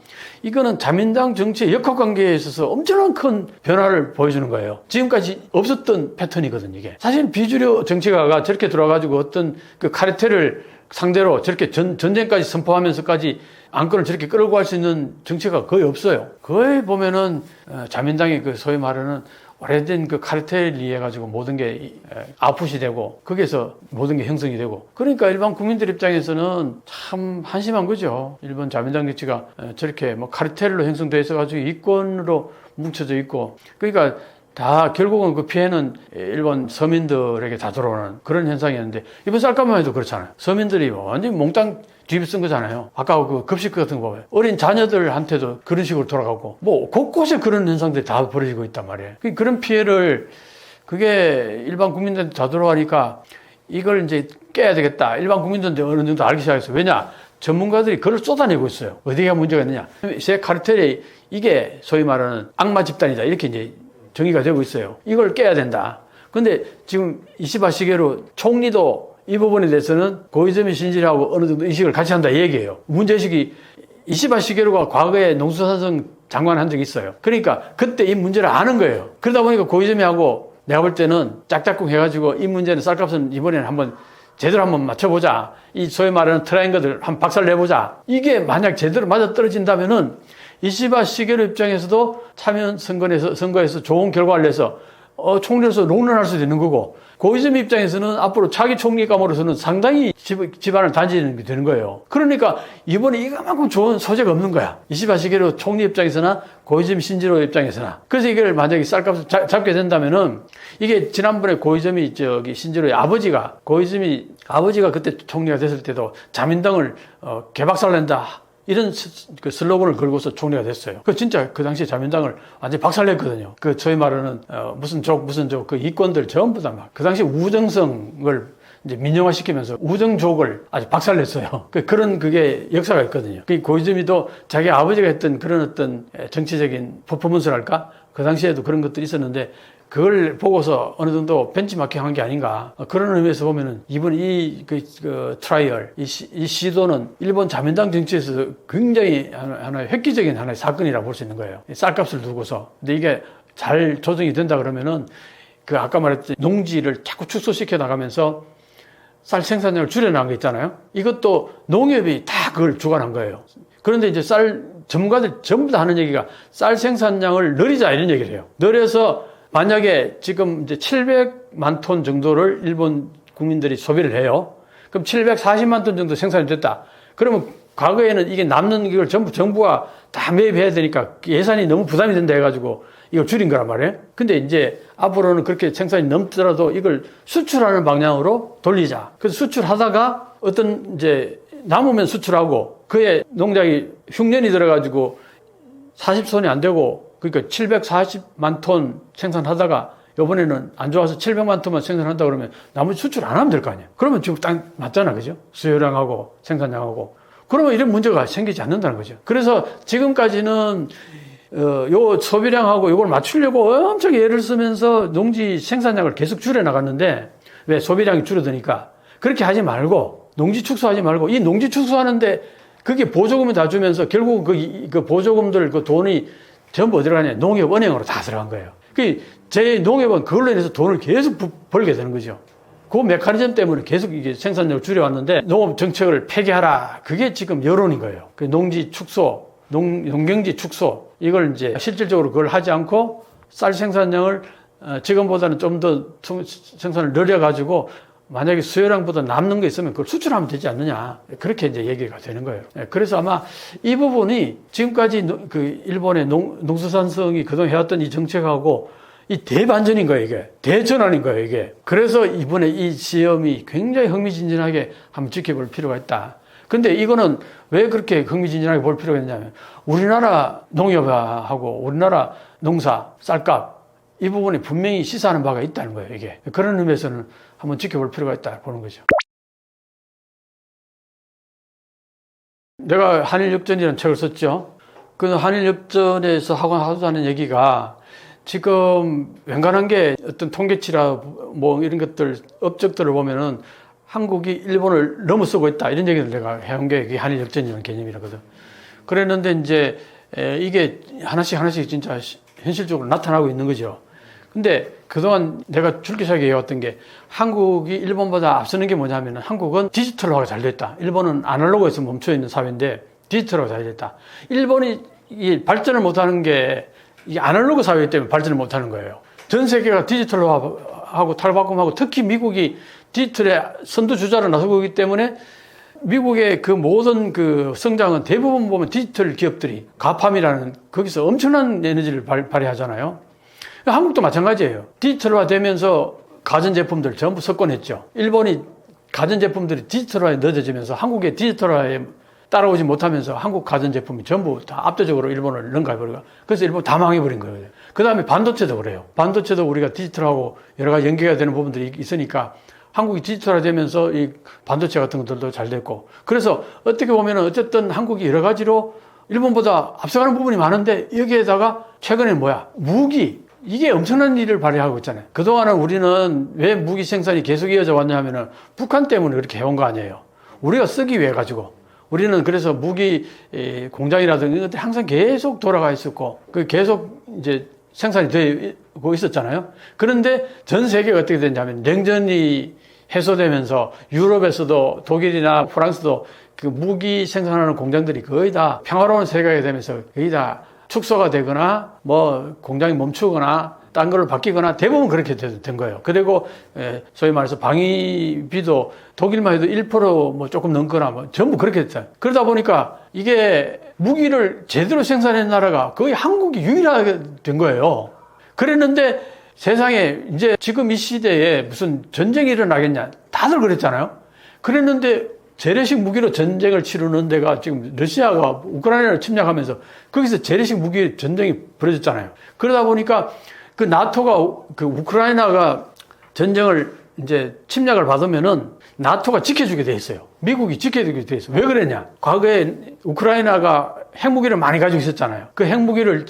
이거는 자민당 정치의 역학관계에 있어서 엄청난 큰 변화를 보여주는 거예요. 지금까지 없었던 패턴이거든요, 이게. 사실 비주류 정치가가 저렇게 들어와가지고 어떤 카르텔을 상대로 저렇게 전쟁까지 선포하면서까지 안건을 저렇게 끌고 갈 수 있는 정치가 거의 없어요. 거의 보면은 자민당이 소위 말하는 오래된 카르텔을 이해 가지고 모든 게 아웃풋이 되고 거기에서 모든 게 형성이 되고 그러니까 일반 국민들 입장에서는 참 한심한 거죠. 일본 자민당 정치가 저렇게 카르텔로 형성돼 있어 가지고 이권으로 뭉쳐져 있고 그러니까 다 결국은 그 피해는 일본 서민들에게 다 들어오는 그런 현상이었는데 이번 쌀값만 해도 그렇잖아요. 서민들이 완전히 몽땅 뒤집어 쓴 거잖아요. 아까 급식 같은 거 보면 어린 자녀들한테도 그런 식으로 돌아가고 곳곳에 그런 현상들이 다 벌어지고 있단 말이에요. 그런 피해를 그게 일반 국민들한테 다 들어가니까 이걸 이제 깨야 되겠다. 일반 국민들한테 어느 정도 알기 시작했어요. 왜냐? 전문가들이 그걸 쏟아내고 있어요. 어디가 문제가 있느냐? 새 카르텔이 이게 소위 말하는 악마 집단이다. 이렇게 이제 정의가 되고 있어요. 이걸 깨야 된다. 근데 지금 이시바 시게루 총리도 이 부분에 대해서는 고이즈미 신지로하고 어느 정도 인식을 같이 한다 이 얘기예요. 문제의식이 이시바 시게루가 과거에 농수산성 장관을 한 적이 있어요. 그러니까 그때 이 문제를 아는 거예요. 그러다 보니까 고이즈미하고 내가 볼 때는 짝짝꿍 해가지고 이 문제는 쌀값은 이번에는 한번 제대로 한번 맞춰보자. 이 소위 말하는 트라이앵글들 한번 박살 내보자. 이게 만약 제대로 맞아떨어진다면은 이시바 시게루 입장에서도 참여연 선거에서 좋은 결과를 내서 총리로서 롱런할 수도 있는 거고 고이즈미 입장에서는 앞으로 차기 총리감으로서는 상당히 집안을 다지는 게 되는 거예요. 그러니까 이번에 이거만큼 좋은 소재가 없는 거야. 이시바 시게루 총리 입장에서나 고이즈미 신지로 입장에서나. 그래서 이걸 만약에 쌀값을 잡게 된다면은 이게 지난번에 고이즈미 신지로의 아버지가 고이즈미 아버지가 그때 총리가 됐을 때도 자민당을 개박살 낸다. 이런 그 슬로건을 걸고서 총리가 됐어요. 그 진짜 그 당시에 자민당을 완전히 박살냈거든요. 그 저희 말하는 무슨 족 그 이권들 전부 다 막 그 당시 우정성을 이제 민영화시키면서 우정족을 아주 박살냈어요. 그런 그게 역사가 있거든요. 고이즈미도 자기 아버지가 했던 그런 어떤 정치적인 퍼포먼스랄까? 그 당시에도 그런 것들이 있었는데 그걸 보고서 어느 정도 벤치마킹 한 게 아닌가. 그런 의미에서 보면은 이번 트라이얼, 이 시도는 일본 자민당 정치에서 굉장히 하나의 획기적인 하나의 사건이라고 볼 수 있는 거예요. 쌀값을 두고서. 근데 이게 잘 조정이 된다 그러면은 그 아까 말했던 농지를 자꾸 축소시켜 나가면서 쌀 생산량을 줄여나간 거 있잖아요. 이것도 농협이 다 그걸 주관한 거예요. 그런데 이제 전문가들 전부 다 하는 얘기가 쌀 생산량을 늘리자 이런 얘기를 해요. 늘려서 만약에 지금 이제 700만 톤 정도를 일본 국민들이 소비를 해요. 그럼 740만 톤 정도 생산이 됐다. 그러면 과거에는 이게 남는 이걸 전부 정부가 다 매입해야 되니까 예산이 너무 부담이 된다 해가지고 이걸 줄인 거란 말이에요. 근데 이제 앞으로는 그렇게 생산이 넘더라도 이걸 수출하는 방향으로 돌리자. 그래서 수출하다가 어떤 이제 남으면 수출하고 그의 농장이 흉년이 들어가지고 40손이 안 되고 그러니까 740만 톤 생산하다가 이번에는 안 좋아서 700만 톤만 생산한다 그러면 나머지 수출 안 하면 될 거 아니에요. 그러면 지금 딱 맞잖아. 그죠? 수요량하고 생산량하고. 그러면 이런 문제가 생기지 않는다는 거죠. 그래서 지금까지는 요 소비량하고 이걸 맞추려고 엄청 애를 쓰면서 농지 생산량을 계속 줄여 나갔는데 왜 소비량이 줄어드니까 그렇게 하지 말고 농지 축소하지 말고 이 농지 축소하는데 그게 보조금을 다 주면서 결국 그 보조금들 그 돈이 전부 어디로 가냐? 농협 은행으로 다 들어간 거예요. 제 농협은 그걸로 인해서 돈을 계속 벌게 되는 거죠. 그 메커니즘 때문에 계속 이게 생산량을 줄여왔는데 농업 정책을 폐기하라. 그게 지금 여론인 거예요. 그 농지 축소, 농경지 축소 이걸 이제 실질적으로 그걸 하지 않고 쌀 생산량을 지금보다는 좀 더 생산을 늘려가지고 만약에 수요량보다 남는 게 있으면 그걸 수출하면 되지 않느냐. 그렇게 이제 얘기가 되는 거예요. 그래서 아마 이 부분이 지금까지 그 일본의 농수산성이 그동안 해왔던 이 정책하고 이 대반전인 거예요, 이게. 대전환인 거예요, 이게. 그래서 이번에 이 시험이 굉장히 흥미진진하게 한번 지켜볼 필요가 있다. 근데 이거는 왜 그렇게 흥미진진하게 볼 필요가 있냐면 우리나라 농협하고 우리나라 농사, 쌀값 이 부분이 분명히 시사하는 바가 있다는 거예요, 이게. 그런 의미에서는 한번 지켜볼 필요가 있다 보는 거죠. 내가 한일역전이라는 책을 썼죠. 그 한일역전에서 하는 얘기가 지금 웬간한 게 어떤 통계치라 뭐 이런 것들 업적들을 보면은 한국이 일본을 넘어서고 있다 이런 얘기를 내가 해온 게 한일역전이라는 개념이라거든. 그랬는데 이제 이게 하나씩 진짜 현실적으로 나타나고 있는 거죠. 근데 그동안 내가 줄기차게 해왔던 게 한국이 일본보다 앞서는 게 뭐냐면 한국은 디지털화가 잘 됐다. 일본은 아날로그에서 멈춰있는 사회인데 디지털화가 잘 됐다. 일본이 이 발전을 못하는 게 이 아날로그 사회 때문에 발전을 못하는 거예요. 전 세계가 디지털화하고 탈바꿈하고 특히 미국이 디지털의 선두주자로 나서고 있기 때문에 미국의 그 모든 그 성장은 대부분 보면 디지털 기업들이 가팜이라는 거기서 엄청난 에너지를 발휘하잖아요. 한국도 마찬가지예요. 디지털화 되면서 가전제품들 전부 석권했죠. 일본이 가전제품들이 디지털화에 늦어지면서 한국의 디지털화에 따라오지 못하면서 한국 가전제품이 전부 다 압도적으로 일본을 능가해버리고 그래서 일본 다 망해버린 거예요. 그 다음에 반도체도 그래요. 반도체도 우리가 디지털하고 여러 가지 연계가 되는 부분들이 있으니까 한국이 디지털화 되면서 이 반도체 같은 것들도 잘 됐고 그래서 어떻게 보면 어쨌든 한국이 여러 가지로 일본보다 앞서가는 부분이 많은데 여기에다가 최근에 무기 이게 엄청난 일을 발휘하고 있잖아요. 그동안은 우리는 왜 무기 생산이 계속 이어져 왔냐 하면은 북한 때문에 그렇게 해온 거 아니에요. 우리가 쓰기 위해 가지고. 우리는 그래서 무기 공장이라든가 이런 것들이 항상 계속 돌아가 있었고, 그 계속 이제 생산이 되고 있었잖아요. 그런데 전 세계가 어떻게 됐냐면 냉전이 해소되면서 유럽에서도 독일이나 프랑스도 그 무기 생산하는 공장들이 거의 다 평화로운 세계가 되면서 거의 다 축소가 되거나 뭐 공장이 멈추거나 딴 걸로 바뀌거나 대부분 그렇게 된 거예요. 그리고 소위 말해서 방위비도 독일만 해도 1% 조금 넘거나 뭐 전부 그렇게 됐어요. 그러다 보니까 이게 무기를 제대로 생산한 나라가 거의 한국이 유일하게 된 거예요. 그랬는데 세상에 이제 지금 이 시대에 무슨 전쟁이 일어나겠냐 다들 그랬잖아요. 그랬는데 재래식 무기로 전쟁을 치르는 데가 지금 러시아가 우크라이나를 침략하면서 거기서 재래식 무기 전쟁이 벌어졌잖아요. 그러다 보니까 그 나토가 그 우크라이나가 전쟁을 이제 침략을 받으면은 나토가 지켜주게 돼 있어요. 미국이 지켜주게 돼 있어요. 왜 그랬냐? 과거에 우크라이나가 핵무기를 많이 가지고 있었잖아요. 그 핵무기를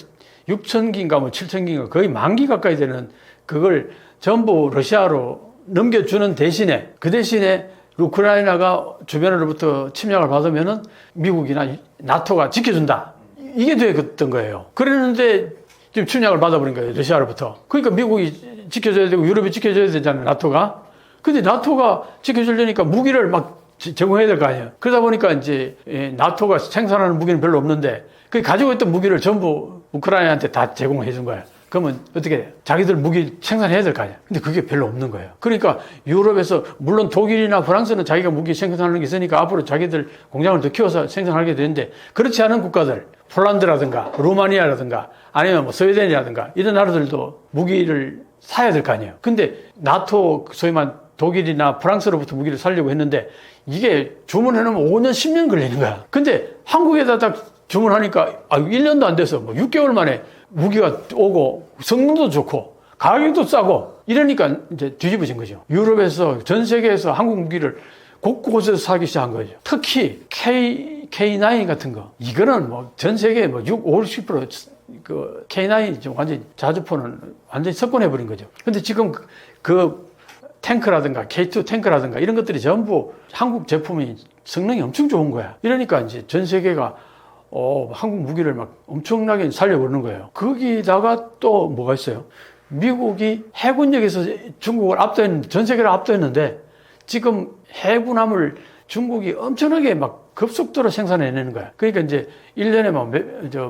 6,000기인가 뭐 7,000기인가 거의 10,000기 가까이 되는 그걸 전부 러시아로 넘겨주는 대신에 그 대신에 우크라이나가 주변으로부터 침략을 받으면은 미국이나 나토가 지켜준다. 이게 되었던 거예요. 그랬는데 지금 침략을 받아버린 거예요. 러시아로부터. 그러니까 미국이 지켜줘야 되고 유럽이 지켜줘야 되잖아요. 나토가. 근데 나토가 지켜주려니까 무기를 막 제공해야 될 거 아니에요. 그러다 보니까 이제 나토가 생산하는 무기는 별로 없는데 그 가지고 있던 무기를 전부 우크라이나한테 다 제공해 준 거예요. 그러면 어떻게 돼요? 자기들 무기 생산해야 될 거 아니야. 근데 그게 별로 없는 거예요. 그러니까 유럽에서 물론 독일이나 프랑스는 자기가 무기 생산하는 게 있으니까 앞으로 자기들 공장을 더 키워서 생산하게 되는데 그렇지 않은 국가들, 폴란드라든가 루마니아라든가 아니면 뭐 스웨덴이라든가 이런 나라들도 무기를 사야 될 거 아니에요. 근데 나토 소위 말 독일이나 프랑스로부터 무기를 사려고 했는데 이게 주문해놓으면 5년, 10년 걸리는 거야. 근데 한국에다 딱 주문하니까 1년도 안 돼서 뭐 6개월 만에 무기가 오고 성능도 좋고 가격도 싸고 이러니까 이제 뒤집어진 거죠. 유럽에서 전 세계에서 한국 무기를 곳곳에서 사기 시작한 거죠. 특히 K9 같은 거 이거는 뭐 전 세계 뭐 50% K9 지금 완전히 자주포는 완전히 석권해 버린 거죠. 근데 지금 그 탱크라든가 K2 탱크라든가 이런 것들이 전부 한국 제품이 성능이 엄청 좋은 거야. 이러니까 이제 전 세계가 한국 무기를 막 엄청나게 살려고 그러는 거예요. 거기다가 또 뭐가 있어요? 미국이 해군력에서 중국을 압도했는데, 전 세계를 압도했는데, 지금 해군함을 중국이 엄청나게 막 급속도로 생산해내는 거야. 그러니까 이제 1년에 막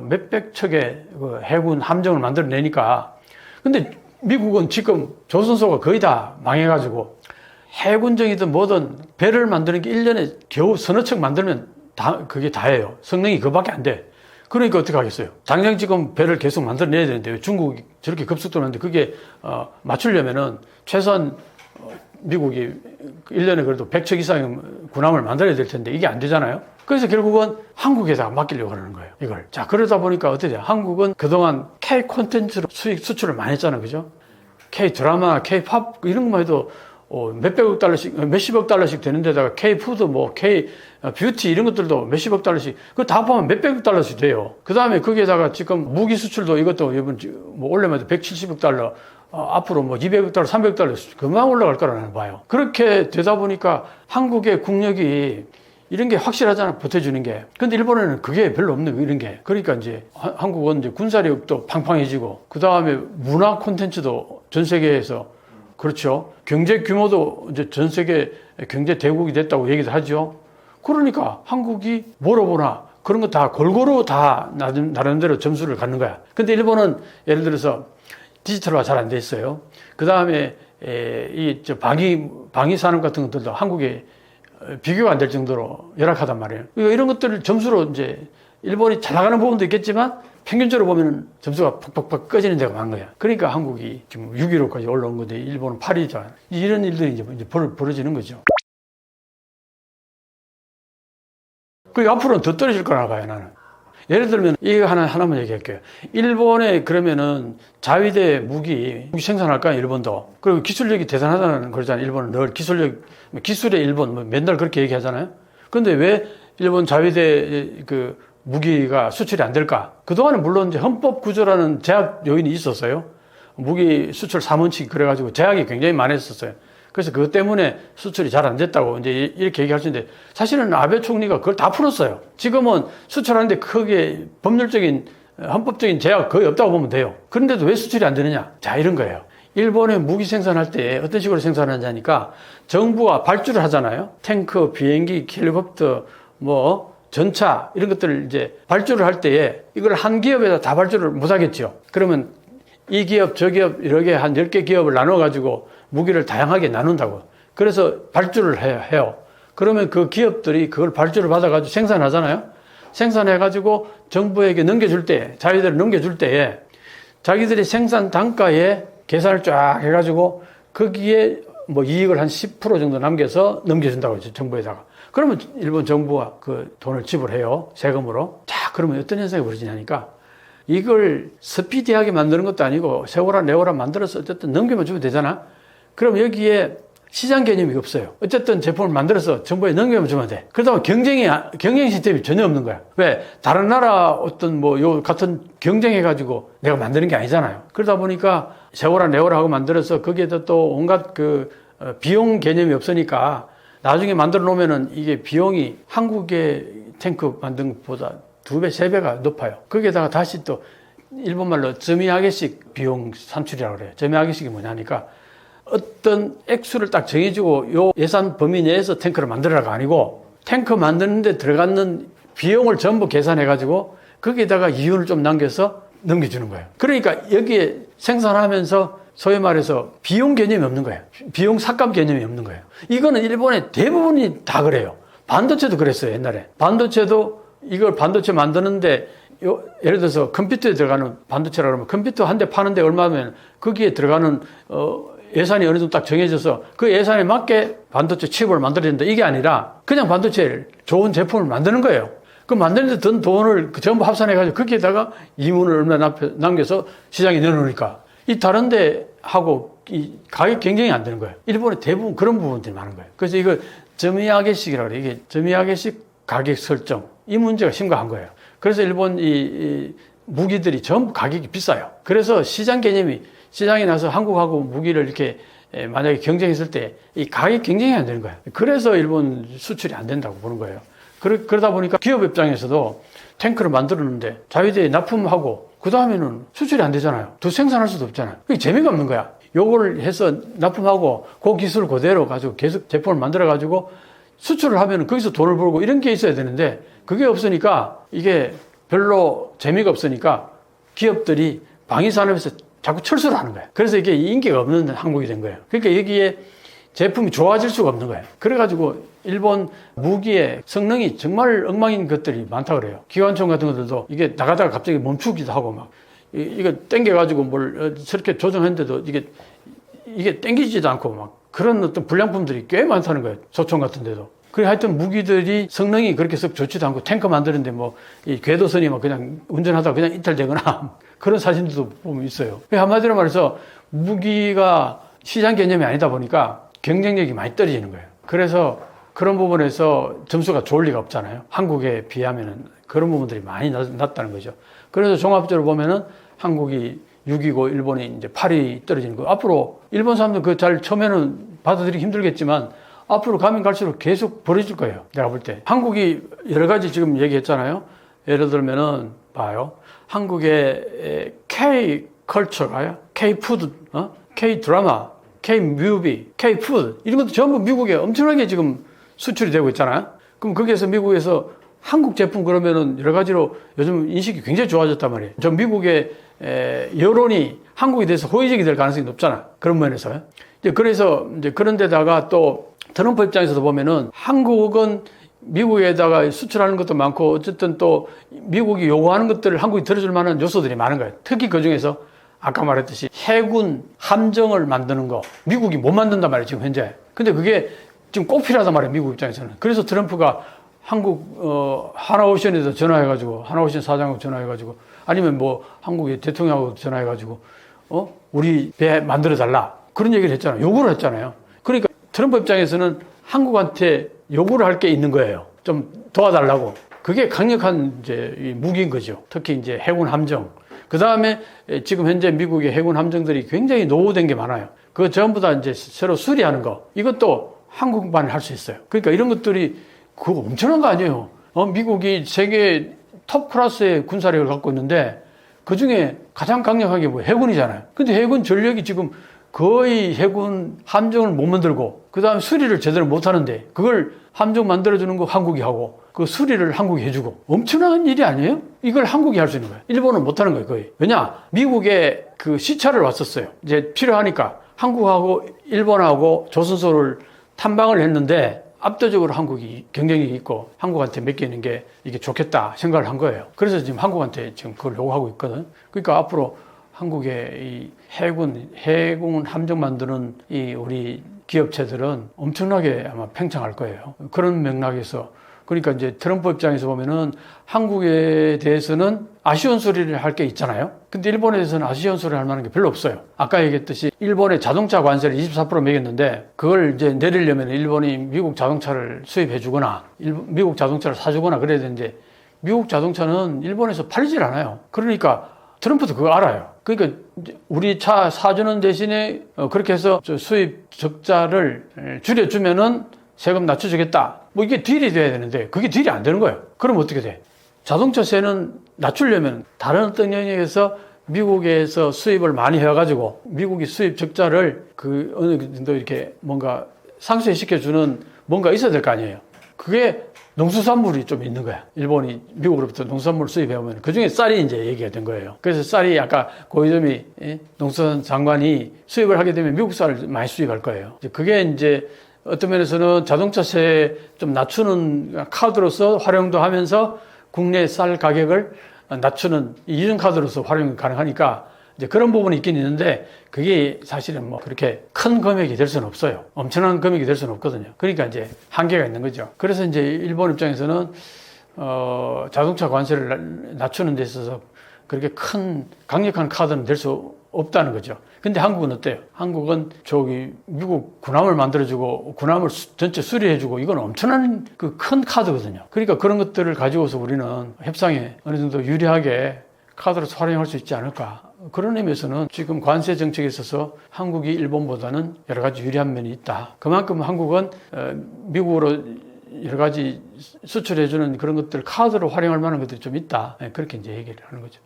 몇백 척의 그 해군 함정을 만들어내니까. 근데 미국은 지금 조선소가 거의 다 망해가지고, 해군정이든 뭐든 배를 만드는 게 1년에 겨우 서너 척 만들면 그게 다예요. 성능이 그밖에 안 돼. 그러니까 어떻게 하겠어요? 당장 지금 배를 계속 만들어내야 되는데 중국이 저렇게 급속도로 하는데 그게 맞추려면은 최소한 미국이 1년에 그래도 100척 이상의 군함을 만들어야 될 텐데 이게 안 되잖아요. 그래서 결국은 한국에다가 맡기려고 하는 거예요. 이걸. 자, 그러다 보니까 어떻게 돼요? 한국은 그동안 K 콘텐츠로 수출을 많이 했잖아요. 그죠? K 드라마, K 팝 이런 것만 해도 몇백억 달러씩, 몇십억 달러씩 되는 데다가 K 푸드, 뭐 K 뷰티 이런 것들도 몇십억 달러씩, 그거 다 포함하면 몇백억 달러씩 돼요. 그 다음에 거기에다가 지금 무기 수출도 이것도 이번 뭐 올해마다 170억 달러, 앞으로 뭐 200억 달러, 300억 달러 금방 올라갈 거라는 봐요. 그렇게 되다 보니까 한국의 국력이 이런 게 확실하잖아, 보태주는 게. 근데 일본에는 그게 별로 없는 거, 이런 게. 그러니까 이제 한국은 이제 군사력도 팡팡해지고, 그 다음에 문화 콘텐츠도 전 세계에서 그렇죠. 경제 규모도 이제 전 세계 경제 대국이 됐다고 얘기도 하죠. 그러니까 한국이 뭐로보나 그런 거 다 골고루 다 나름대로 점수를 갖는 거야. 근데 일본은 예를 들어서 디지털화 잘 안 돼 있어요. 그 다음에 방위 산업 같은 것들도 한국에 비교가 안 될 정도로 열악하단 말이에요. 이런 것들을 점수로 이제 일본이 잘 나가는 부분도 있겠지만 평균적으로 보면 점수가 팍팍팍 꺼지는 데가 많은 거야. 그러니까 한국이 지금 6위로까지 올라온 건데 일본은 8위잖아. 이런 일들이 이제 벌어지는 거죠. 그 앞으로는 더 떨어질 거라 봐요, 나는. 예를 들면 이거 하나만 얘기할게요. 일본에 그러면은 자위대 무기 생산할까요, 일본도? 그리고 기술력이 대단하다는 거잖아요. 일본은 늘 기술의 일본 뭐 맨날 그렇게 얘기하잖아요. 근데 왜 일본 자위대 무기가 수출이 안 될까? 그동안은 물론 이제 헌법 구조라는 제약 요인이 있었어요. 무기 수출 3원칙 그래가지고 제약이 굉장히 많았었어요. 그래서 그것 때문에 수출이 잘 안 됐다고 이제 이렇게 얘기할 수 있는데 사실은 아베 총리가 그걸 다 풀었어요. 지금은 수출하는데 크게 법률적인, 헌법적인 제약 거의 없다고 보면 돼요. 그런데도 왜 수출이 안 되느냐? 자, 이런 거예요. 일본의 무기 생산할 때 어떤 식으로 생산하냐니까 정부가 발주를 하잖아요. 탱크, 비행기, 헬리콥터, 전차 이런 것들을 이제 발주를 할 때에 이걸 한 기업에다 다 발주를 못 하겠죠. 그러면 이 기업, 저 기업 이렇게 한 10개 기업을 나눠 가지고 무기를 다양하게 나눈다고. 그래서 발주를 해요. 그러면 그 기업들이 그걸 발주를 받아 가지고 생산하잖아요. 생산해 가지고 정부에게 넘겨줄 때, 자기들을 넘겨줄 때에 자기들이 생산 단가에 계산을 쫙 해 가지고 거기에 뭐 이익을 한 10% 정도 남겨서 넘겨준다고 했죠, 정부에다가. 그러면 일본 정부가 그 돈을 지불해요, 세금으로. 자, 그러면 어떤 현상이 벌어지냐니까, 이걸 스피디하게 만드는 것도 아니고 세워라 내워라 만들어서 어쨌든 넘기면 주면 되잖아. 그럼 여기에 시장 개념이 없어요. 어쨌든 제품을 만들어서 정부에 넘기면 주면 돼. 그러다 보면 경쟁 시스템이 전혀 없는 거야. 왜? 다른 나라 어떤 뭐 요 같은 경쟁해가지고 내가 만드는 게 아니잖아요. 그러다 보니까 세워라 내워라 하고 만들어서 거기에다 또 온갖 비용 개념이 없으니까 나중에 만들어 놓으면은 이게 비용이 한국의 탱크 만든 것보다 2배, 3배가 높아요. 거기에다가 다시 또 일본말로 점이하게씩 비용 산출이라고 그래요. 점이하게씩이 뭐냐니까 어떤 액수를 딱 정해주고 요 예산 범위 내에서 탱크를 만들어라가 아니고 탱크 만드는데 들어가는 비용을 전부 계산해가지고 거기에다가 이윤을 좀 남겨서 넘겨주는 거예요. 그러니까 여기에 생산하면서 소위 말해서 비용 개념이 없는 거예요. 비용 삭감 개념이 없는 거예요. 이거는 일본의 대부분이 다 그래요. 반도체도 그랬어요, 옛날에. 반도체도 이걸 반도체 만드는데 예를 들어서 컴퓨터에 들어가는 반도체라 그러면 컴퓨터 한 대 파는데 얼마면 거기에 들어가는 예산이 어느 정도 딱 정해져서 그 예산에 맞게 반도체 칩을 만들어야 된다. 이게 아니라 그냥 반도체를 좋은 제품을 만드는 거예요. 그 만드는데 든 돈을 전부 합산해가지고 거기에다가 이윤을 얼마 남겨서 시장에 내놓으니까 이 다른데 하고 이 가격 경쟁이 안 되는 거예요. 일본의 대부분 그런 부분들이 많은 거예요. 그래서 이걸 점이하게식이라고 그래요. 이게 점이하게식 가격 설정. 이 문제가 심각한 거예요. 그래서 일본 이 무기들이 전부 가격이 비싸요. 그래서 시장 개념이 시장에 나서 한국하고 무기를 이렇게 만약에 경쟁했을 때 이 가격 경쟁이 안 되는 거예요. 그래서 일본 수출이 안 된다고 보는 거예요. 그러다 보니까 기업 입장에서도 탱크를 만들었는데 자위대에 납품하고 그 다음에는 수출이 안 되잖아요. 더 생산할 수도 없잖아요. 그게 재미가 없는 거야. 요걸 해서 납품하고 그 기술을 그대로 가지고 계속 제품을 만들어 가지고 수출을 하면 거기서 돈을 벌고 이런 게 있어야 되는데 그게 없으니까 이게 별로 재미가 없으니까 기업들이 방위산업에서 자꾸 철수를 하는 거예요. 그래서 이게 인기가 없는 한국이 된 거예요. 그러니까 여기에 제품이 좋아질 수가 없는 거예요. 그래가지고 일본 무기의 성능이 정말 엉망인 것들이 많다 그래요. 기관총 같은 것들도 이게 나가다가 갑자기 멈추기도 하고 막 이거 땡겨가지고 뭘 저렇게 조정했는데도 이게 땡기지도 않고 막 그런 어떤 불량품들이 꽤 많다는 거예요. 소총 같은 데도. 그래 하여튼 무기들이 성능이 그렇게 썩 좋지도 않고 탱크 만드는데 뭐 이 궤도선이 막 그냥 운전하다가 그냥 이탈되거나 그런 사진들도 보면 있어요. 한마디로 말해서 무기가 시장 개념이 아니다 보니까 경쟁력이 많이 떨어지는 거예요. 그래서 그런 부분에서 점수가 좋을 리가 없잖아요. 한국에 비하면은 그런 부분들이 많이 낮다는 거죠. 그래서 종합적으로 보면은 한국이 6위고 일본이 이제 8위 떨어지는 거. 앞으로 일본 사람들 그 잘 처음에는 받아들이기 힘들겠지만 앞으로 가면 갈수록 계속 벌어질 거예요. 내가 볼 때. 한국이 여러 가지 지금 얘기했잖아요. 예를 들면은 봐요. 한국의 K-컬처가요. K-푸드, K-드라마, K-뮤비, K-푸드 이런 것도 전부 미국에 엄청나게 지금 수출이 되고 있잖아요. 그럼 거기에서 미국에서 한국 제품 그러면은 여러 가지로 요즘 인식이 굉장히 좋아졌단 말이에요. 저 미국의 여론이 한국에 대해서 호의적이 될 가능성이 높잖아. 그런 면에서. 그래서 이제 그런 데다가 또 트럼프 입장에서도 보면은 한국은 미국에다가 수출하는 것도 많고 어쨌든 또 미국이 요구하는 것들을 한국이 들어줄 만한 요소들이 많은 거예요. 특히 그 중에서 아까 말했듯이 해군 함정을 만드는 거 미국이 못 만든단 말이에요. 지금 현재. 근데 그게 지금 꼭 필요하단 말이에요. 미국 입장에서는. 그래서 트럼프가 한국 하나오션에서 전화해가지고 하나오션 사장하고 전화해가지고 아니면 뭐 한국의 대통령하고 전화해가지고 우리 배 만들어달라 그런 얘기를 했잖아요. 요구를 했잖아요. 그러니까 트럼프 입장에서는 한국한테 요구를 할 게 있는 거예요. 좀 도와달라고. 그게 강력한 이제 무기인 거죠. 특히 이제 해군 함정. 그 다음에 지금 현재 미국의 해군 함정들이 굉장히 노후된 게 많아요. 그거 전부 다 이제 새로 수리하는 거. 이것도 한국만 할 수 있어요. 그러니까 이런 것들이 그거 엄청난 거 아니에요. 미국이 세계 톱 클래스의 군사력을 갖고 있는데 그 중에 가장 강력하게 뭐 해군이잖아요. 근데 해군 전력이 지금 거의 해군 함정을 못 만들고 그 다음에 수리를 제대로 못 하는데 그걸 함정 만들어주는 거 한국이 하고 그 수리를 한국이 해주고 엄청난 일이 아니에요? 이걸 한국이 할 수 있는 거예요. 일본은 못 하는 거예요, 거의. 왜냐? 미국에 그 시차를 왔었어요. 이제 필요하니까 한국하고 일본하고 조선소를 탐방을 했는데 압도적으로 한국이 경쟁력이 있고 한국한테 맡기는 게 이게 좋겠다 생각을 한 거예요. 그래서 지금 한국한테 지금 그걸 요구하고 있거든. 그러니까 앞으로 한국의 이 해군 함정 만드는 이 우리 기업체들은 엄청나게 아마 팽창할 거예요. 그런 맥락에서 그러니까 이제 트럼프 입장에서 보면은 한국에 대해서는 아쉬운 소리를 할 게 있잖아요. 근데 일본에 대해서는 아쉬운 소리를 할 만한 게 별로 없어요. 아까 얘기했듯이 일본의 자동차 관세를 24% 매겼는데 그걸 이제 내리려면 일본이 미국 자동차를 수입해 주거나 미국 자동차를 사주거나 그래야 되는데 미국 자동차는 일본에서 팔리질 않아요. 그러니까 트럼프도 그거 알아요. 그러니까 우리 차 사주는 대신에 그렇게 해서 수입 적자를 줄여주면은 세금 낮춰주겠다. 뭐 이게 딜이 돼야 되는데 그게 딜이 안 되는 거예요. 그럼 어떻게 돼? 자동차세는 낮추려면 다른 어떤 영역에서 미국에서 수입을 많이 해가지고 미국이 수입 적자를 어느 정도 이렇게 뭔가 상쇄시켜주는 뭔가 있어야 될 거 아니에요. 그게 농수산물이 좀 있는 거야. 일본이 미국으로부터 농수산물을 수입해오면 그중에 쌀이 이제 얘기가 된 거예요. 그래서 쌀이 아까 고이즈미 농수산 장관이 수입을 하게 되면 미국 쌀을 많이 수입할 거예요. 그게 이제 어떤 면에서는 자동차세 좀 낮추는 카드로서 활용도 하면서 국내 쌀 가격을 낮추는 이중 카드로서 활용이 가능하니까 이제 그런 부분이 있긴 있는데 그게 사실은 뭐 그렇게 큰 금액이 될 수는 없어요. 엄청난 금액이 될 수는 없거든요. 그러니까 이제 한계가 있는 거죠. 그래서 이제 일본 입장에서는 자동차 관세를 낮추는 데 있어서 그렇게 큰 강력한 카드는 될 수 없다는 거죠. 근데 한국은 어때요? 한국은 미국 군함을 만들어주고 군함을 전체 수리해주고 이건 엄청난 그 큰 카드거든요. 그러니까 그런 것들을 가지고서 우리는 협상에 어느 정도 유리하게 카드로서 활용할 수 있지 않을까. 그런 의미에서는 지금 관세 정책에 있어서 한국이 일본보다는 여러 가지 유리한 면이 있다. 그만큼 한국은 미국으로 여러 가지 수출해주는 그런 것들 카드로 활용할 만한 것들이 좀 있다. 그렇게 이제 얘기를 하는 거죠.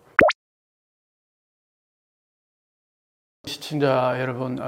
시청자 여러분,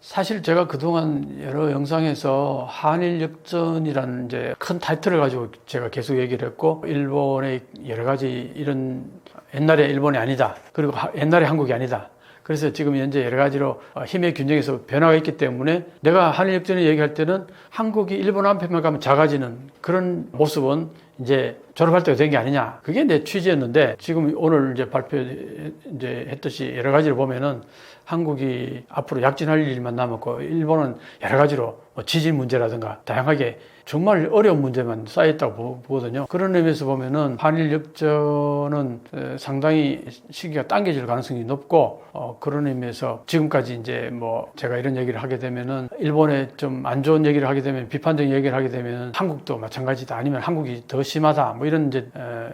사실 제가 그동안 여러 영상에서 한일 역전이라는 이제 큰 타이틀을 가지고 제가 계속 얘기를 했고, 일본의 여러 가지 이런 옛날에 일본이 아니다. 그리고 옛날에 한국이 아니다. 그래서 지금 현재 여러 가지로 힘의 균형에서 변화가 있기 때문에 내가 한일 역전을 얘기할 때는 한국이 일본 한편만 가면 작아지는 그런 모습은 이제 졸업할 때가 된 게 아니냐. 그게 내 취지였는데 지금 오늘 이제 했듯이 여러 가지를 보면은 한국이 앞으로 약진할 일만 남았고 일본은 여러 가지로 지질 문제라든가 다양하게 정말 어려운 문제만 쌓여있다고 보거든요. 그런 의미에서 보면은 한일 역전은 상당히 시기가 당겨질 가능성이 높고 그런 의미에서 지금까지 이제 뭐 제가 이런 얘기를 하게 되면은 일본에 좀 안 좋은 얘기를 하게 되면 비판적인 얘기를 하게 되면 한국도 마찬가지다 아니면 한국이 더 심하다 뭐 이런 이제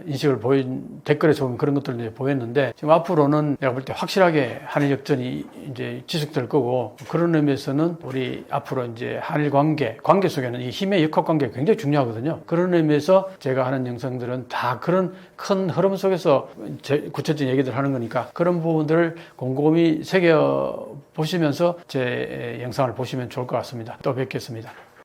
인식을 댓글에서 보면 그런 것들을 이제 보였는데 지금 앞으로는 내가 볼 때 확실하게 한일 역전이 이제 지속될 거고 그런 의미에서는 우리 앞으로 이제 한일 관계 속에는 이 힘의 역학 관계가 굉장히 중요하거든요. 그런 의미에서 제가 하는 영상들은 다 그런 큰 흐름 속에서 구체적인 얘기들 하는 거니까 그런 부분들을 곰곰이 새겨 보시면서 제 영상을 보시면 좋을 것 같습니다. 또 뵙겠습니다.